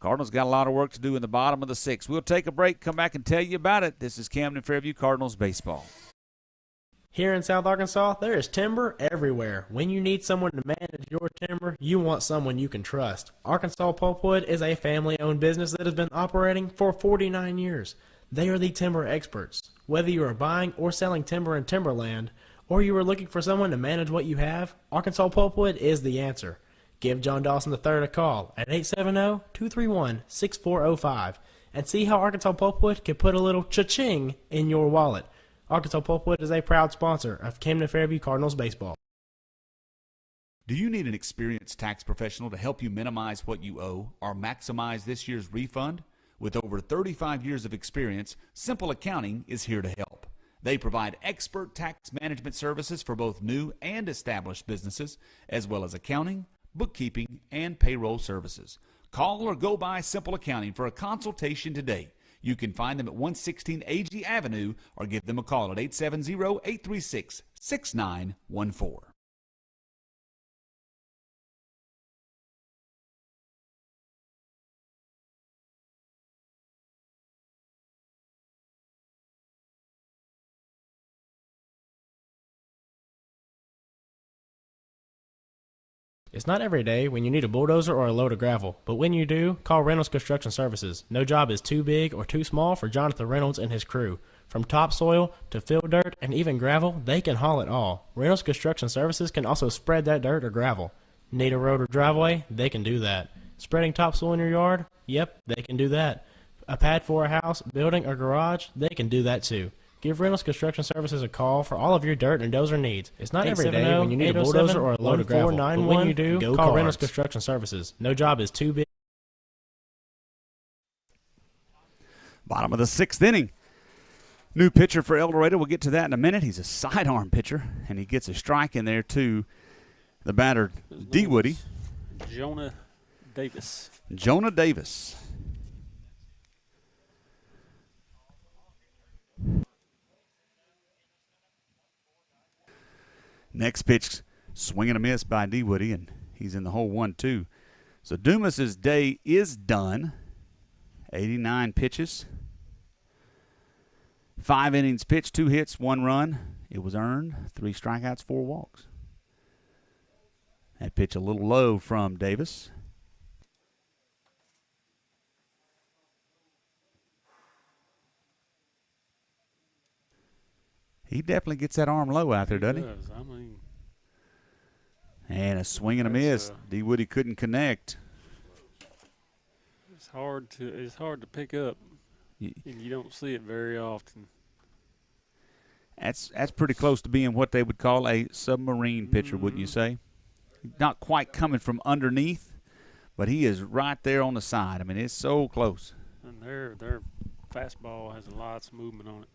Cardinals got a lot of work to do in the bottom of the 6th. We'll take a break, come back and tell you about it. This is Camden Fairview Cardinals baseball. Here in South Arkansas, there is timber everywhere. When you need someone to manage your timber, you want someone you can trust. Arkansas Pulpwood is a family-owned business that has been operating for 49 years. They are the timber experts. Whether you are buying or selling timber in timberland, or you are looking for someone to manage what you have, Arkansas Pulpwood is the answer. Give John Dawson III a call at 870-231-6405 and see how Arkansas Pulpwood can put a little cha-ching in your wallet. Arkansas Pulpwood is a proud sponsor of Camden Fairview Cardinals baseball. Do you need an experienced tax professional to help you minimize what you owe or maximize this year's refund? With over 35 years of experience, Simple Accounting is here to help. They provide expert tax management services for both new and established businesses, as well as accounting, bookkeeping, and payroll services. Call or go by Simple Accounting for a consultation today. You can find them at 116 AG Avenue or give them a call at 870-836-6914. It's not every day when you need a bulldozer or a load of gravel, but when you do, call Reynolds Construction Services. No job is too big or too small for Jonathan Reynolds and his crew. From topsoil to fill dirt and even gravel, they can haul it all. Reynolds Construction Services can also spread that dirt or gravel. Need a road or driveway? They can do that. Spreading topsoil in your yard? Yep, they can do that. A pad for a house, building, or garage? They can do that too. Give Reynolds Construction Services a call for all of your dirt and dozer needs. It's not every day when you need a bulldozer or a load of gravel, but when you do, call Reynolds Construction Services. No job is too big. Bottom of the 6th inning. New pitcher for El Dorado. We'll get to that in a minute. He's a sidearm pitcher, and he gets a strike in there to the batter, D. Woody. Jonah Davis. Jonah Davis. Next pitch, swing and a miss by D. Woody, and he's in the hole 1-2. So Dumas's day is done. 89 pitches. 5 innings pitched, 2 hits, 1 run. It was earned, 3 strikeouts, 4 walks. That pitch a little low from Davis. He definitely gets that arm low out there, doesn't he? Does. I mean, and a swing and a miss. D. Woody couldn't connect. It's hard to pick up, and you don't see it very often. That's pretty close to being what they would call a submarine pitcher, wouldn't you say? Not quite coming from underneath, but he is right there on the side. I mean, it's so close. And their fastball has lots of movement on it.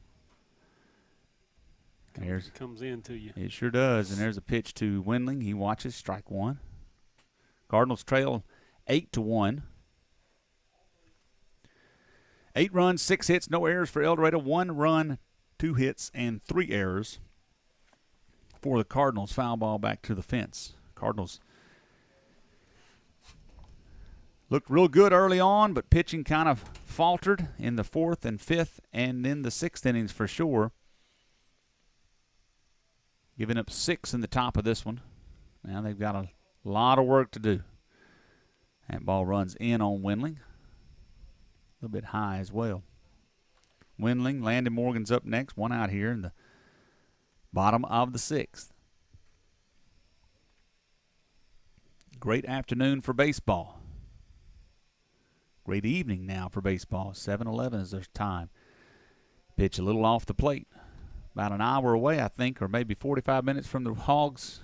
Comes into you. It sure does. And there's a pitch to Windling. He watches, strike 1. Cardinals trail 8-1. 8 runs, 6 hits, no errors for El Dorado. 1 run, 2 hits, and 3 errors for the Cardinals. Foul ball back to the fence. Cardinals looked real good early on, but pitching kind of faltered in the 4th and 5th and in the 6th innings for sure. Giving up 6 in the top of this one. Now they've got a lot of work to do. That ball runs in on Windling. A little bit high as well. Windling, Landon Morgan's up next. 1 out here in the bottom of the 6th. Great afternoon for baseball. Great evening now for baseball. 7:11 is their time. Pitch a little off the plate. About an hour away, I think, or maybe 45 minutes from the Hogs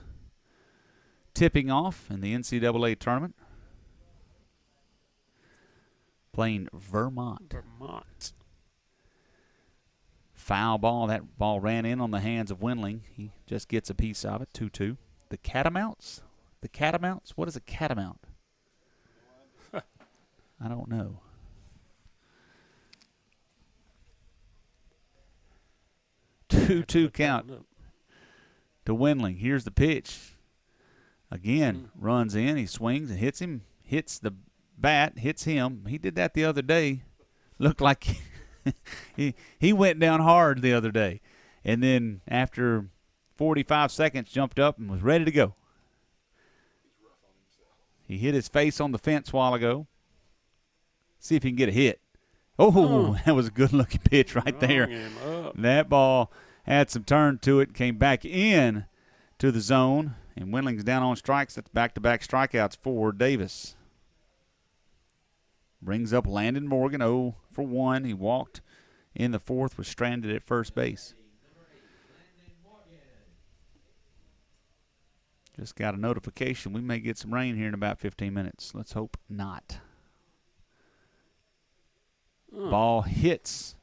tipping off in the NCAA tournament. Playing Vermont. Foul ball. That ball ran in on the hands of Windling. He just gets a piece of it. 2-2. The Catamounts? The Catamounts? What is a catamount? I don't know. 2-2 count to Windling. Here's the pitch. Again, runs in. He swings and hits him. Hits the bat. Hits him. He did that the other day. Looked like he went down hard the other day. And then after 45 seconds, jumped up and was ready to go. He hit his face on the fence a while ago. See if he can get a hit. Oh, that was a good-looking pitch right there. That ball had some turn to it, came back in to the zone, and Windling's down on strikes. That's back-to-back strikeouts for Davis. Brings up Landon Morgan, 0 for 1. He walked in the 4th, was stranded at first base. Just got a notification. We may get some rain here in about 15 minutes. Let's hope not. Ball hits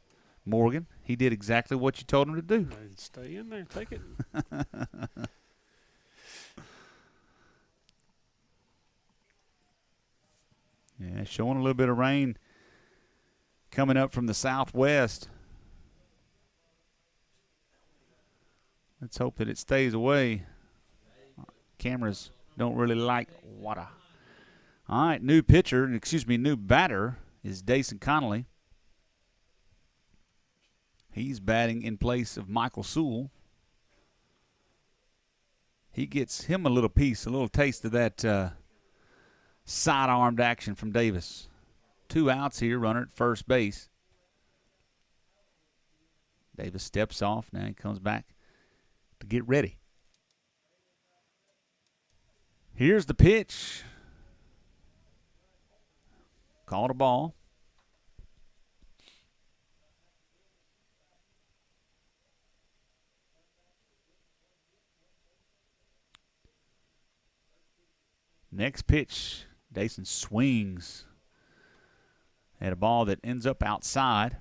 Morgan. He did exactly what you told him to do. Stay in there. Take it. Yeah, showing a little bit of rain coming up from the southwest. Let's hope that it stays away. Cameras don't really like water. All right, new batter is Dason Connolly. He's batting in place of Michael Sewell. He gets him a little taste of that side-armed action from Davis. 2 outs here, runner at first base. Davis steps off. Now he comes back to get ready. Here's the pitch. Called a ball. Next pitch, Dason swings at a ball that ends up outside.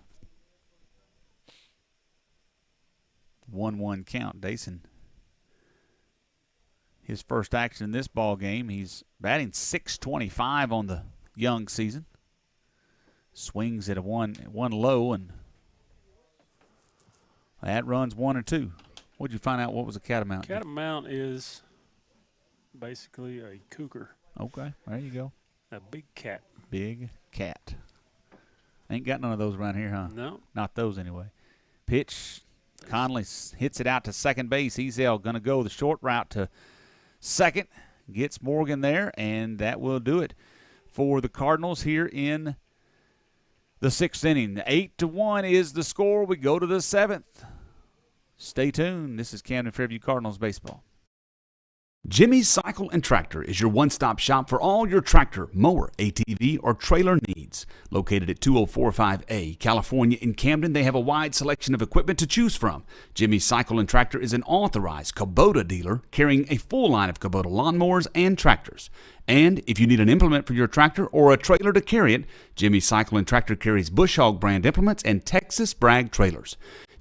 1-1 count. Dason, his first action in this ball game, he's batting .625 on the young season. Swings at a one low, and that runs 1-2. What'd you find out? What was a catamount? Catamount is basically a cougar. Okay, there you go. A big cat. Big cat. Ain't got none of those around here, huh? No. Not those anyway. Pitch. Conley hits it out to second base. Ezel going to go the short route to second. Gets Morgan there, and that will do it for the Cardinals here in the 6th inning. 8-1 is the score. We go to the 7th. Stay tuned. This is Camden Fairview Cardinals baseball. Jimmy's Cycle and Tractor is your one-stop shop for all your tractor, mower, ATV, or trailer needs. Located at 2045A, California in Camden, they have a wide selection of equipment to choose from. Jimmy's Cycle and Tractor is an authorized Kubota dealer carrying a full line of Kubota lawnmowers and tractors. And if you need an implement for your tractor or a trailer to carry it, Jimmy's Cycle and Tractor carries Bush Hog brand implements and Texas Brag trailers.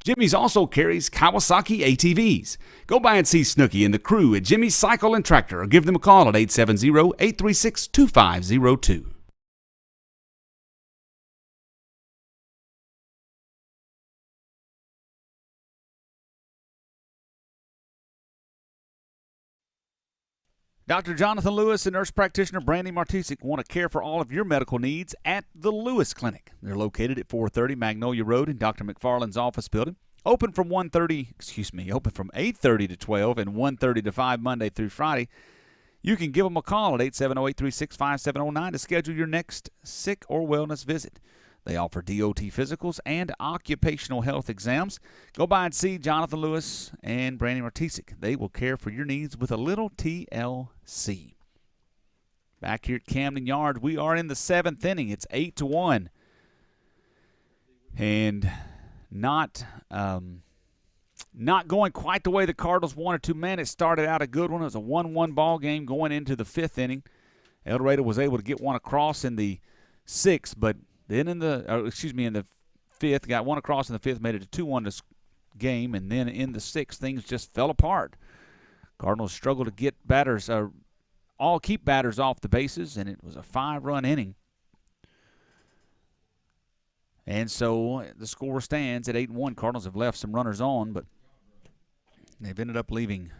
Jimmy's also carries Kawasaki ATVs. Go by and see Snooky and the crew at Jimmy's Cycle and Tractor or give them a call at 870-836-2502. Dr. Jonathan Lewis and nurse practitioner Brandy Martisic want to care for all of your medical needs at the Lewis Clinic. They're located at 430 Magnolia Road in Dr. McFarland's office building. Open from 8:30 to 12 and 1:30 to 5 Monday through Friday. You can give them a call at 870-836-5709 to schedule your next sick or wellness visit. They offer DOT physicals and occupational health exams. Go by and see Jonathan Lewis and Brandy Martisic. They will care for your needs with a little TLC. Back here at Camden Yards, we are in the 7th inning. It's 8-1. And not going quite the way the Cardinals wanted to. Man, it started out a good one. It was a 1-1 ball game going into the 5th inning. El Dorado was able to get one across in the 6th, but then in the 5th, got one across in the 5th, made it a 2-1 this game, and then in the 6th, things just fell apart. Cardinals struggled to get batters, keep batters off the bases, and it was a 5-run inning. And so the score stands at 8-1. Cardinals have left some runners on, but they've ended up leaving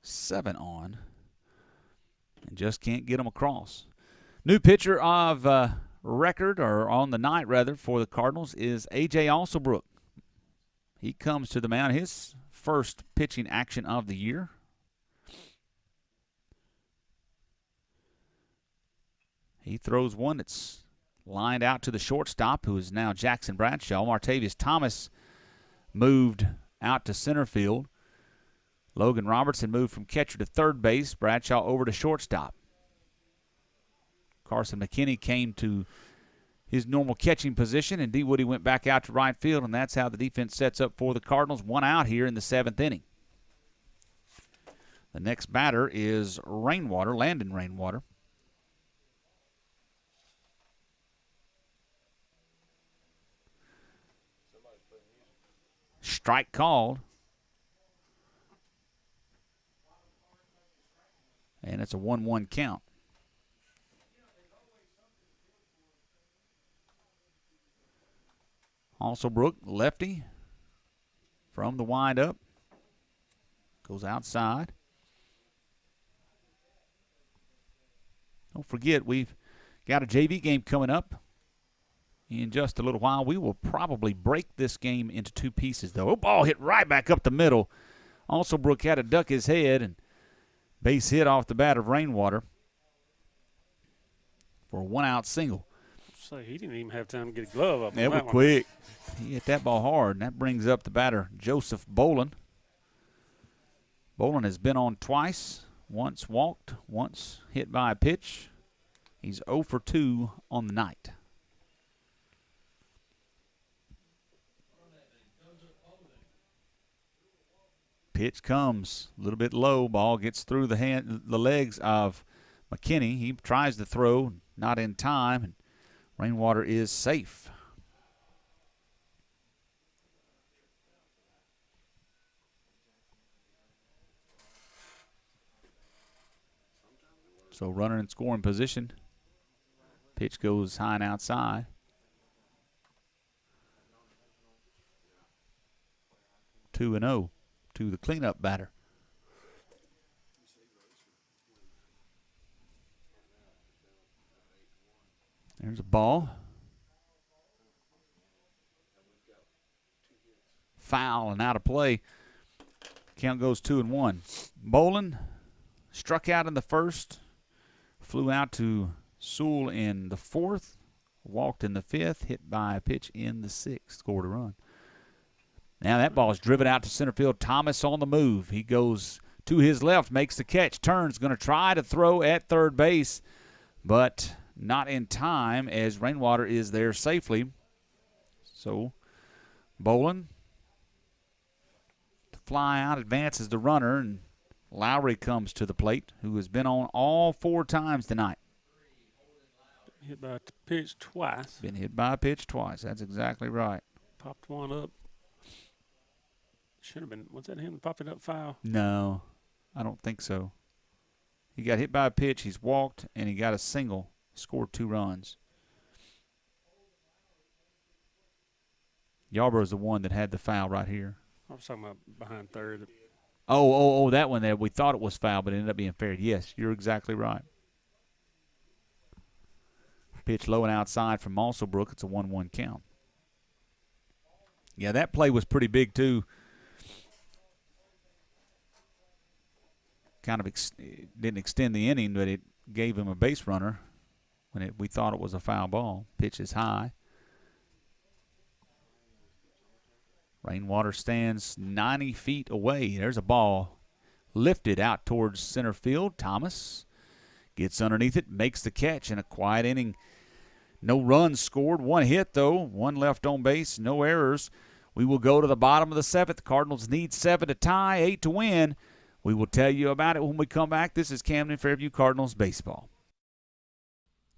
7 on and just can't get them across. New pitcher of record, or on the night rather, for the Cardinals is A.J. Alsobrook. He comes to the mound, his first pitching action of the year. He throws one that's lined out to the shortstop, who is now Jackson Bradshaw. Martavius Thomas moved out to center field. Logan Robertson moved from catcher to third base. Bradshaw over to shortstop. Carson McKinney came to his normal catching position, and D. Woody went back out to right field, and that's how the defense sets up for the Cardinals. 1 out here in the 7th inning. The next batter is Landon Rainwater. Strike called. And it's a 1-1 count. Alsobrook, lefty, from the windup, goes outside. Don't forget, we've got a JV game coming up in just a little while. We will probably break this game into 2 pieces, though. Oh, ball hit right back up the middle. Alsobrook had to duck his head, and base hit off the bat of Rainwater for a 1-out single. So he didn't even have time to get a glove up. That was quick. He hit that ball hard, and that brings up the batter, Joseph Bolin. Bolin has been on twice, once walked, once hit by a pitch. He's 0 for 2 on the night. Pitch comes a little bit low. Ball gets through the legs of McKinney. He tries to throw, not in time, and Rainwater is safe. So runner in scoring position. Pitch goes high and outside. Two and 0 to the cleanup batter. There's a ball. Foul and out of play. Count goes 2-1. Bolin struck out in the first, flew out to Sewell in the 4th, walked in the 5th, hit by a pitch in the 6th, scored a run. Now that ball is driven out to center field. Thomas on the move. He goes to his left, makes the catch, turns, going to try to throw at third base, but not in time as Rainwater is there safely. So Bolin, to fly out, advances the runner, and Lowry comes to the plate, who has been on all 4 times tonight. Hit by a pitch twice. Been hit by a pitch twice. That's exactly right. Popped one up. Should have been. Was that him that popped it up foul? No, I don't think so. He got hit by a pitch. He's walked, and he got a single. Scored 2 runs. Yarbrough's the one that had the foul right here. I was talking about behind third. That one there. We thought it was foul, but it ended up being fair. Yes, you're exactly right. Pitch low and outside from Malsobrook. It's a 1-1 count. Yeah, that play was pretty big, too. Kind of didn't extend the inning, but it gave him a base runner when we thought it was a foul ball. Pitch is high. Rainwater stands 90 feet away. There's a ball lifted out towards center field. Thomas gets underneath it, makes the catch in a quiet inning. No runs scored. One hit, though. One left on base. No errors. We will go to the bottom of the seventh. Cardinals need 7 to tie, 8 to win. We will tell you about it when we come back. This is Camden Fairview Cardinals baseball.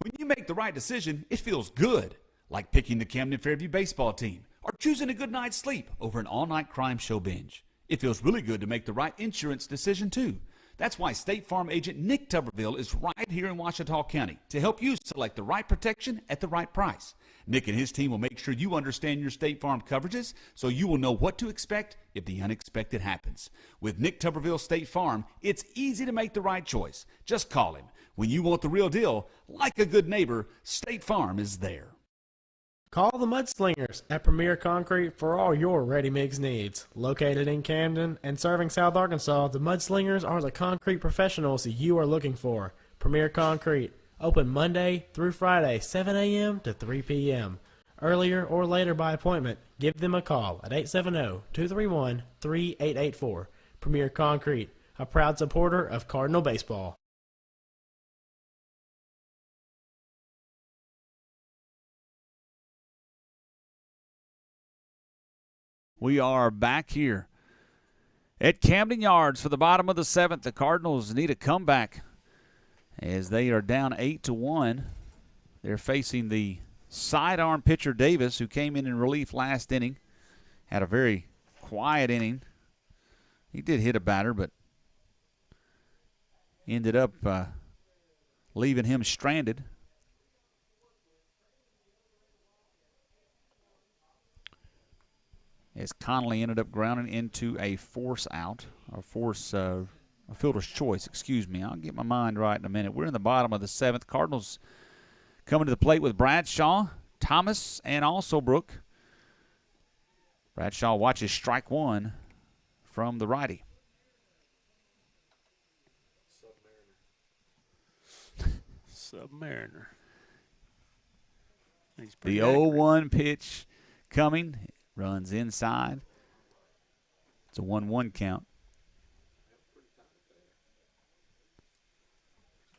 When you make the right decision, it feels good. Like picking the Camden Fairview baseball team or choosing a good night's sleep over an all-night crime show binge. It feels really good to make the right insurance decision, too. That's why State Farm agent Nick Tuberville is right here in Ouachita County to help you select the right protection at the right price. Nick and his team will make sure you understand your State Farm coverages so you will know what to expect if the unexpected happens. With Nick Tuberville State Farm, it's easy to make the right choice. Just call him. When you want the real deal, like a good neighbor, State Farm is there. Call the Mudslingers at Premier Concrete for all your ready-mix needs. Located in Camden and serving South Arkansas, the Mudslingers are the concrete professionals you are looking for. Premier Concrete, open Monday through Friday, 7 a.m. to 3 p.m. Earlier or later by appointment, give them a call at 870-231-3884. Premier Concrete, a proud supporter of Cardinal baseball. We are back here at Camden Yards for the bottom of the seventh. The Cardinals need a comeback as they are down 8 to 1. They're facing the sidearm pitcher Davis, who came in relief last inning. Had a very quiet inning. He did hit a batter, but ended up leaving him stranded. As Connolly ended up grounding into a force out, or a fielder's choice, excuse me. I'll get my mind right in a minute. We're in the bottom of the seventh. Cardinals coming to the plate with Bradshaw, Thomas, and Alsobrook. Bradshaw watches strike one from the righty. Submariner. The 0-1 pitch coming. Runs inside. It's a 1-1 count.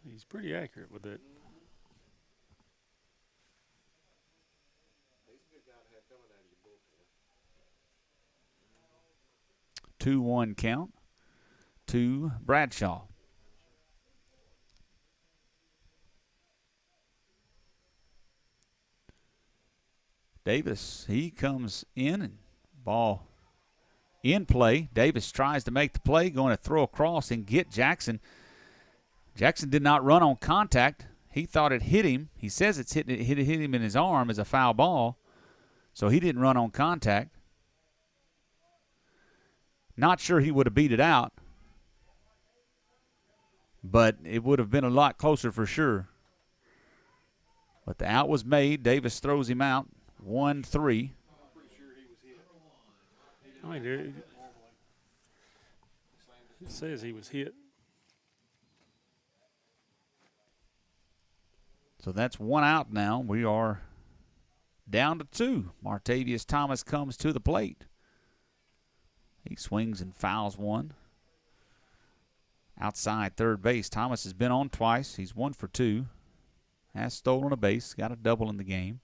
He's pretty accurate with it. He's a good guy to have coming out of your bullpen. 2-1 count to Bradshaw. Davis, he comes in and ball in play. Davis tries to make the play, going to throw across and get Jackson. Jackson did not run on contact. He thought it hit him. He says it's hit him in his arm as a foul ball, so he didn't run on contact. Not sure he would have beat it out, but it would have been a lot closer for sure. But the out was made. Davis throws him out. 1-3. I mean, it says he was hit. So that's one out now. We are down to 2. Martavius Thomas comes to the plate. He swings and fouls one. Outside third base. Thomas has been on twice. He's 1 for 2. Has stolen a base. Got a double in the game.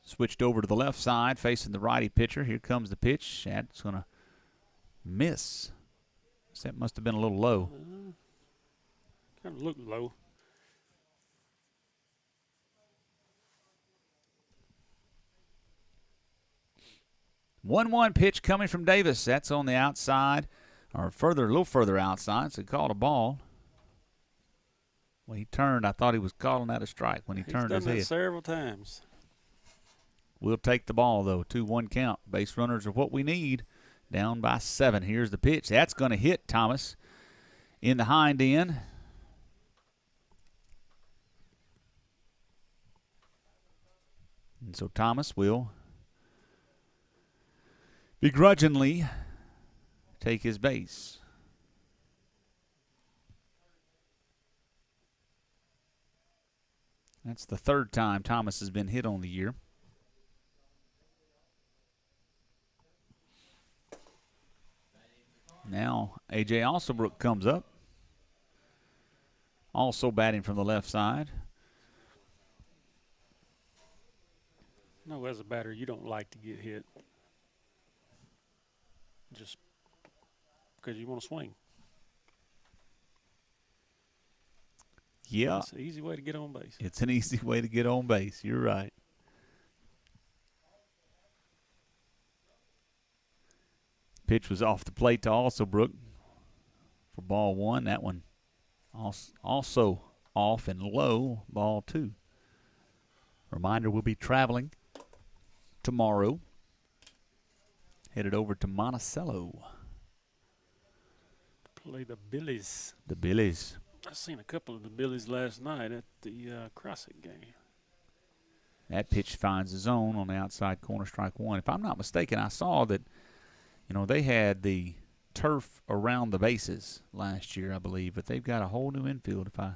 Switched over to the left side, facing the righty pitcher. Here comes the pitch. That's going to miss. That must have been a little low. Kind of looked low. One pitch coming from Davis. That's on the outside, or a little further outside. So he called a ball. When he turned, I thought he was calling that a strike when he turned his done head. that several times. We'll take the ball, though. 2-1 count. Base runners are what we need. Down by 7. Here's the pitch. That's going to hit Thomas in the hind end. And so Thomas will begrudgingly take his base. That's the third time Thomas has been hit on the year. Now A.J. Alsobrook comes up. Also batting from the left side. No, as a batter, you don't like to get hit. Just because you want to swing. Yeah. It's an easy way to get on base. It's an easy way to get on base. You're right. Pitch was off the plate to Alsobrook for ball 1. That one also off and low, ball 2. Reminder, we'll be traveling tomorrow. Headed over to Monticello. Play the Billies. The Billies. I seen a couple of the Billies last night at the CrossFit game. That pitch finds the zone on the outside corner, strike 1. If I'm not mistaken, I saw that, they had the turf around the bases last year, I believe, but they've got a whole new infield. If I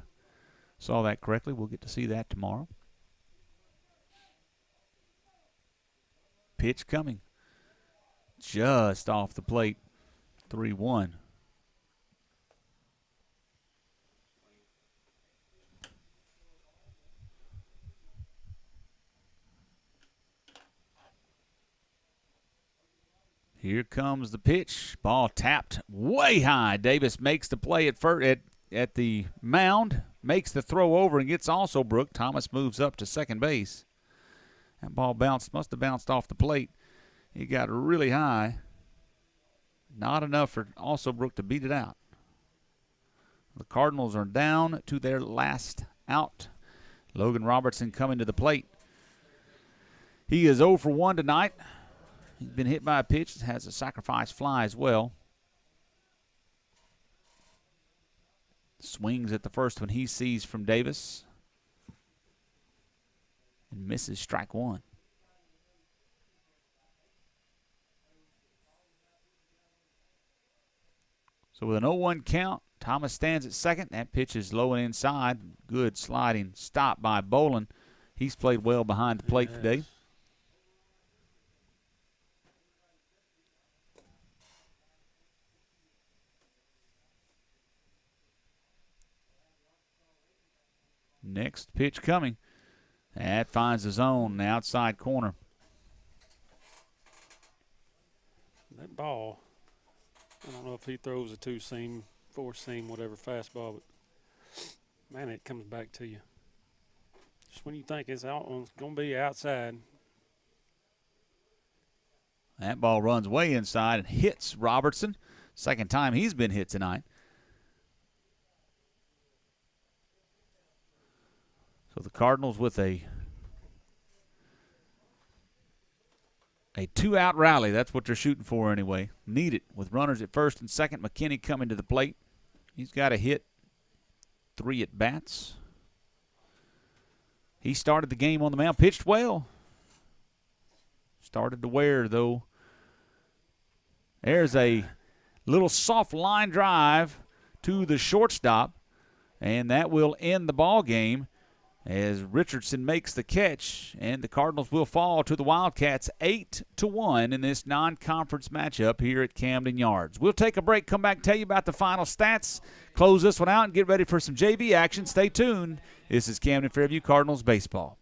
saw that correctly, we'll get to see that tomorrow. Pitch coming. Just off the plate. 3-1. Here comes the pitch. Ball tapped way high. Davis makes the play at the mound, makes the throw over and gets Alsobrook. Thomas moves up to second base. That ball must have bounced off the plate. He got really high. Not enough for Alsobrook to beat it out. The Cardinals are down to their last out. Logan Robertson coming to the plate. He is 0 for 1 tonight. He's been hit by a pitch, has a sacrifice fly as well. Swings at the first one he sees from Davis. And misses, strike 1. So with an 0-1 count, Thomas stands at second. That pitch is low and inside. Good sliding stop by Bolin. He's played well behind the plate today. Next pitch coming. That finds the zone, the outside corner. That ball, I don't know if he throws a 2-seam, 4-seam, whatever fastball, but man, it comes back to you. Just when you think it's going to be outside. That ball runs way inside and hits Robertson. Second time he's been hit tonight. So the Cardinals with a 2-out rally. That's what they're shooting for anyway. Need it with runners at first and second. McKinney coming to the plate. He's got to hit 3 at-bats. He started the game on the mound. Pitched well. Started to wear, though. There's a little soft line drive to the shortstop, and that will end the ball game as Richardson makes the catch, and the Cardinals will fall to the Wildcats 8-1 in this non-conference matchup here at Camden Yards. We'll take a break, come back, tell you about the final stats, close this one out, and get ready for some JV action. Stay tuned. This is Camden Fairview Cardinals baseball.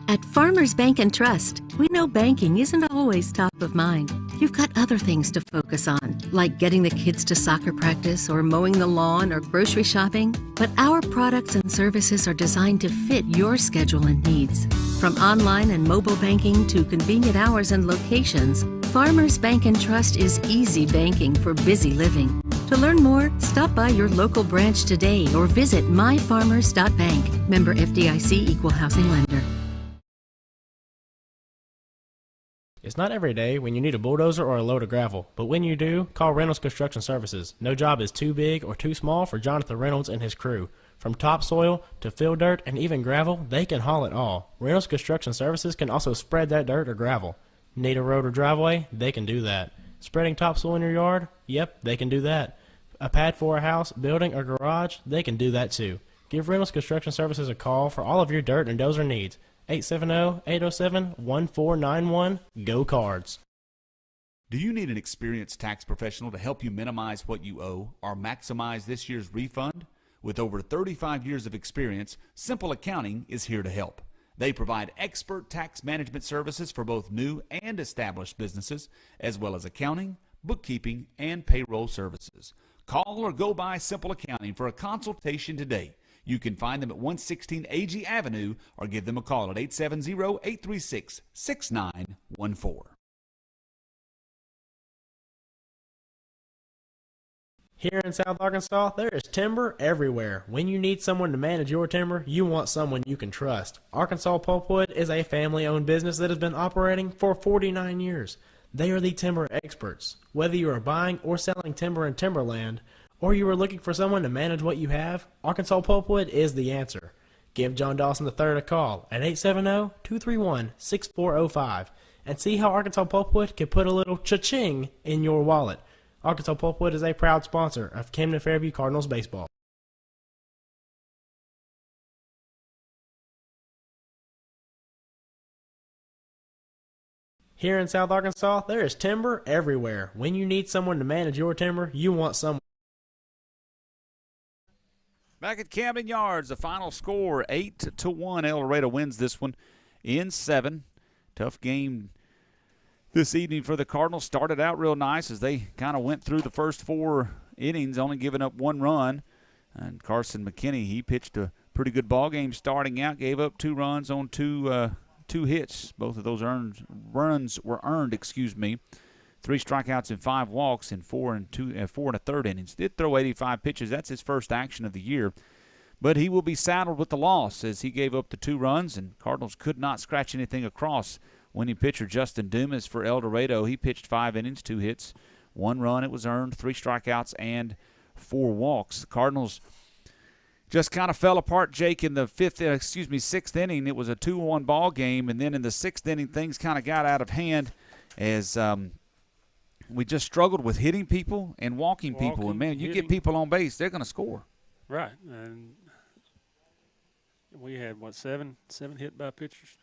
At Farmers Bank and Trust, we know banking isn't always top of mind. You've got other things to focus on, like getting the kids to soccer practice or mowing the lawn or grocery shopping. But our products and services are designed to fit your schedule and needs. From online and mobile banking to convenient hours and locations, Farmers Bank and Trust is easy banking for busy living. To learn more, stop by your local branch today or visit myfarmers.bank. Member FDIC, Equal Housing Lender. It's not every day when you need a bulldozer or a load of gravel, but when you do, call Reynolds Construction Services. No job is too big or too small for Jonathan Reynolds and his crew. From topsoil to fill dirt and even gravel, they can haul it all. Reynolds Construction Services can also spread that dirt or gravel. Need a road or driveway? They can do that. Spreading topsoil in your yard? Yep, they can do that. A pad for a house, building, or garage? They can do that too. Give Reynolds Construction Services a call for all of your dirt and dozer needs. 870-807-1491. Go Cards. Do you need an experienced tax professional to help you minimize what you owe or maximize this year's refund? With over 35 years of experience, Simple Accounting is here to help. They provide expert tax management services for both new and established businesses, as well as accounting, bookkeeping, and payroll services. Call or go by Simple Accounting for a consultation today. You can find them at 116 AG Avenue or give them a call at 870-836-6914. Here in South Arkansas, there is timber everywhere. When you need someone to manage your timber, you want someone you can trust. Arkansas Pulpwood is a family-owned business that has been operating for 49 years. They are the timber experts. Whether you are buying or selling timber in timberland, or you are looking for someone to manage what you have, Arkansas Pulpwood is the answer. Give John Dawson III a call at 870-231-6405 and see how Arkansas Pulpwood can put a little cha-ching in your wallet. Arkansas Pulpwood is a proud sponsor of Camden Fairview Cardinals baseball. Here in South Arkansas, there is timber everywhere. When you need someone to manage your timber, you want someone. Back at Camden Yards, the final score 8-1. El Dorado wins this one in 7. Tough game this evening for the Cardinals. Started out real nice as they kind of went through the first 4 innings, only giving up 1 run. And Carson McKinney, he pitched a pretty good ball game starting out, gave up 2 runs on 2 hits. Both of those runs were earned. 3 strikeouts and 5 walks in 4 and a third innings. Did throw 85 pitches. That's his first action of the year. But he will be saddled with the loss as he gave up the 2 runs, and Cardinals could not scratch anything across. Winning pitcher Justin Dumas for El Dorado, he pitched 5 innings, 2 hits, 1 run. It was earned, 3 strikeouts, and 4 walks. The Cardinals just kind of fell apart, Jake, in the 6th inning. It was a 2-1 ball game, and then in the 6th inning, things kind of got out of hand as we just struggled with hitting people and walking people. And, man, you get people on base, they're going to score. Right. And we had, 7 hit by pitchers?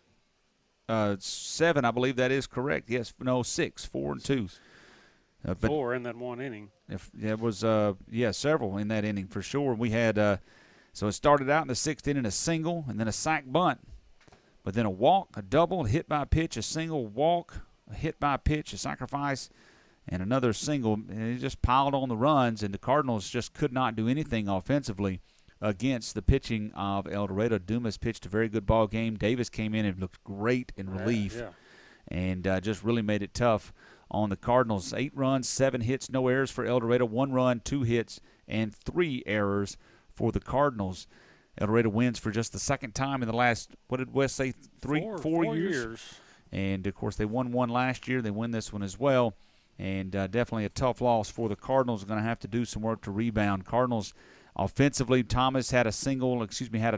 7, I believe that is correct. Yes, no, 6, 4 and 2. 4 in that 1 inning. There was, several in that inning for sure. We had, so it started out in the 6th inning, a single, and then a sac bunt. But then a walk, a double, a hit by pitch, a single, walk, a hit by pitch, a sacrifice, and another single. And it just piled on the runs, and the Cardinals just could not do anything offensively against the pitching of El Dorado. Dumas pitched a very good ball game. Davis came in and looked great in relief and just really made it tough on the Cardinals. 8 runs, 7 hits, no errors for El Dorado, 1 run, 2 hits, and 3 errors for the Cardinals. El Dorado wins for just the 2nd time in the last, what did Wes say, 4 years? And, of course, they won 1 last year. They win this one as well. And definitely a tough loss for the Cardinals. Going to have to do some work to rebound. Cardinals offensively, Thomas had a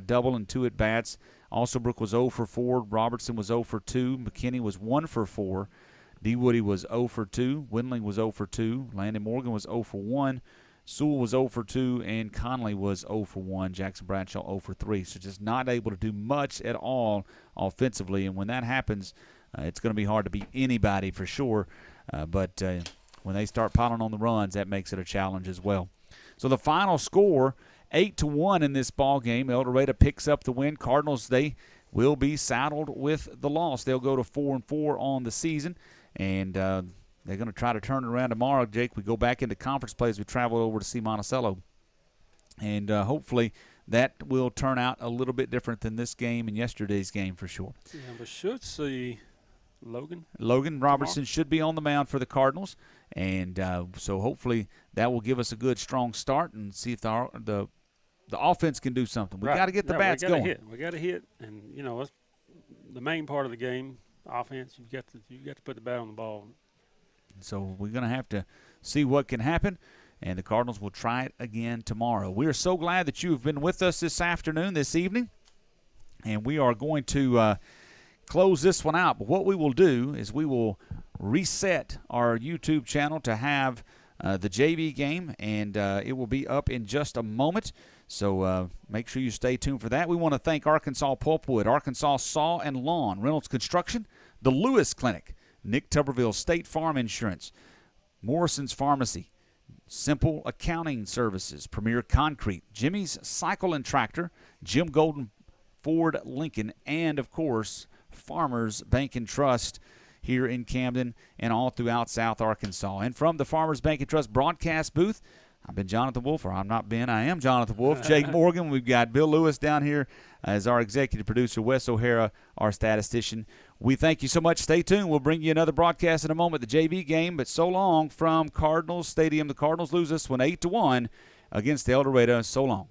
double and 2 at-bats. Alsobrook was 0 for 4. Robertson was 0 for 2. McKinney was 1 for 4. D. Woody was 0 for 2. Windling was 0 for 2. Landon Morgan was 0 for 1. Sewell was 0 for 2. And Conley was 0 for 1. Jackson Bradshaw 0 for 3. So just not able to do much at all offensively. And when that happens, it's going to be hard to beat anybody for sure. But when they start piling on the runs, that makes it a challenge as well. So the final score, 8-1 in this ball game. El Dorado picks up the win. Cardinals, they will be saddled with the loss. They'll go to 4-4 on the season, and they're going to try to turn it around tomorrow. Jake, we go back into conference play as we travel over to see Monticello, and hopefully that will turn out a little bit different than this game and yesterday's game for sure. Yeah, but should see Logan Robertson should be on the mound for the Cardinals, and so hopefully that will give us a good, strong start and see if the offense can do something. We got to get the bats going. We got to hit, and it's the main part of the game. offense. You got to put the bat on the ball. So we're going to have to see what can happen, and the Cardinals will try it again tomorrow. We are so glad that you have been with us this afternoon, this evening, and we are going to close this one out. But what we will do is we will reset our YouTube channel to have the JV game, and it will be up in just a moment. So make sure you stay tuned for that. We want to thank Arkansas Pulpwood, Arkansas Saw and Lawn, Reynolds Construction, the Lewis Clinic, Nick Tuberville State Farm Insurance, Morrison's Pharmacy, Simple Accounting Services, Premier Concrete, Jimmy's Cycle and Tractor, Jim Golden Ford Lincoln, and, of course, Farmers Bank and Trust here in Camden and all throughout South Arkansas. And from the Farmers Bank and Trust broadcast booth, I've been Jonathan Wolf, or I'm not Ben, I am Jonathan Wolf. Jake Morgan, we've got Bill Lewis down here as our executive producer, Wes O'Hara, our statistician. We thank you so much. Stay tuned. We'll bring you another broadcast in a moment, the JV game, but so long from Cardinals Stadium. The Cardinals lose this one 8-1 against El Dorado. So long.